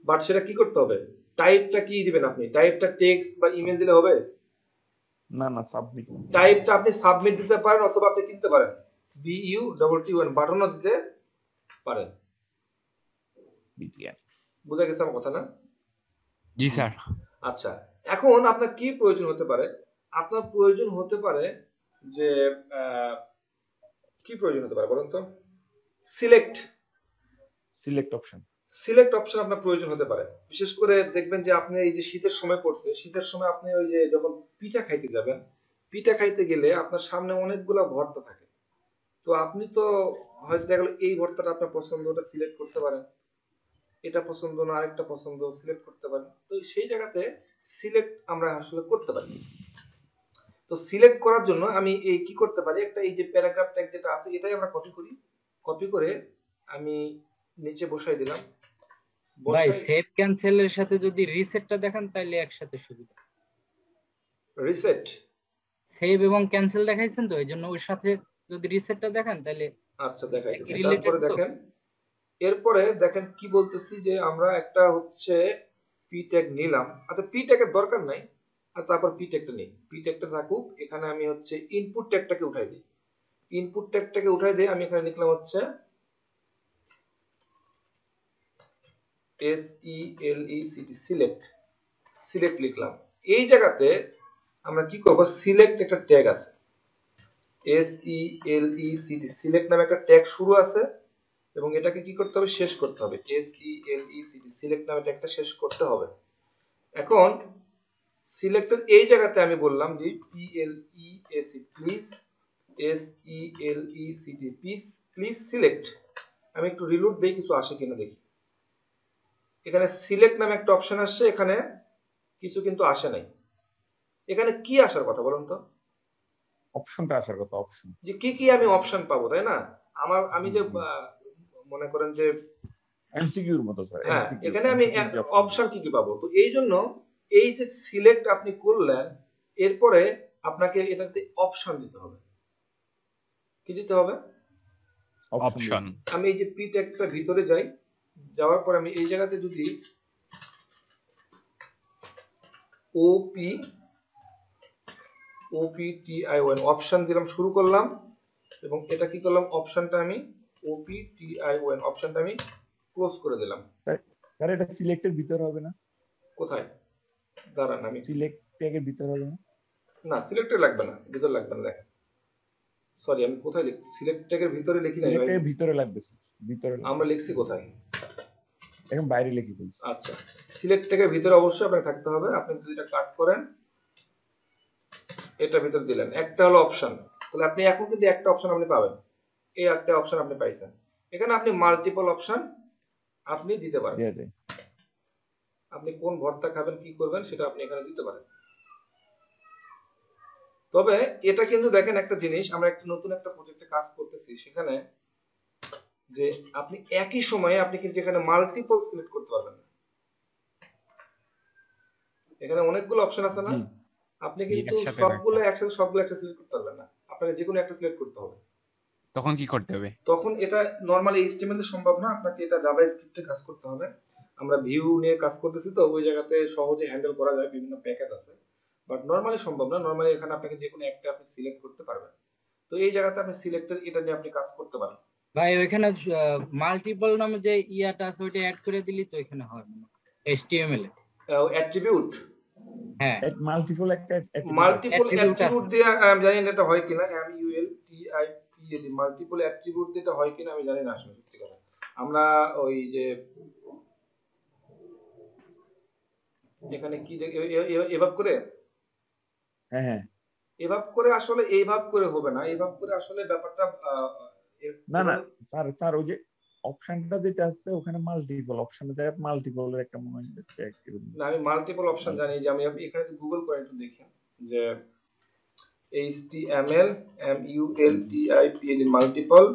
বাট সেটা কি করতে হবে? টাইপটা কি দিবেন আপনি? টাইপটা টেক্সট বা ইমেল দিলে হবে না, না, সাবমিট। টাইপটা আপনি সাবমিট দিতে পারেন, অথবা আপনি কিনতে পারেন, BUTT1 বাটনও দিতে পারেন। বুঝা গেছে আমার কথা না? জি স্যার। আচ্ছা, এখন আপনার কি প্রয়োজন হতে পারে? আপনার প্রয়োজন হতে পারে যে কি প্রয়োজন হতে পারে বলেন তো? Select option. সিলেক্ট অপশন আপনার প্রয়োজন হতে পারে। বিশেষ করে দেখবেন যে আপনি এই যে শীতের সময় পড়ছে, শীতের সময় আপনি ওই যে যখন পিঠা খাইতে যাবেন, পিঠা খাইতে গেলে আপনার সামনে অনেকগুলা ভর্তা থাকে। তো আপনি তো হয়তো দেখা গেল এই ভর্তাটা আপনার পছন্দ, ওটা সিলেক্ট করতে পারেন, এটা পছন্দ না আরেকটা পছন্দ, সিলেক্ট করতে পারেন। তো সেই জায়গাতে সিলেক্ট আমরা আসলে করতে পারি। তো সিলেক্ট করার জন্য আমি এই কি করতে পারি, একটা এই যে প্যারাগ্রাফ ট্যাগ যেটা আছে, এটাই আমরা কপি করি, কপি করে আমি নিচে বসাই দিলাম। ভাই সেভ ক্যান্সেলের সাথে যদি রিসেটটা দেখেন তাহলে একসাথে সুবিধা। রিসেট সেভ এবং ক্যান্সেল দেখাইছেন তো, এইজন্য ওর সাথে যদি রিসেটটা দেখেন তাহলে আচ্ছা দেখাইতেছি। তারপরে দেখেন, এরপরে দেখেন কি বলতেছি যে আমরা একটা হচ্ছে পি ট্যাগ নিলাম। আচ্ছা, পি ট্যাগের দরকার নাই, আর তারপর পি ট্যাগটা নেই, পি ট্যাগটা থাকুক। এখানে আমি হচ্ছে ইনপুট ট্যাগটাকে উঠাই দিই। ইনপুট ট্যাগটাকে উঠাই দিয়ে আমি এখানে লিখলাম হচ্ছে SELECT সিলেক্ট লিখলাম। এই জায়গাতে আমরা কি করব, সিলেক্ট একটা ট্যাগ আছে, SELECT সিলেক্ট নামে একটা ট্যাগ শুরু আছে এবং এটাকে কি করতে হবে, শেষ করতে হবে। SELECT সিলেক্ট নামে ট্যাগটা শেষ করতে হবে। এখন সিলেক্টের এই জায়গাতে আমি বললাম যে PLEAC please SELECT please select. আমি একটু রিলোড দেই কিছু আসে কিনা দেখি। এখানে সিলেক্ট নামে একটা অপশন আসছে, এখানে কিছু কিন্তু আসে নাই। এখানে কি আসার কথা বলুন তো? অপশনটা আসার কথা, অপশন যে কি কি আমি অপশন পাবো, তাই না? আমি যে মনে করেন যে এমসিকিউর মতো স্যার, হ্যাঁ এখানে আমি অপশন কি কি পাবো। তো এই জন্য এই যে সিলেক্ট আপনি করলেন, এরপরে আপনাকে এটাতে অপশন দিতে হবে। কি দিতে হবে? অপশন। আমি এই যে পি ট্যাগটা ভিতরে যাই, যাওয়ার পর আমি এই জায়গাতে যদি OPTION অপশন দিলাম, শুরু করলাম এবং এটা কি করলাম, অপশনটা আমি OPTION অপশনটা আমি ক্লোজ করে দিলাম। স্যার এটা সিলেক্টের ভিতর হবে না? কোথায় দাঁড়ান, আমি সিলেক্ট ট্যাগের ভিতর হবে না? না, সিলেক্টে লাগবে না, ভিতর লাগবে না। দেখেন সরি, আমি কোথায় লিখছি, সিলেক্ট ট্যাগের ভিতরে লিখি নাই, সিলেক্টের ভিতরে লাগবে স্যার, ভিতরে আমরা লিখছি কোথায়, এখন বাইরে লিখে ফেলছি। আচ্ছা, সিলেক্ট ট্যাগের ভিতরে অবশ্যই আপনাকে থাকতে হবে। আপনি যদি এটা কাট করেন, এটা ভিতর দিলেন, একটা হলো অপশন, তাহলে আপনি এখন কিন্তু একটা অপশন আপনি পাবেন, এই একটা অপশন আপনি পাইছেন। এখানে আপনি মাল্টিপল অপশন আপনি দিতে পারেন, আপনি কোন ভর্তা খাবেন, কি করবেন সেটা আপনি এখানে দিতে পারেন। তবে এটা কিন্তু দেখেন একটা জিনিস, আমরা একটা নতুন একটা প্রজেক্টে কাজ করতেছি, সেখানে যে আপনি একই সময়ে আপনি কিন্তু এখানে মাল্টিপল সিলেক্ট করতে পারবেন না। এখানে অনেকগুলো অপশন আছে না, আপনি কিন্তু সবগুলো একসাথে সিলেক্ট করতে পারবেন না, আপনাকে যে কোনো একটা সিলেক্ট করতে হবে। তখন কি করতে হবে? তখন এটা নরমালি HTML এ সম্ভব না, আপনাকে এটা জাভাস্ক্রিপ্টে কাজ করতে হবে। আমরা ভিউ নিয়ে কাজ করতেছি, তো ওই জায়গাতে সহজে হ্যান্ডেল করা যায়, বিভিন্ন প্যাকেজ আছে, বাট নরমালি সম্ভব না। নরমালি এখানে আপনাকে যে কোনো একটা আপনি সিলেক্ট করতে পারবেন। তো এই জায়গাতে আপনি সিলেক্টের এটা নিয়ে আপনি কাজ করতে পারেন। ভাই ওইখানে মাল্টিপল নামে যে ইয়াটা আছে ওইটা অ্যাড করে দিলি তো এখানে হয় না HTML এ অ্যাট্রিবিউট, হ্যাঁ মাল্টিপল অ্যাট্রিবিউট দিয়ে আমি জানি না এটা হয় কিনা, MULTIPL মাল্টিপল অ্যাট্রিবিউট দিয়ে এটা হয় কিনা আমি জানি না আসলে, সত্যি কথা। আমরা ওই যে এখানে কি এভাব করে, হ্যাঁ এভাব করে আসলে এইভাব করে হবে না, এইভাব করে আসলে ব্যাপারটা না স্যার ওই যে অপশনটা যেটা আছে ওখানে মাল্টিপল অপশনের জায়গায় মাল্টিপলের একটা মনে হয় ট্যাগ করে দিন। না, আমি মাল্টিপল অপশন জানি, যে আমি এখানে গুগল করে একটু দেখি যে HTML MULTIPL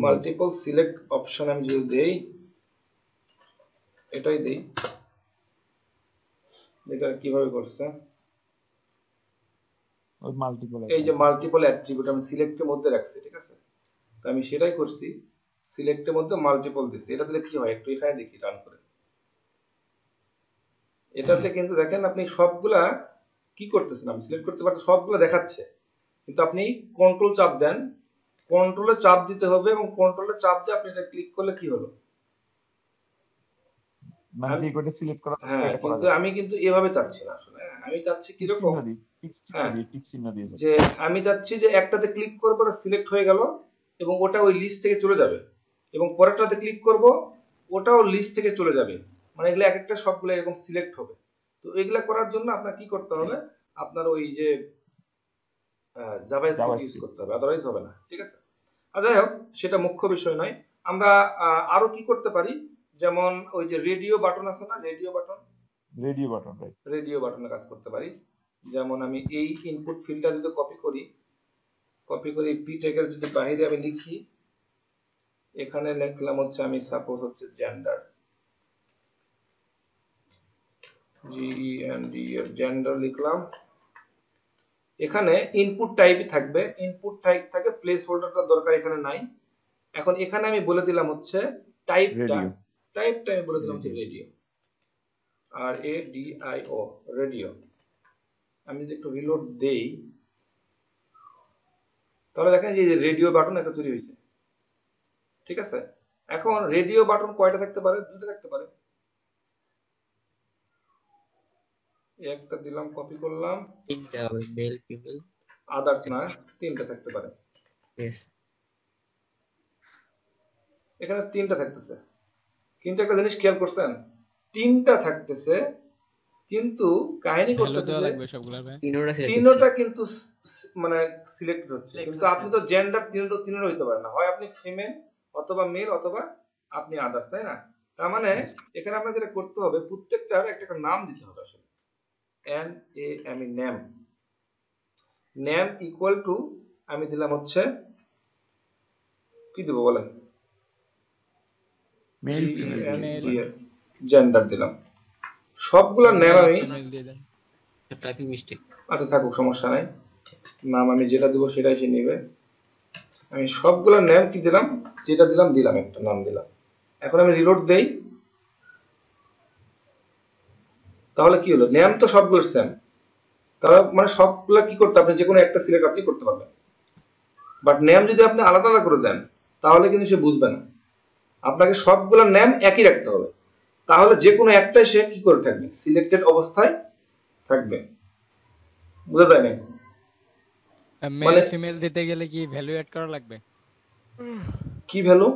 multiple select option আমি যদি দেই, এটাই দেই, দেখেন কিভাবে করছে। ওই মাল্টিপল, এই যে মাল্টিপল অ্যাট্রিবিউট আমি সিলেক্টের মধ্যে রাখছি, ঠিক আছে? তো আমি সেটাই করছি, সিলেক্টের মধ্যে মাল্টিপল দিছি। এটা দিলে কি হয় একটু এখানে দেখি, রান করে। এটাতে কিন্তু দেখেন আপনি সবগুলা কি করতেছেন, আমি সিলেক্ট করতে পারছি, সবগুলা দেখাচ্ছে, কিন্তু আপনি কন্ট্রোল চাপ দেন, কন্ট্রোলে চাপ দিতে হবে এবং কন্ট্রোলে চাপ দিয়ে আপনি এটা ক্লিক করলে কি হলো, হ্যাঁ, কিন্তু আমি কিন্তু এভাবে চাচ্ছি না আসলে। আমি চাচ্ছি কিরকম, যে আমি চাচ্ছি যে একটাতে ক্লিক করবো, সিলেক্ট হয়ে গেল এবং ওটা ওই লিস্ট থেকে চলে যাবে, এবং পরেরটাতে ক্লিক করব, ওটাও লিস্ট থেকে চলে যাবে, মানে এগুলো এক একটা সবগুলো এরকম সিলেক্ট হবে। তো এগুলা করার জন্য আপনার কি করতে হবে, আপনার ওই যে জাভাস্ক্রিপ্ট ইউজ করতে হবে, আদারওয়াইজ হবে না, ঠিক আছে? আর যাই হোক, সেটা মুখ্য বিষয় নয়। আমরা আরো কি করতে পারি, যেমন ওই যে রেডিও বাটন আছে না, রেডিও বাটনে কাজ করতে পারি। যেমন আমি এই ইনপুট ফিল্ডটা যদি কপি করি পি ট্যাগের যদি বাইরে আমি লিখি, এখানে লিখলাম হচ্ছে আমি সাপোজ হচ্ছে জেন্ডার, জেন্ডার লিখলাম। এখানে ইনপুট টাইপই থাকবে, ইনপুট টাইপ থাকে, প্লেস হোল্ডারটা দরকার এখানে নাই। এখন এখানে আমি বলে দিলাম হচ্ছে টাইপটা আমি বলে দিলাম হচ্ছে রেডিও, RADIO রেডিও। আমি যদি একটু রিলোড দেই, তাহলে দেখেন যে রেডিও বাটন একটা তৈরি হয়েছে, ঠিক আছে। এখন রেডিও বাটন কয়টা থাকতে পারে? দুটো থাকতে পারে। একটা দিলাম, কপি করলাম, তিনটা হবে, মেল ফিমেল। আদার্স না, তিনটা থাকতে পারে। यस এখানে তিনটা থাকতেছে, কিন্তু একটা জিনিস খেয়াল করছেন, তিনটা থাকতেছে কিন্তু কাহিনী ভ্যালু করতেছে দেওয়া যে লাগবে সবগুলোর ভাই। তিনোটা সিলেক্ট তিনটা কিন্তু মানে সিলেক্টেড হচ্ছে, Select কিন্তু হচ্ছে। আপনি তো জেন্ডার তিনটা হইতে পারে না, হয় আপনি ফিমেল অথবা মেল অথবা আপনি আদার্স, তাই না? তার মানে এখানে আপনার যেটা করতে হবে, প্রত্যেকটার একটা নাম দিতে হবে আসলে। N A M E, name. Name equal to আমি দিলাম হচ্ছে কি দেবো বলেন? মেল ফিমেল জেন্ডার দিলাম। সবগুলোর নেম আমি, মেল দিয়ে দেন। Typing mistake. আচ্ছা থাকুক, সমস্যা নাই। নাম আমি যেটা দেবো সেটাই সে নেবে। আমি সবগুলোর নেম কি দিলাম, যেটা দিলাম দিলাম, একটা নাম দিলাম। এখন আমি রিলোড দেই, তাহলে কি হলো? নেম তো সবগুলোর সেম, তাহলে মানে সবগুলা কি করতে, আপনি যে কোনো একটা সিলেক্ট আপনি করতে পারবেন। বাট নেম যদি আপনি আলাদা আলাদা করে দেন তাহলে কিন্তু সে বুঝবে না। আপনাকে সবগুলোর নেম একই রাখতে হবে, তাহলে যে কোনো একটাই সে কি করে থাকবে, সিলেক্টেড অবস্থায় থাকবে। বুঝা যায় না? মেল ফিমেল দিতে গেলে কি ভ্যালু অ্যাড করা লাগবে? কি ভ্যালু?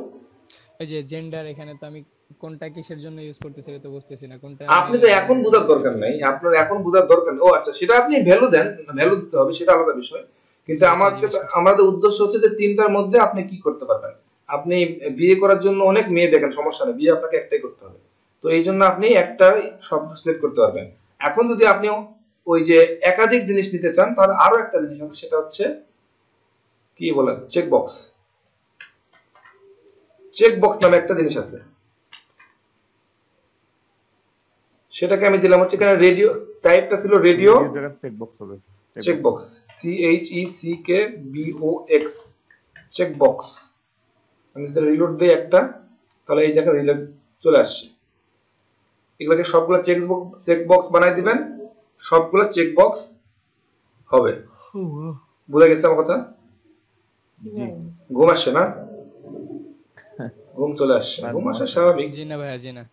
এই যে জেন্ডার, এখানে তো আমি কোনটা কিসের জন্য ইউজ করতেছি এটা তো বুঝতেছি না। কোনটা আপনি তো এখন বোঝার দরকার নাই, আপনার এখন বোঝার দরকার নেই। ও আচ্ছা, সেটা আপনি ভ্যালু দেন, ভ্যালু দিতে হবে, সেটা আলাদা বিষয়। কিন্তু আমাদের উদ্দেশ্য হচ্ছে যে তিনটার মধ্যে আপনি কি করতে পারবেন। আপনি বিয়ে করার জন্য অনেক মেয়ে দেখেন, সমস্যা নেই, বিয়ে আপনাকে একটাই করতে হবে। তো এই জন্য আপনি একটা শব্দ সিলেক্ট করতে পারবেন। এখন যদি আপনি ওই যে একাধিক জিনিস নিতে চান, তাহলে আরো একটা জিনিস আছে, সেটা হচ্ছে কি বলেন, চেক বক্স। চেক বক্স নামে একটা জিনিস আছে, সেটাকে আমি দিলাম হচ্ছে এখানে রেডিও, টাইপটা ছিল রেডিও চেক বক্স হবে, check box, CHECKBOX, check box. আমি যদি রিলোড দেই একটা, তাহলে এই দেখেন রিলোড চলে আসছে। এগুলোকে সবগুলো চেক বক্স বানাই দিবেন, সবগুলো চেক বক্স হবে। বুঝা গেছে আমার কথা? জি। ঘুম আসছে না? ঘুম চলে আসছে, ঘুম আসা স্বাভাবিক। জি না ভাইয়া, জি না।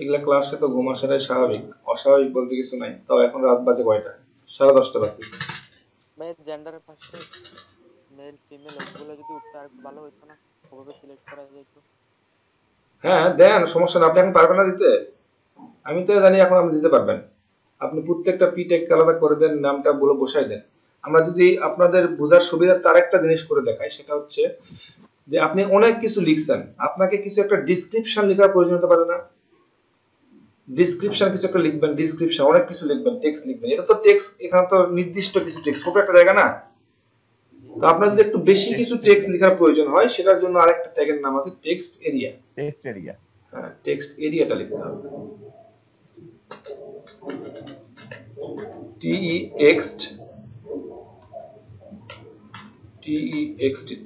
এগুলা ক্লাসে তো ঘুম আসাটাই স্বাভাবিক, অস্বাভাবিক বলতে কিছু নাই। তাও এখন রাত বাজে কয়টা? 10:30 বাজতেছে। ভাই জেন্ডারের পাশে মেল ফিমেল ওগুলো যদি উঠতে আর ভালো হতো না, ওভাবে সিলেক্ট করা যেত। হ্যাঁ দেন, সমস্যা না। আপনি এখন পারবেন না দিতে? আমি তো জানি এখন আপনি দিতে পারবেন। আপনি প্রত্যেকটা পিটেক আলাদা করে দেন, নামটা বলে বসাই দেন। আমরা যদি আপনাদের বোঝার সুবিধা তার একটা জিনিস করে দেখাই, সেটা হচ্ছে যে আপনি অনেক কিছু লিখছেন, আপনাকে কিছু একটা ডিসক্রিপশন লেখার প্রয়োজন হতে পারে না? ডিসক্রিপশন কিছু একটা লিখবেন, ডিসক্রিপশন অনেক কিছু লিখবেন, টেক্সট লিখবেন। এটা তো টেক্সট, এখানে তো নির্দিষ্ট কিছু টেক্সট, ছোট একটা জায়গা না। তো আপনার যদি একটু বেশি কিছু টেক্সট লেখার প্রয়োজন হয়, সেটার জন্য আরেকটা ট্যাগের নাম আছে টেক্সট এরিয়া। টেক্সট এরিয়া, হ্যাঁ, টেক্সট এরিয়াটা লিখতে হবে। Text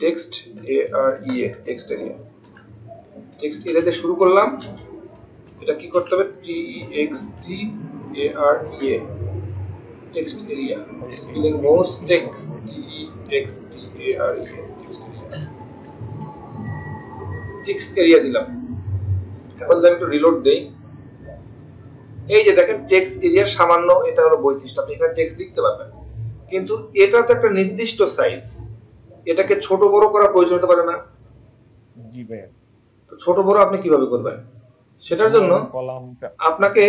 text AREA, text area. Text এরিয়াতে শুরু করলাম, এটা কি করতে হবে? TEXTAREA, text area. Spelling mistake, TEXTAREA, text area. Text area দিলাম। এখন যদি আমি একটু রিলোড দেই, এই যে দেখেন টেক্সট এরিয়ার সামান্য এটা হলো বৈশিষ্ট্য, আপনি এখানে টেক্সট লিখতে পারবেন, কিন্তু এটা তো একটা নির্দিষ্ট সাইজ, এটাকে ছোট বড় করার প্রয়োজন হতে পারে না? জি ভাইয়া। তো ছোট বড় আপনি কিভাবে করবেন? সেটার জন্য আপনাকে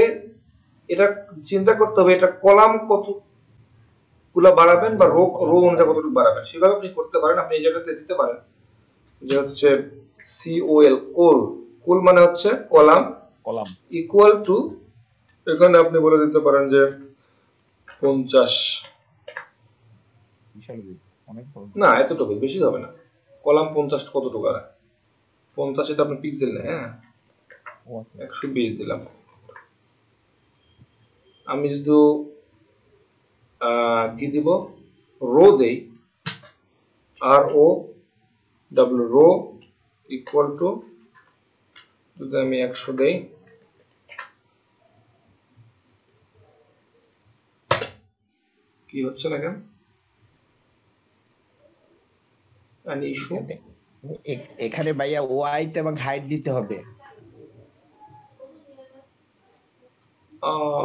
এটা চিন্তা করতে হবে, এটা কলাম কতগুলো বাড়াবেন বা রো অনুযায়ী কতটুকু বাড়াবেন, সেভাবে আপনি করতে পারেন। আপনি এই জায়গাতে দিতে পারেন যে হচ্ছে COL, কোল মানে হচ্ছে কলাম, ইকুয়াল টু, এখানে আপনি বলে দিতে পারেন যে 50, না এতটুকু, বেশি হবে না। কলাম 50 কতটুকু? 50 এটা আপনি পিক্সেল নেই। হ্যাঁ, 120 দিলাম। আমি যদি কি দিব, রো দেই, ROW, রো ইকুয়াল টু, যদি আমি 100 দেই, কি হচ্ছে না কেন? an issue এখানে ভাইয়া ওয়াইট এবং হাইট দিতে হবে।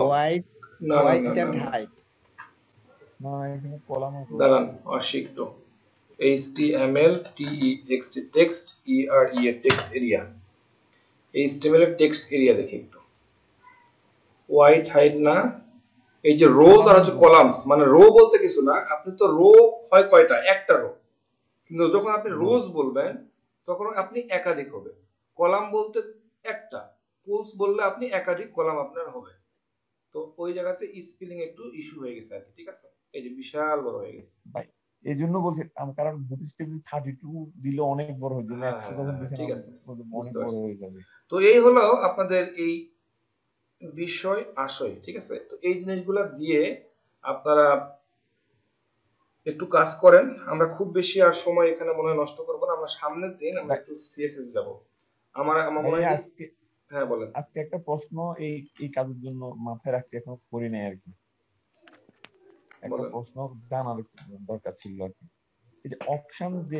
ওয়াইট না ওয়াইট এন্ড হাইট। না এখানে কলাম আছে। দাঁড়ান অশিক্ত HTML text text area text area HTML এর টেক্সট এরিয়া দেখি একটু হোয়াইট হাইট না এই যে রোজ আর হচ্ছে কলামস মানে রো বলতে কিছু না আপনি তো রো হয় কয়টা একটা রো কিন্তু যখন আপনি রোজ বলবেন তখন আপনি একাধিক হবে কলাম বলতে একটা পুলস বললে আপনি একাধিক কলাম আপনার হবে তো ওই জায়গাতে স্পেলিং একটু ইস্যু হয়ে গেছে আর কি ঠিক আছে এই যে বিশাল বড় হয়ে গেছে ভাই এইজন্য বলছি কারণ বুটিস টেবিল 32 দিলে অনেক বড় হয়ে যাবে 100 যখন দিছেন ঠিক আছে অনেক বড় হয়ে যাবে তো এই হলো আপনাদের এই বিষয় আশয় ঠিক আছে তো এই জিনিসগুলো দিয়ে আপনারা একটু কাজ করেন আমরা খুব বেশি আর সময় এখানে মনে হয় নষ্ট করব না আমরা সামনের দিন আমরা একটু সিএসএস যাব আমার মনে হয় আজকে হ্যাঁ বলেন আজকে একটা প্রশ্ন এই কাজের জন্য মাথায় রাখছি এখন করি নাই আর কি একটা প্রশ্ন জানার দরকার ছিল আর কি এই যে অপশন যে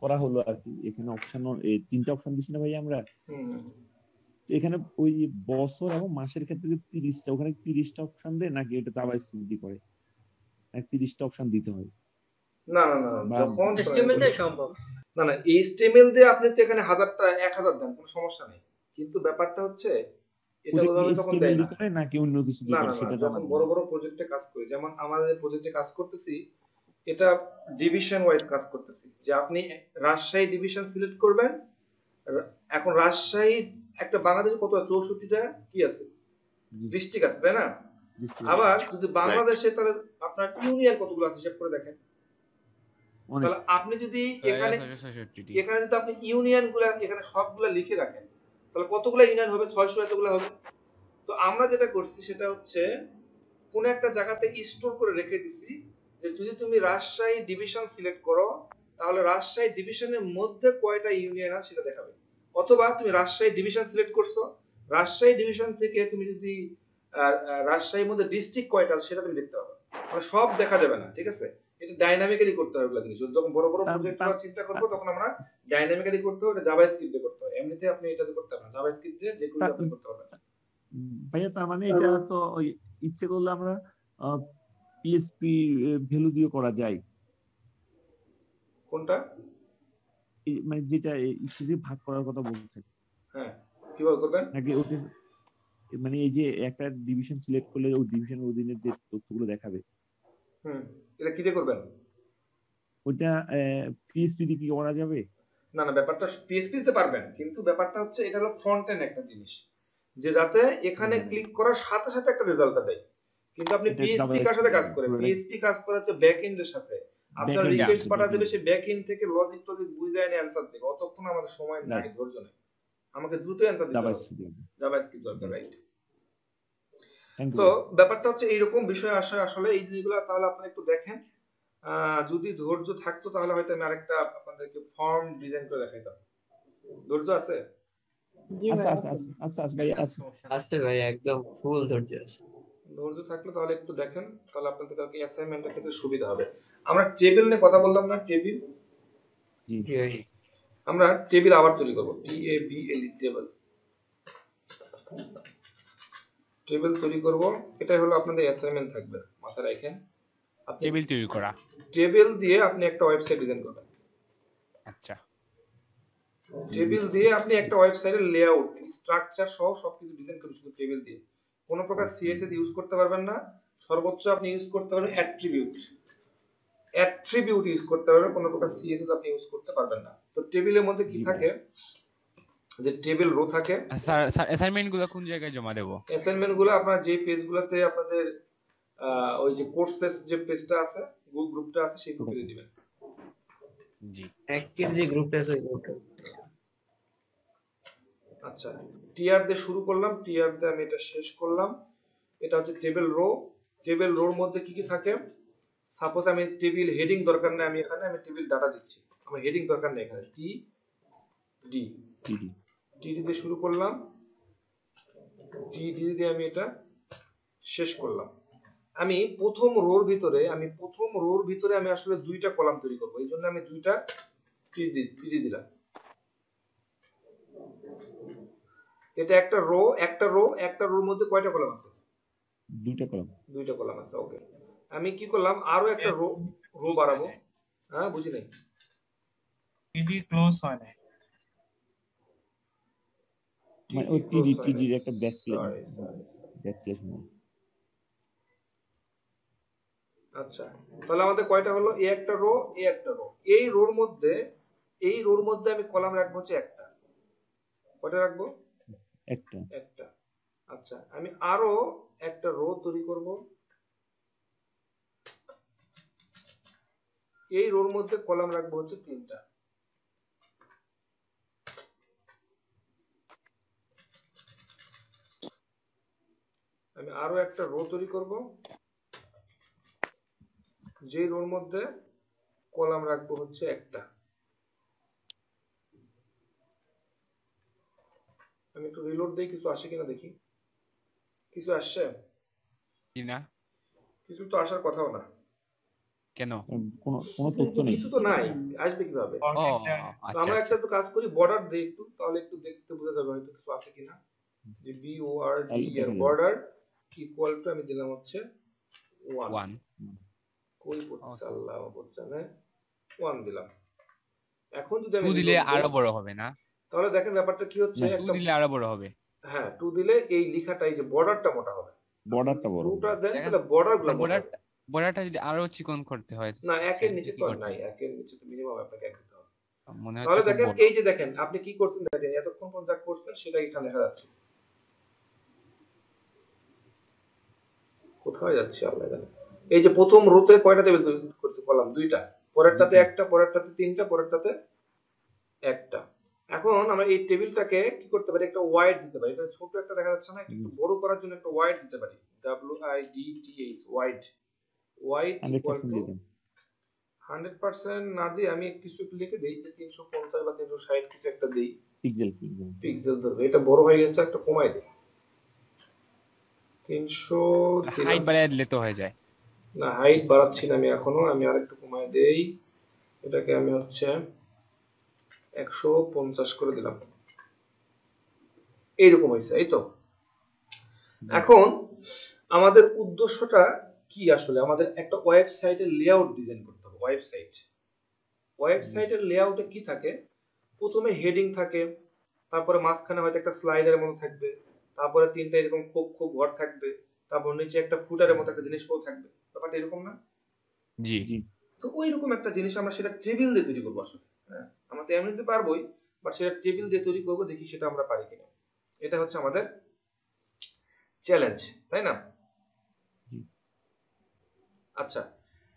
করা হলো আর কি এখানে অপশন এই তিনটা অপশন দিছি না ভাই আমরা এখানে ওই বছর এবং মাসের ক্ষেত্রে যে 30টা ওখানে 30টা অপশন দেয় নাকি এটা জাভাস্ক্রিপ্ট দিয়ে করে নাকি 30টা অপশন দিতে হয় না না না যখন HTML দিয়ে সম্ভব না না HTML দিয়ে আপনি তো এখানে 1000 দেন কোনো সমস্যা নেই কিন্তু ব্যাপারটা হচ্ছে এটা ওভাবে তখন দেয় না করে নাকি অন্য কিছু দিয়ে করে সেটা যখন বড় বড় প্রজেক্টে কাজ করি যেমন আমাদের প্রজেক্টে কাজ করতেছি এটা ডিভিশন ওয়াইজ কাজ করতেছি যে আপনি রাজশাহী ডিভিশন সিলেক্ট করবেন এখন রাজশাহী একটা বাংলাদেশে কত 64টা কি আছে ডিস্ট্রিক্ট আছে তাই না আবার যদি বাংলাদেশে তাহলে আপনার ইউনিয়ন কতগুলো আছে হিসাব করে দেখেন তাহলে আপনি যদি এখানে যদি আপনি ইউনিয়নগুলো এখানে সবগুলো লিখে রাখেন তাহলে কতগুলো ইউনিয়ন হবে 600 এতগুলো হবে তো আমরা যেটা করছি সেটা হচ্ছে কোন একটা জায়গাতে স্টোর করে রেখে দিছি যে যদি তুমি রাজশাহী ডিভিশন সিলেক্ট করো তাহলে রাজশাহী ডিভিশনের মধ্যে কয়টা ইউনিয়ন আছে সেটা দেখাবে অথবা তুমি রাজশাহী ডিভিশন সিলেক্ট করছো রাজশাহী ডিভিশন থেকে তুমি যদি রাজশাহীর মধ্যে ডিস্ট্রিক্ট কয়টা আছে সেটা তুমি দেখতে পাবে মানে সব দেখা যাবে না ঠিক আছে এটা ডাইনামিক্যালি করতে হবে এগুলো জিনিস যখন বড় বড় প্রজেক্ট চিন্তা করব তখন আমরা ডাইনামিক্যালি করতে হবে এটা জাভাস্ক্রিপ্ট দিয়ে করতে হবে এমনিতে আপনি এটা করতে পারবেন না জাভাস্ক্রিপ্ট দিয়ে যে কোনো আপনি করতে পারবেন ভাইয়া তার মানে এটা তো ওই ইচ্ছে করলে আমরা পিএসপি ভ্যালু দিয়ে করা যায় কোনটা মানে যেটা ইচ্ছে যে ভাগ করার কথা বলছেন হ্যাঁ কিভাবে করবেন নাকি ওটা মানে এই যে একটা ডিভিশন সিলেক্ট করলে ওই ডিভিশনের অধীনে যে তথ্যগুলো দেখাবে এটা কি দিয়ে করবেন ওটা পিএসপি দিয়ে কি করা যাবে না না ব্যাপারটা পিএসপি দিতে পারবেন কিন্তু ব্যাপারটা হচ্ছে এটা হলো ফ্রন্ট এন্ড একটা জিনিস যে যাতে এখানে ক্লিক করার সাথে সাথে একটা রেজাল্টটা দেয় কিন্তু আপনি পিএসপি কার সাথে কাজ করেন পিএসপি কাজ করে হচ্ছে ব্যাক এন্ডের সাথে আপনার রিকোয়েস্ট পাঠা দেবে সে ব্যাক এন্ড থেকে লজিক বুঝায় নিয়ে অ্যানসার দেবে অতক্ষণ আমাদের সময় নাই ধৈর্য নেই আমাকে দ্রুত অ্যানসার দিতে হবে জাভাস্ক্রিপ্ট দরকার রাইট তো ব্যাপারটা হচ্ছে এইরকম বিষয় আসলে এই জিনিসগুলো তাহলে আপনারা একটু দেখেন যদি ধৈর্য থাকতো তাহলে হয়তো আমি আরেকটা আপনাদেরকে ফর্ম ডিজাইন করে দেখাইতাম ধৈর্য আছে আচ্ছা ভাই একদম ফুল ধৈর্য আছে ধৈর্য থাকলে তাহলে একটু দেখেন তাহলে আপনাদের কালকে অ্যাসাইনমেন্টের ক্ষেত্রে সুবিধা হবে আমরা টেবিল নিয়ে কথা বললাম না টেবিল আমরা টেবিল আবার তৈরি করব TABL টেবিল টেবিল তৈরি করব এটাই হলো আপনাদের অ্যাসাইনমেন্ট থাকবে মাথায় রাখেন টেবিল তৈরি করা টেবিল দিয়ে আপনি একটা ওয়েবসাইট ডিজাইন করবেন আচ্ছা টেবিল দিয়ে আপনি একটা ওয়েবসাইটের লেআউট স্ট্রাকচার সহ সবকিছু ডিজাইন করবেন শুধু টেবিল দিয়ে কোনো প্রকার সিএসএস ইউজ করতে পারবেন না সর্বোচ্চ আপনি ইউজ করতে পারবেন অ্যাট্রিবিউট ইউজ করতে পারবেন কোনো প্রকার সিএসএস আপনি ইউজ করতে পারবেন না তো টেবিলের মধ্যে কি থাকে যে টেবিল রো থাকে স্যার অ্যাসাইনমেন্ট গুলো কোন জায়গায় জমা দেব অ্যাসাইনমেন্ট গুলো আপনার যে পেজগুলোতে আপনাদের ওই যে কোর্সেস যে পেজটা আছে গ্রুপটা আছে সেই গ্রুপে দিবেন জি অ্যাক্টিভ যে গ্রুপটা আছে ওই গ্রুপটা আচ্ছা টিআর দিয়ে শুরু করলাম টিআর দিয়ে আমি এটা শেষ করলাম এটা হচ্ছে টেবিল রোর মধ্যে কি কি থাকে সাপোজ আমি টেবিল হেডিং দরকার নেই আমি টেবিল ডাটা দিচ্ছি আমার হেডিং দরকার নেই এখানে টি দিয়ে শুরু করলাম টি দিয়ে আমি এটা শেষ করলাম আমি প্রথম রোর ভিতরে আমি আসলে দুইটা কলাম তৈরি করব, এই জন্য আমি দুইটা ট্রি দিলাম। এটা একটা রোর মধ্যে কয়টা কলাম আছে? দুইটা কলাম আছে। ওকে, আমি কি করলাম, আরো একটা রো বাড়াবো। হ্যাঁ, বুঝি নাই। টিডি ক্লোজ হয় না, মানে ওই টিডির একটা ব্যাকস্ল্যাশ নেই। আচ্ছা, তাহলে আমাদের কয়টা হলো? এ একটা রো, এ একটা রো। এই রোর মধ্যে আমি কলাম রাখবো হচ্ছে একটা। কয়টা রাখবো? একটা। আচ্ছা, আমি আরো একটা রো তৈরি করব। এই রোর মধ্যে কলাম রাখবো হচ্ছে তিনটা। আমি আরো একটা রো তৈরি করব, যে রোর মধ্যে কলাম রাখবো হচ্ছে একটা। আমি একটু রিলোড দেই, কিছু আসে কিনা দেখি। কিছু আসছে কিনা? কিছু তো আসার কথাও না। কেন? কোনো তথ্য নেই। কিছু তো নাই, আসবে কিভাবে? ও তো আমরা একটা তো কাজ করি, বর্ডার দেই একটু, তাহলে একটু দেখতে বোঝা যাবে হয়তো কিছু আছে কিনা। যে BORD এর বর্ডার ইকুয়াল টু আমি দিলাম হচ্ছে 1। কই পড়ছে আল্লাহ জানে, 1 দিলাম। এখন যদি আমি 2 দিলে আরো বড় হবে না? তাহলে দেখেন ব্যাপারটা কি হচ্ছে, 2 দিলে আরো বড় হবে। হ্যাঁ, 2 দিলে এই লেখাটা, এই যে বর্ডারটা মোটা হবে। বর্ডারটা বড়। 2টা দেন, তাহলে বর্ডারটা যদি আরো চিকন করতে হয় না, একের নিচে তো নাই, একের নিচে তো মিনিমাম আপনাকে এক দিতে হবে। মনে হয় তাহলে দেখেন, এই যে দেখেন আপনি কি করছেন, দেখেন এতক্ষণ পর্যন্ত যা করছেন সেটা এখানে দেখা যাচ্ছে। কোথায় যাচ্ছে আল্লাহ জানে। এই যে প্রথম রোতে কয়টা টেবিল তৈরি করছে? কলাম দুইটা, পরেরটাতে একটা, পরেরটাতে তিনটা, পরেরটাতে একটা। এখন আমরা এই টেবিলটাকে কি করতে পারি, একটা ওয়াইড দিতে পারি। এটা ছোট একটা দেখা যাচ্ছে না, একটু বড় করার জন্য একটা ওয়াইড দিতে পারি। WIDTH, ওয়াইড ইকুয়াল টু 100% না দিয়ে আমি কিছু লিখে দেই, যে 350 বা 360 কিছু একটা দেই। পিক্সেল ধরবে, এটা বড় হয়ে গেছে, একটা কমাই দেই। 300 হাইট বাড়ায় দিলে তো হয়ে যায় না, হাইট বাড়াচ্ছি না আমি এখনো, আমি আরেকটু কমাই দেই। এটাকে আমি হচ্ছে 150 করে দিলাম। এইরকম হয়েছে, এই তো। এখন আমাদের উদ্দেশ্যটা কি আসলে? আমাদের একটা ওয়েবসাইটের লেআউট ডিজাইন করতে হবে। ওয়েবসাইটের লেআউটে কি থাকে? প্রথমে হেডিং থাকে, তারপরে মাঝখানে হয়তো একটা স্লাইডের মতো থাকবে, তারপরে তিনটা এরকম খোপ ঘর থাকবে, তারপর নিচে একটা ফুটারের মতো একটা জিনিসপত্র থাকবে। ব্যাপারটা এরকম না? জি। তো ওইরকম একটা জিনিস আমরা সেটা টেবিল দিয়ে তৈরি করবো আসলে। হ্যাঁ, আমরা তো এমনিতে পারবোই, বাট সেটা টেবিল দিয়ে তৈরি করবো, দেখি সেটা আমরা পারি কিনা। এটা হচ্ছে আমাদের চ্যালেঞ্জ, তাই না? আচ্ছা,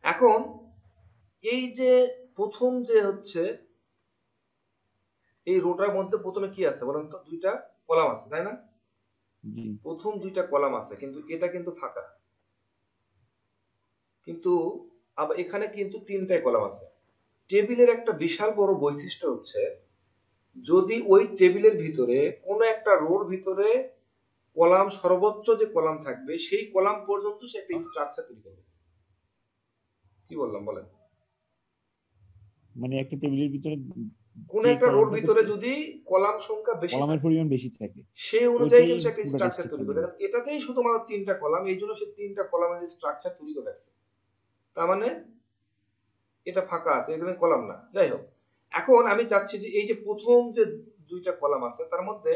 এখন এই যে প্রথম যে হচ্ছে এই রোটার মধ্যে প্রথমে কি আছে বলেন তো? দুইটা কলাম আছে, তাই না? প্রথম দুইটা কলাম আছে, কিন্তু এটা কিন্তু ফাঁকা। কিন্তু আবার এখানে কিন্তু তিনটাই কলাম আছে। টেবিলের একটা বিশাল বড় বৈশিষ্ট্য হচ্ছে, যদি ওই টেবিলের ভিতরে কোনো একটা রোর ভিতরে কলাম, সর্বোচ্চ যে কলাম থাকবে সেই কলাম পর্যন্ত সে একটা স্ট্রাকচার তৈরি করবে। কি বললাম বলেন? মানে একটা টেবিলের ভিতরে কোন একটা রোর ভিতরে যদি কলাম সংখ্যা বেশি, কলামের পরিমাণ বেশি থাকে, সেই অনুযায়ী কিন্তু একটা স্ট্রাকচার তৈরি করে। এটাতেই শুধুমাত্র তিনটা কলাম, এই জন্য সে তিনটা কলামের স্ট্রাকচার তৈরি করে রাখছে। তার মানে এটা ফাঁকা আছে, এখানে কলাম না। যাই হোক, এখন আমি চাচ্ছি যে এই যে প্রথম যে দুইটা কলাম আছে তার মধ্যে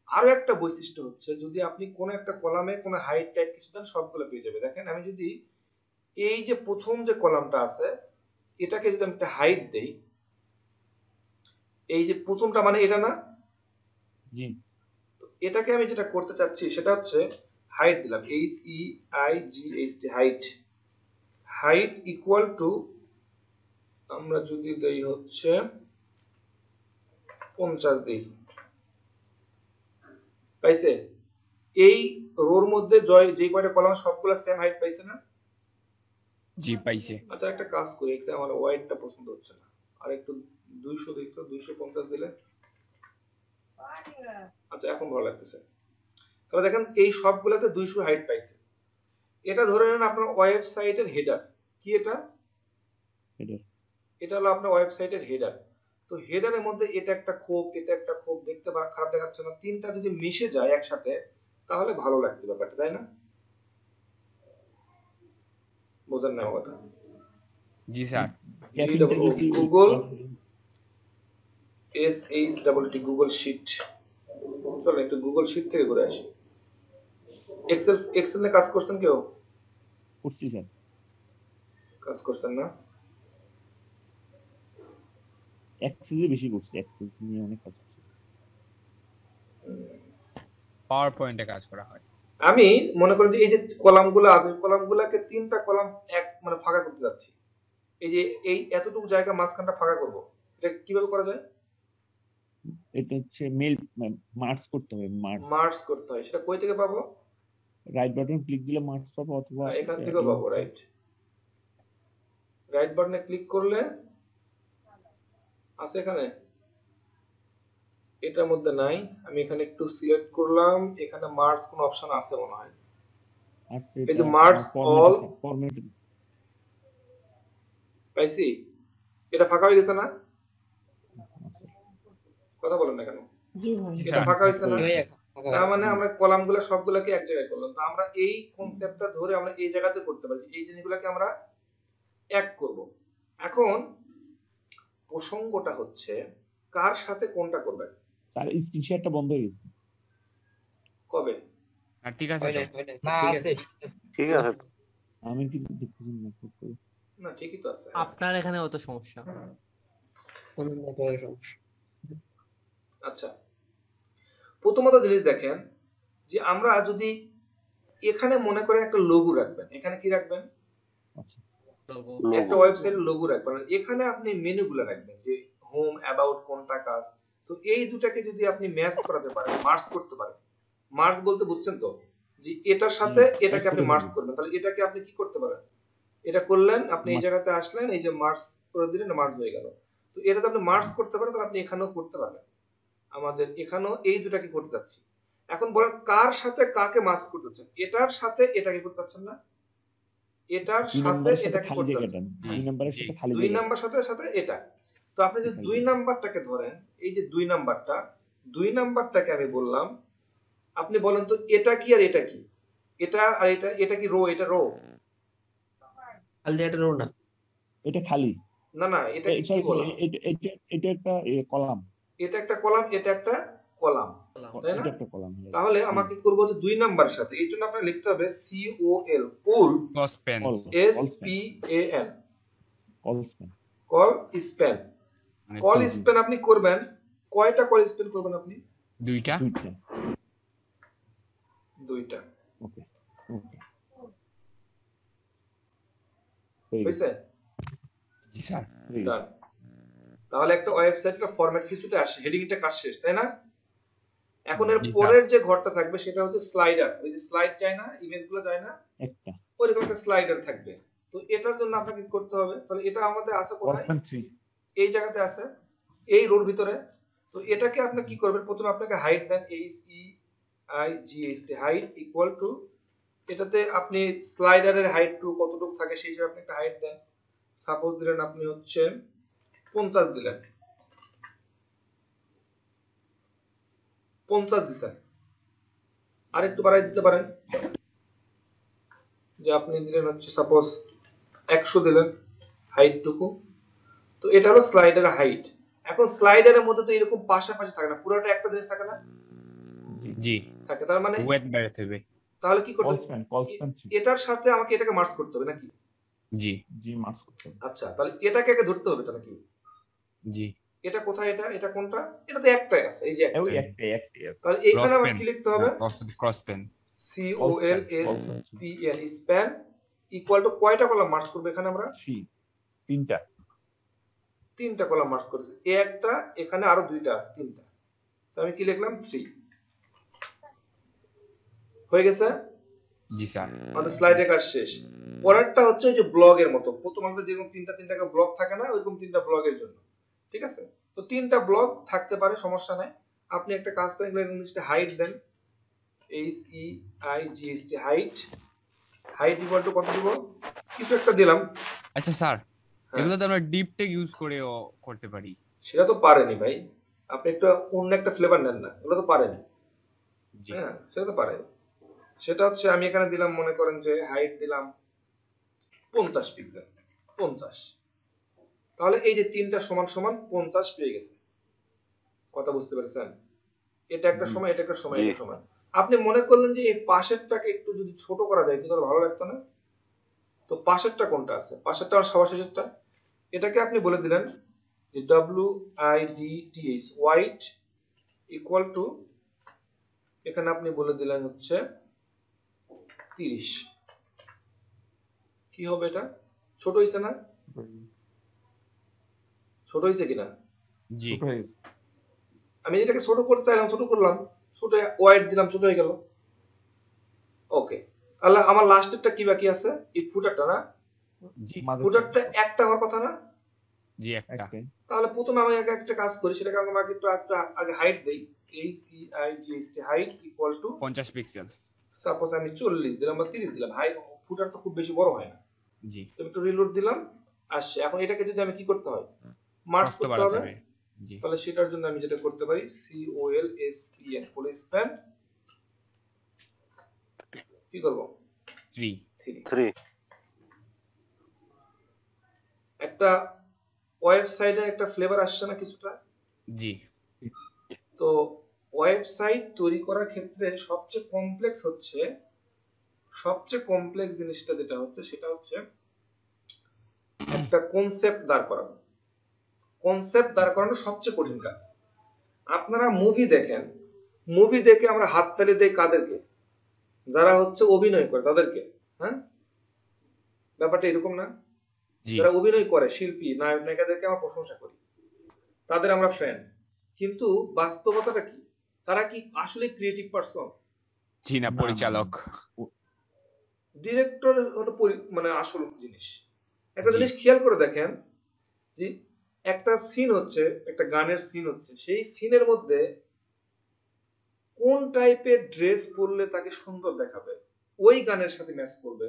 আরো একটা বৈশিষ্ট্য হচ্ছে, যদি আপনি কোন একটা কলামে কোন হাইট টাইট কিছু দেন, সবগুলো পেয়ে যাবে। দেখেন, আমি যদি এই যে প্রথম যে কলামটা আছে এটাকে যদি আমি একটা হাইট দেই, এই যে প্রথমটা মানে এটা না, জি, এটাকে আমি যেটা করতে চাচ্ছি সেটা হচ্ছে হাইট দিলাম, HEIGHT, হাইট ইকুয়াল টু আমরা যদি দেই হচ্ছে 50 দেই, পাইছে? এই রোর মধ্যে যে কয়টা কলাম সবগুলো সেম হাইট পাইছে না? জি, পাইছে। আচ্ছা, একটা কাজ করি, একটা আমার ওয়াইডটা পছন্দ হচ্ছে না, আর একটু 200 দিই তো, 250 দিলে। আচ্ছা, এখন ভালো লাগতেছে। তাহলে দেখেন এই সবগুলোতে 200 হাইট পাইছে। এটা ধরে নেন আপনার ওয়েবসাইটের হেডার। কি এটা? হেডার। এটা হলো আপনার ওয়েবসাইটের হেডার। তো হেডারের মধ্যে এটা একটা খোপ, এটা একটা খোপ, দেখতে খারাপ দেখাচ্ছে না? তিনটা যদি মিশে যায় একসাথে তাহলে ভালো লাগবে ব্যাপারটা, তাই না? বোঝেন না কথা? জি sir. Google SHTT Google sheet. চলো একটু গুগল শিট থেকে ঘুরে আসি। এক্সেল নিয়ে কাজ করছেন কেউ? করছি স্যার। কাজ করছেন না? এক্সেসে বেশি করছি, এক্সেস নিয়ে অনেক কাজ করছি। পাওয়ার পয়েন্টে কাজ করা হয়। আমি মনে করি যে এই যে কলামগুলো আছে, কলামগুলোকে তিনটা কলাম এক মানে ফাঁকা করতে যাচ্ছি। এই যে এই এতটুকু জায়গা মাঝখানটা ফাঁকা করব, এটা কিভাবে করা যায়? এটা হচ্ছে মেল মার্জ করতে হবে। মার্জ করতে হয়। সেটা কই থেকে পাবো? রাইট বাটন ক্লিক দিলে মার্জ পাবো, অথবা এখান থেকেও পাবো। রাইট বাটনে ক্লিক করলে আছে এখানে, এটার মধ্যে নাই। আমি এখানে একটু সিলেক্ট করলাম, এখানে মার্জ কোন অপশন আছে মনে হয়। এই যে মার্জ অল পাইছি, এটা ফাঁকা হয়ে গেছে না? কথা বলেন না কেন? এটা ফাঁকা হয়েছে না? তার মানে আমরা কলামগুলো সবগুলোকে এক জায়গায় করলাম। তো আমরা এই কনসেপ্টটা ধরে আমরা এই জায়গাতে করতে পারি, এই জিনিসগুলোকে আমরা এক করব। এখন প্রসঙ্গটা হচ্ছে কার সাথে কোনটা করবেন। তার স্ক্রিন শেয়ারটা বন্ধ হয়ে গেছে। কবে? ঠিক আছে না আছে, ঠিক আছে। আমি কি দেখতেছি না? না ঠিকই তো আছে। আপনার এখানে অত সমস্যা। আচ্ছা, প্রথমত জিনিস দেখেন যে আমরা যদি এখানে মনে করে একটা লোগো রাখবেন, এখানে কি রাখবেন? একটা ওয়েবসাইটের লোগো রাখবেন। এখানে আপনি মেনুগুলো রাখবেন, যে হোম, অ্যাবাউট, কোনটা কাজ। তো এই দুটাকে যদি আপনি ম্যাচ করাতে পারেন, মার্জ করতে পারেন। মার্জ বলতে বুঝছেন তো, যে এটার সাথে এটাকে আপনি মার্জ করবেন, তাহলে এটাকে আপনি কি করতে পারেন? এটা করলেন, আপনি এই জায়গাতে আসলেন, এই যে মার্জ করে দিলেন, মার্জ হয়ে গেল। তো এটাতে আপনি মার্জ করতে পারেন, তাহলে আপনি এখানেও করতে পারবেন। আমাদের এখানেও এই দুটাকে করতে যাচ্ছি। এখন বলেন কার সাথে কাকে মার্জ করতে চাচ্ছেন? এটার সাথে এটাকে করতে চাচ্ছেন না? এটার সাথে এটাকে করতে চাচ্ছেন। 2 নাম্বারের সাথে খালি জায়গা। 2 নাম্বার সাথে এটা। তো আপনি যে 2 নাম্বারটাকে ধরেন, এই যে 2 নাম্বারটাকে আমি বললাম, আপনি বলেন তো এটা কি আর এটা কি? এটা আর এটা কি রো? এটা রো? খালি এটা রো না, এটা খালি। না এটা কি বলা? এটা একটা কলাম। এটা একটা কলাম, এটা একটা কলাম, তাই না? এটা একটা কলাম। তাহলে আমাকে করব যে 2 নাম্বারের সাথে। এই জন্য আপনাকে লিখতে হবে COL pool span, SPAN col span. Col span. Col span আপনি করবেন কয়টা কল স্প্যান করবেন আপনি? দুইটা। ওকে হইছে? জি স্যার। ডান। তাহলে একটা ওয়েবসাইটের ফরম্যাট কিছুটা আসে, হেডিংটা কাজ শেষ, তাই না? এখন এর পরের যে ঘরটা থাকবে সেটা হচ্ছে স্লাইডার। ওই যে স্লাইড যায় না, ইমেজগুলো যায় না, একটা ওইরকম একটা স্লাইডার থাকবে। তো এটার জন্য আপনাকে কি করতে হবে? তাহলে এটা আমাদের আছে কোথায়? এই জায়গাতে আছে, এই রোর ভিতরে। তো এটাকে আপনি কি করবেন? প্রথমে আপনাকে হাইট দেন, HEIGHT, হাইট ইকুয়াল টু, এটাতে আপনি স্লাইডারের হাইট টু কতটুকু থাকে সেই হিসাবে আপনি একটা হাইট দেন। সাপোজ দিলেন আপনি হচ্ছে 50 দিলেন, 50 দিছেন। আর একটু বাড়াই দিতে পারেন, যে আপনি দিলেন হচ্ছে সাপোজ 100 দিলেন হাইট টুকু। তো এটা হলো স্লাইডারের হাইট। এখন স্লাইডারের মধ্যে তো এরকম পাশাপাশি থাকে না, পুরোটা একটা জিনিস থাকে না? জি থাকে। তার মানে ওয়েট বাড়াতে হবে। তাহলে কি করতে হবে? এটার সাথে আমাকে এটাকে মার্জ করতে হবে নাকি? জি মার্জ করতে হবে। আচ্ছা, তাহলে এটাকে আগে ধরতে হবে, তাহলে কি? জি। এটা কোথায়? এটা কোনটা? এটা তো একটাই আছে, এই যে একটাই আছে। তাহলে এখানে আমাকে কি লিখতে হবে? Cross pen, COLSPN span equal to কয়টা কলাম মার্জ করব এখানে আমরা? 3টা কলাম মার্জ করেছি। এই একটা, এখানে আরো 2টা আছে, 3টা। তো আমি কি লিখলাম? 3 হয়ে গেছে। জি স্যার। আমাদের স্লাইডের কাজ শেষ। পরেরটা হচ্ছে ওই যে ব্লগের মতো, প্রথম আমাদের যেরকম 3টা ব্লগ থাকে না, ওইরকম 3টা ব্লগের জন্য। ঠিক আছে? তো 3টা ব্লগ থাকতে পারে, সমস্যা নাই। আপনি একটা কাজ করেন, ইংলিশে হাইট দেন, HEIGHT height height equal to কত দিব, কিছু একটা দিলাম। আচ্ছা স্যার, হ্যাঁ। এগুলো তো আমরা ডিপ টেক ইউজ করেও করতে পারি। সেটা তো পারেনি ভাই, আপনি একটু অন্য একটা ফ্লেভার নেন না, এগুলো তো পারেনি। হ্যাঁ সেটা তো পারেনি। সেটা হচ্ছে আমি এখানে দিলাম, মনে করেন যে হাইট দিলাম 50 পিক্সেল, 50। তাহলে এই যে তিনটা সমান সমান 50 পেয়ে গেছে। কথা বুঝতে পেরেছেন? এটা একটা সময়, এটা একটা সময়, এটা সময়। আপনি মনে করলেন যে এই পাশেরটাকে একটু যদি ছোট করা যায় তাহলে ভালো লাগতো না? তো পাশেরটা কোনটা আছে? পাশেরটা আর সবার শেষেরটা। এটাকে আপনি বলে দিলেন যে WIDTH হোয়াইট ইকুয়াল টু, এখানে আপনি বলে দিলেন হচ্ছে 30। কি হবে এটা? ছোট হইছে না? ছোট হইছে কিনা? জি, আমি এটাকে ছোট করতে চাইলাম, ছোট করলাম, ছোট হোয়াইট দিলাম, ছোট হয়ে গেল। ওকে, তাহলে আমার লাস্টেরটা কি বাকি আছে? এই ফুটারটা না? জি, ফুটারটা একটা হওয়ার কথা না? জি একটা। তাহলে প্রথমে আমি আগে একটা কাজ করি, সেটাকে আমাকে একটু আগে হাইট দেই। HEIGHT height equal two 50 pixel. Suppose আমি 40 দিলাম বা 30 দিলাম। হাই ফুটার তো খুব বেশি বড় হয় না। জি, তো একটু রিলোড দিলাম, আসছে। এখন এটাকে যদি আমি কি করতে হয়, মার্জ করতে হবে। জি, তাহলে সেটার জন্য আমি যেটা করতে পারি, COLSPN ফুল স্প্যান কি করব, 3। একটা ওয়েবসাইটে একটা ফ্লেভার আসছে না কিছুটা? জি। তো ওয়েবসাইট তৈরি করার ক্ষেত্রে সবচেয়ে কমপ্লেক্স জিনিসটা যেটা হচ্ছে সেটা হচ্ছে একটা কনসেপ্ট দাঁড় করানো। কনসেপ্ট দাঁড় করানো সবচেয়ে কঠিন কাজ। আপনারা মুভি দেখেন, মুভি দেখে আমরা হাততালি দেই কাদেরকে? যারা হচ্ছে অভিনয় করে তাদেরকে। হ্যাঁ, ব্যাপারটা এরকম না? যারা অভিনয় করে, শিল্পী, নায়ক নায়িকাদেরকে আমরা প্রশংসা করি, তাদের আমরা ফ্যান। কিন্তু বাস্তবতাটা কি? তারা কি আসলে ক্রিয়েটিভ পারসন? জি না, পরিচালক। ডিরেক্টর হলো মানে আসল জিনিস। একটা জিনিস খেয়াল করে দেখেন যে একটা সিন হচ্ছে, একটা গানের সিন হচ্ছে, সেই সিনের মধ্যে কোন টাইপের ড্রেস পরলে তাকে সুন্দর দেখাবে, ওই গানের সাথে ম্যাচ করবে,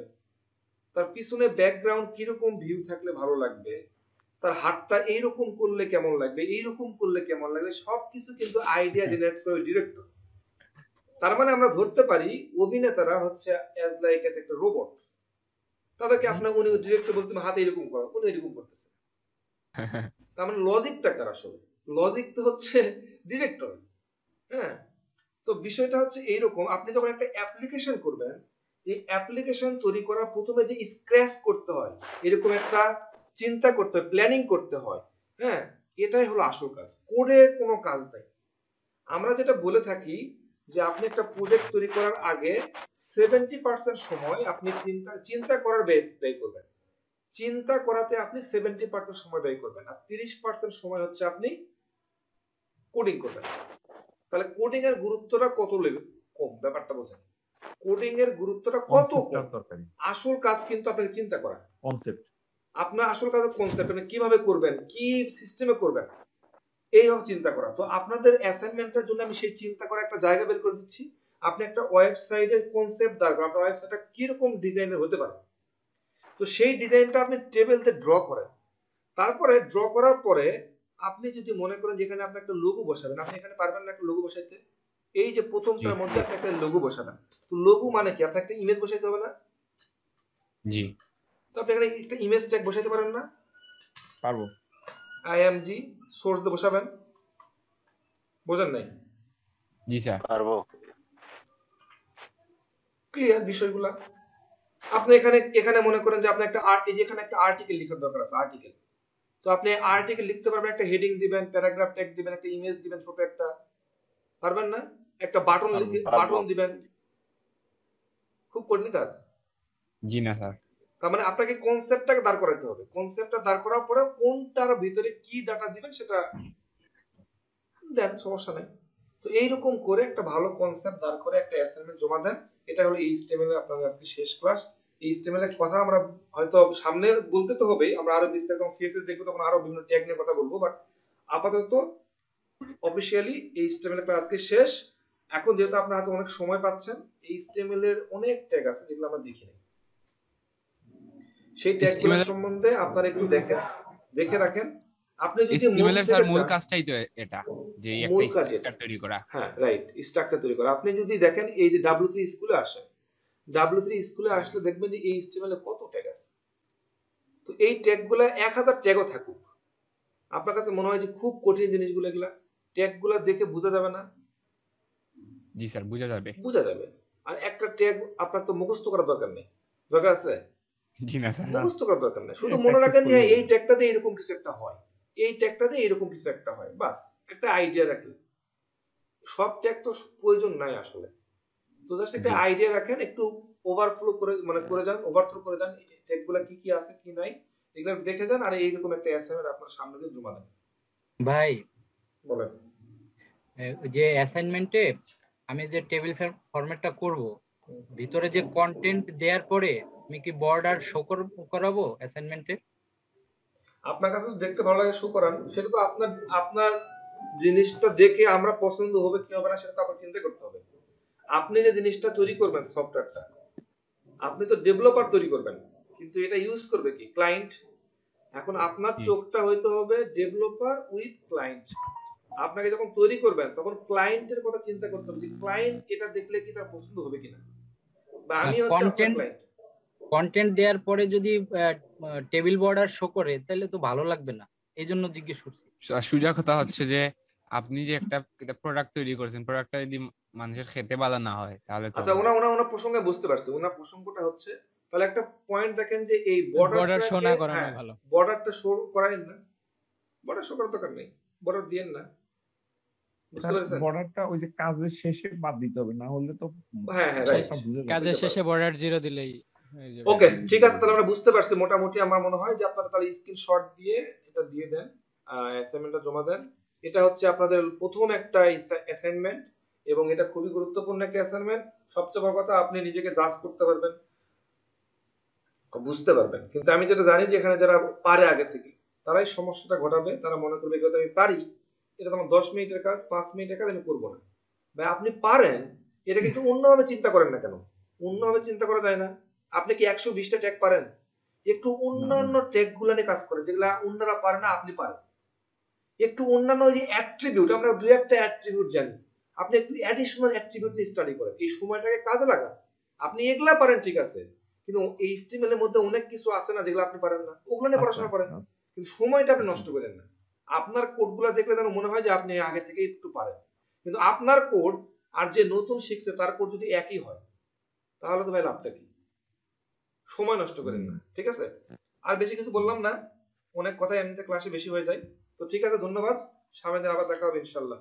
তার পিছনে ব্যাকগ্রাউন্ড কিরকম ভিউ থাকলে ভালো লাগবে, তার হাতটা এইরকম করলে কেমন লাগবে, এইরকম করলে কেমন লাগবে, সবকিছু কিন্তু আইডিয়া জেনারেট করে ডিরেক্টর। তার মানে আমরা ধরতে পারি অভিনেতারা হচ্ছে অ্যাজ লাইক অ্যাজ একটা রোবট। তাদেরকে আপনার উনি ডিরেক্টর বলতে হাতে এরকম করো, উনি এরকম করতেছে। তার মানে লজিকটা কার? আসলে লজিক তো হচ্ছে ডিরেক্টর। হ্যাঁ, তো বিষয়টা হচ্ছে এইরকম। আপনি যখন একটা অ্যাপ্লিকেশন করবেন, এই অ্যাপ্লিকেশন তৈরি করার প্রথমে যে স্ক্র্যাচ করতে হয়, এরকম একটা চিন্তা করতে হয়, প্ল্যানিং করতে হয়। হ্যাঁ, এটাই হলো আসল কাজ, কোডে কোনো কাজ নাই। আমরা যেটা বলে থাকি যে আপনি একটা প্রজেক্ট তৈরি করার আগে 70% সময় আপনি চিন্তা করার ব্যয় করবেন। চিন্তা করাতে আপনি 70% সময় ব্যয় করবেন, আর 30% সময় হচ্ছে আপনি কোডিং করবেন। তাহলে কোডিং এর গুরুত্বটা কত কম, ব্যাপারটা বোঝেন। কোডিং এর গুরুত্বটা কত কম। আসল কাজ কিন্তু আপনাকে চিন্তা করা, কনসেপ্ট। আপনার আসল কাজ কনসেপ্ট, আপনি কিভাবে করবেন, কি সিস্টেমে করবেন, এইভাবে চিন্তা করা। তো আপনাদের অ্যাসাইনমেন্টের জন্য আমি সেই চিন্তা করা একটা জায়গা বের করে দিচ্ছি। আপনি একটা ওয়েবসাইটের কনসেপ্ট দাঁড় করেন, আপনার ওয়েবসাইটটা কিরকম ডিজাইনের হতে পারে, তো সেই ডিজাইনটা আপনি টেবিলতে ড্র করেন। তারপরে ড্র করার পরে আপনি যদি মনে করেন যেখানে আপনি একটা লোগো বসাবেন, আপনি এখানে পারবেন না একটা লোগো বসাইতে? এই যে প্রথমটার মধ্যে আপনি একটা লোগো বসাবেন, তো লোগো মানে কি? আপনি একটা ইমেজ বসাইতে হবে না? জি, তো আপনি এখানে একটা ইমেজ ট্যাগ বসাইতে পারেন না? পারবো। IMG সোর্স দিয়ে বসাবেন। বোঝেন নাই? জি স্যার, পারবো। ক্লিয়ার বিষয়গুলা? আপনি এখানে মনে করেন যে আপনি একটা এখানে একটা আর্টিকেল লেখার দরকার আছে, আর্টিকেল। তো আপনি আর্টিকেল লিখতে পারবেন, একটা হেডিং দিবেন, প্যারাগ্রাফ ট্যাগ দিবেন, একটা ইমেজ দিবেন ছোট একটা, পারবেন না? একটা বাটন দিবেন। খুব কঠিন কাজ? জি না স্যার। তার মানে আপনাকে কনসেপ্টটাকে দাঁড় করাতে হবে। কনসেপ্টটা দাঁড় করার পরে কোনটার ভিতরে কি ডাটা দিবেন সেটা দেন, সমস্যা নাই। তো এইরকম করে একটা ভালো কনসেপ্ট দাঁড় করে একটা অ্যাসাইনমেন্ট জমা দেন। এটা হলো HTML এর আপনাদের আজকে শেষ ক্লাস। HTML এর কথা আমরা হয়তো সামনে বলতে তো হবেই, আমরা আরো বিস্তারিত CSS দেখবো, তখন আরো বিভিন্ন ট্যাগ নিয়ে কথা বলবো। বাট আপাতত অফিশিয়ালি HTML এর ক্লাস আজকে শেষ। এখন যেহেতু আপনারা হাতে অনেক সময় পাচ্ছেন, HTML এর অনেক ট্যাগ আছে যেগুলো আমরা দেখি নাই। সেই ট্যাগগুলো HTML সম্বন্ধে আপনারা একটু দেখে রাখেন। আপনি যদি HTML এর স্যার মূল কাজটাই তো এটা, যে মূল একটা কাজ স্ট্রাকচার তৈরি করা। হ্যাঁ রাইট, স্ট্রাকচার তৈরি করা। আপনি যদি দেখেন এই যে W3 স্কুলে আসেন, W3 স্কুলে আসলে দেখবেন যে এই HTML এ কত ট্যাগ আছে। তো এই ট্যাগগুলো 1000 ট্যাগও থাকুক, আপনার কাছে মনে হয় যে খুব কঠিন জিনিসগুলো, এগুলা ট্যাগগুলো দেখে বোঝা যাবে না? জি স্যার বোঝা যাবে। আর একটা ট্যাগ আপনার তো মুখস্থ করার দরকার নেই, দরকার আছে? জি না স্যার, মুখস্থ করার দরকার নেই, শুধু মনে রাখেন যে এই ট্যাগটাতে এরকম কিছু একটা হয়, এই ট্যাগটাতে এরকম কিছু একটা হয়, বাস একটা আইডিয়া রাখলেন। সব ট্যাগ তো প্রয়োজন নাই আসলে, তো জাস্ট একটা আইডিয়া রাখেন, একটু ওভারফ্লো করে করে যান, ওভারথ্রো করে যান ট্যাগগুলো কি কি আছে কি নাই এগুলো দেখে যান, আর এইরকম একটা অ্যাসাইনমেন্ট আপনার সামনে দিয়ে জমা দেন। ভাই বলেন। যে অ্যাসাইনমেন্টে আমি যে টেবিল ফরম্যাটটা করব, ভিতরে যে কন্টেন্ট দেওয়ার পরে আমি কি বর্ডার শো করাবো অ্যাসাইনমেন্টে? আপনার কাছে দেখতে ভালো লাগে শো করান, সেটা তো আপনার জিনিসটা দেখে আমরা পছন্দ হবে কি হবে না সেটা তো আপনার চিন্তা করতে হবে। আপনি যে জিনিসটা তৈরি করবেন সফটওয়্যারটা, আপনি তো ডেভেলপার তৈরি করবেন, কিন্তু এটা ইউজ করবে কি ক্লায়েন্ট। এখন আপনার চোখটা হইতে হবে ডেভেলপার উইথ ক্লায়েন্ট। আপনাকে যখন তৈরি করবেন তখন ক্লায়েন্টের কথা চিন্তা করতে হবে যে ক্লায়েন্ট এটা দেখলে কি তার পছন্দ হবে কিনা, বা আমি হচ্ছে আপনার ক্লায়েন্ট। কন্টেন্ট দেওয়ার পরে যদি টেবিল বর্ডার শো করে তাহলে তো ভালো লাগবে না, এইজন্য জিজ্ঞেস করছি। সুযোগ কথা হচ্ছে যে আপনি যে একটা প্রোডাক্ট তৈরি করেছেন, প্রোডাক্টটা যদি মানুষের খেতে ভালো না হয় তাহলে তো। আচ্ছা, ওনা প্রসঙ্গে বুঝতে পারছি, ওনার প্রসঙ্গটা হচ্ছে তাহলে একটা পয়েন্ট দেখেন যে এই বর্ডার শো না করানো ভালো। বর্ডারটা শো করাই না, বর্ডার শো করার দরকার নেই, বর্ডার দিয়েন না, বুঝতে পারছেন? বর্ডারটা ওই যে কাজের শেষে বাদ দিতে হবে, না হলে তো হ্যাঁ রাইট, কাজের শেষে বর্ডার 0 দিলেই। ওকে ঠিক আছে, তাহলে আমরা বুঝতে পারছি মোটামুটি। আমার মনে হয় যে আপনারা তাহলে স্ক্রিনশট দিয়ে এটা দিয়ে দেন, অ্যাসাইনমেন্টটা জমা দেন। এটা হচ্ছে আপনাদের প্রথম একটা অ্যাসাইনমেন্ট এবং এটা খুবই গুরুত্বপূর্ণ একটা অ্যাসাইনমেন্ট। সবচেয়ে বড় কথা আপনি নিজেকে জাজ করতে পারবেন, বুঝতে পারবেন। কিন্তু আমি যেটা জানি যে এখানে যারা পারে আগে থেকে তারাই সমস্যাটা ঘটাবে, তারা মনে করবে এটা আমি পারি, এটা তো আমার 10 মিনিটের কাজ, 5 মিনিটের কাজ, আমি করবো না। ভাই আপনি পারেন, এটাকে একটু অন্যভাবে চিন্তা করেন না কেন? অন্যভাবে চিন্তা করা যায় না? আপনি কি 120টা ট্যাগ পারেন? একটু অন্যান্য ট্যাগ গুলা নিয়ে কাজ করেন যেগুলা অন্যরা পারে না, আপনি পারেন। একটু অন্যান্য যে অ্যাট্রিবিউট, আমরা দুই একটা অ্যাট্রিবিউট জানি, আপনি একটু অ্যাডিশনাল অ্যাট্রিবিউট নিয়ে স্টাডি করেন, এই সময়টাকে কাজে লাগান। আপনি এগুলা পারেন ঠিক আছে, কিন্তু এই HTML এর মধ্যে অনেক কিছু আছে না যেগুলো আপনি পারেন না, ওগুলো নিয়ে পড়াশোনা করেন, কিন্তু সময়টা আপনি নষ্ট করেন না। আপনার কোডগুলো দেখলে যেন মনে হয় যে আপনি আগে থেকে একটু পারেন, কিন্তু আপনার কোড আর যে নতুন শিখছে তার কোড যদি একই হয় তাহলে তো ভাই লাভটা কি? সময় নষ্ট করেন না, ঠিক আছে? আর বেশি কিছু বললাম না, অনেক কথা এমনিতে ক্লাসে বেশি হয়ে যায়। তো ঠিক আছে, ধন্যবাদ, সামনের দিন আবার দেখা হবে ইনশাআল্লাহ।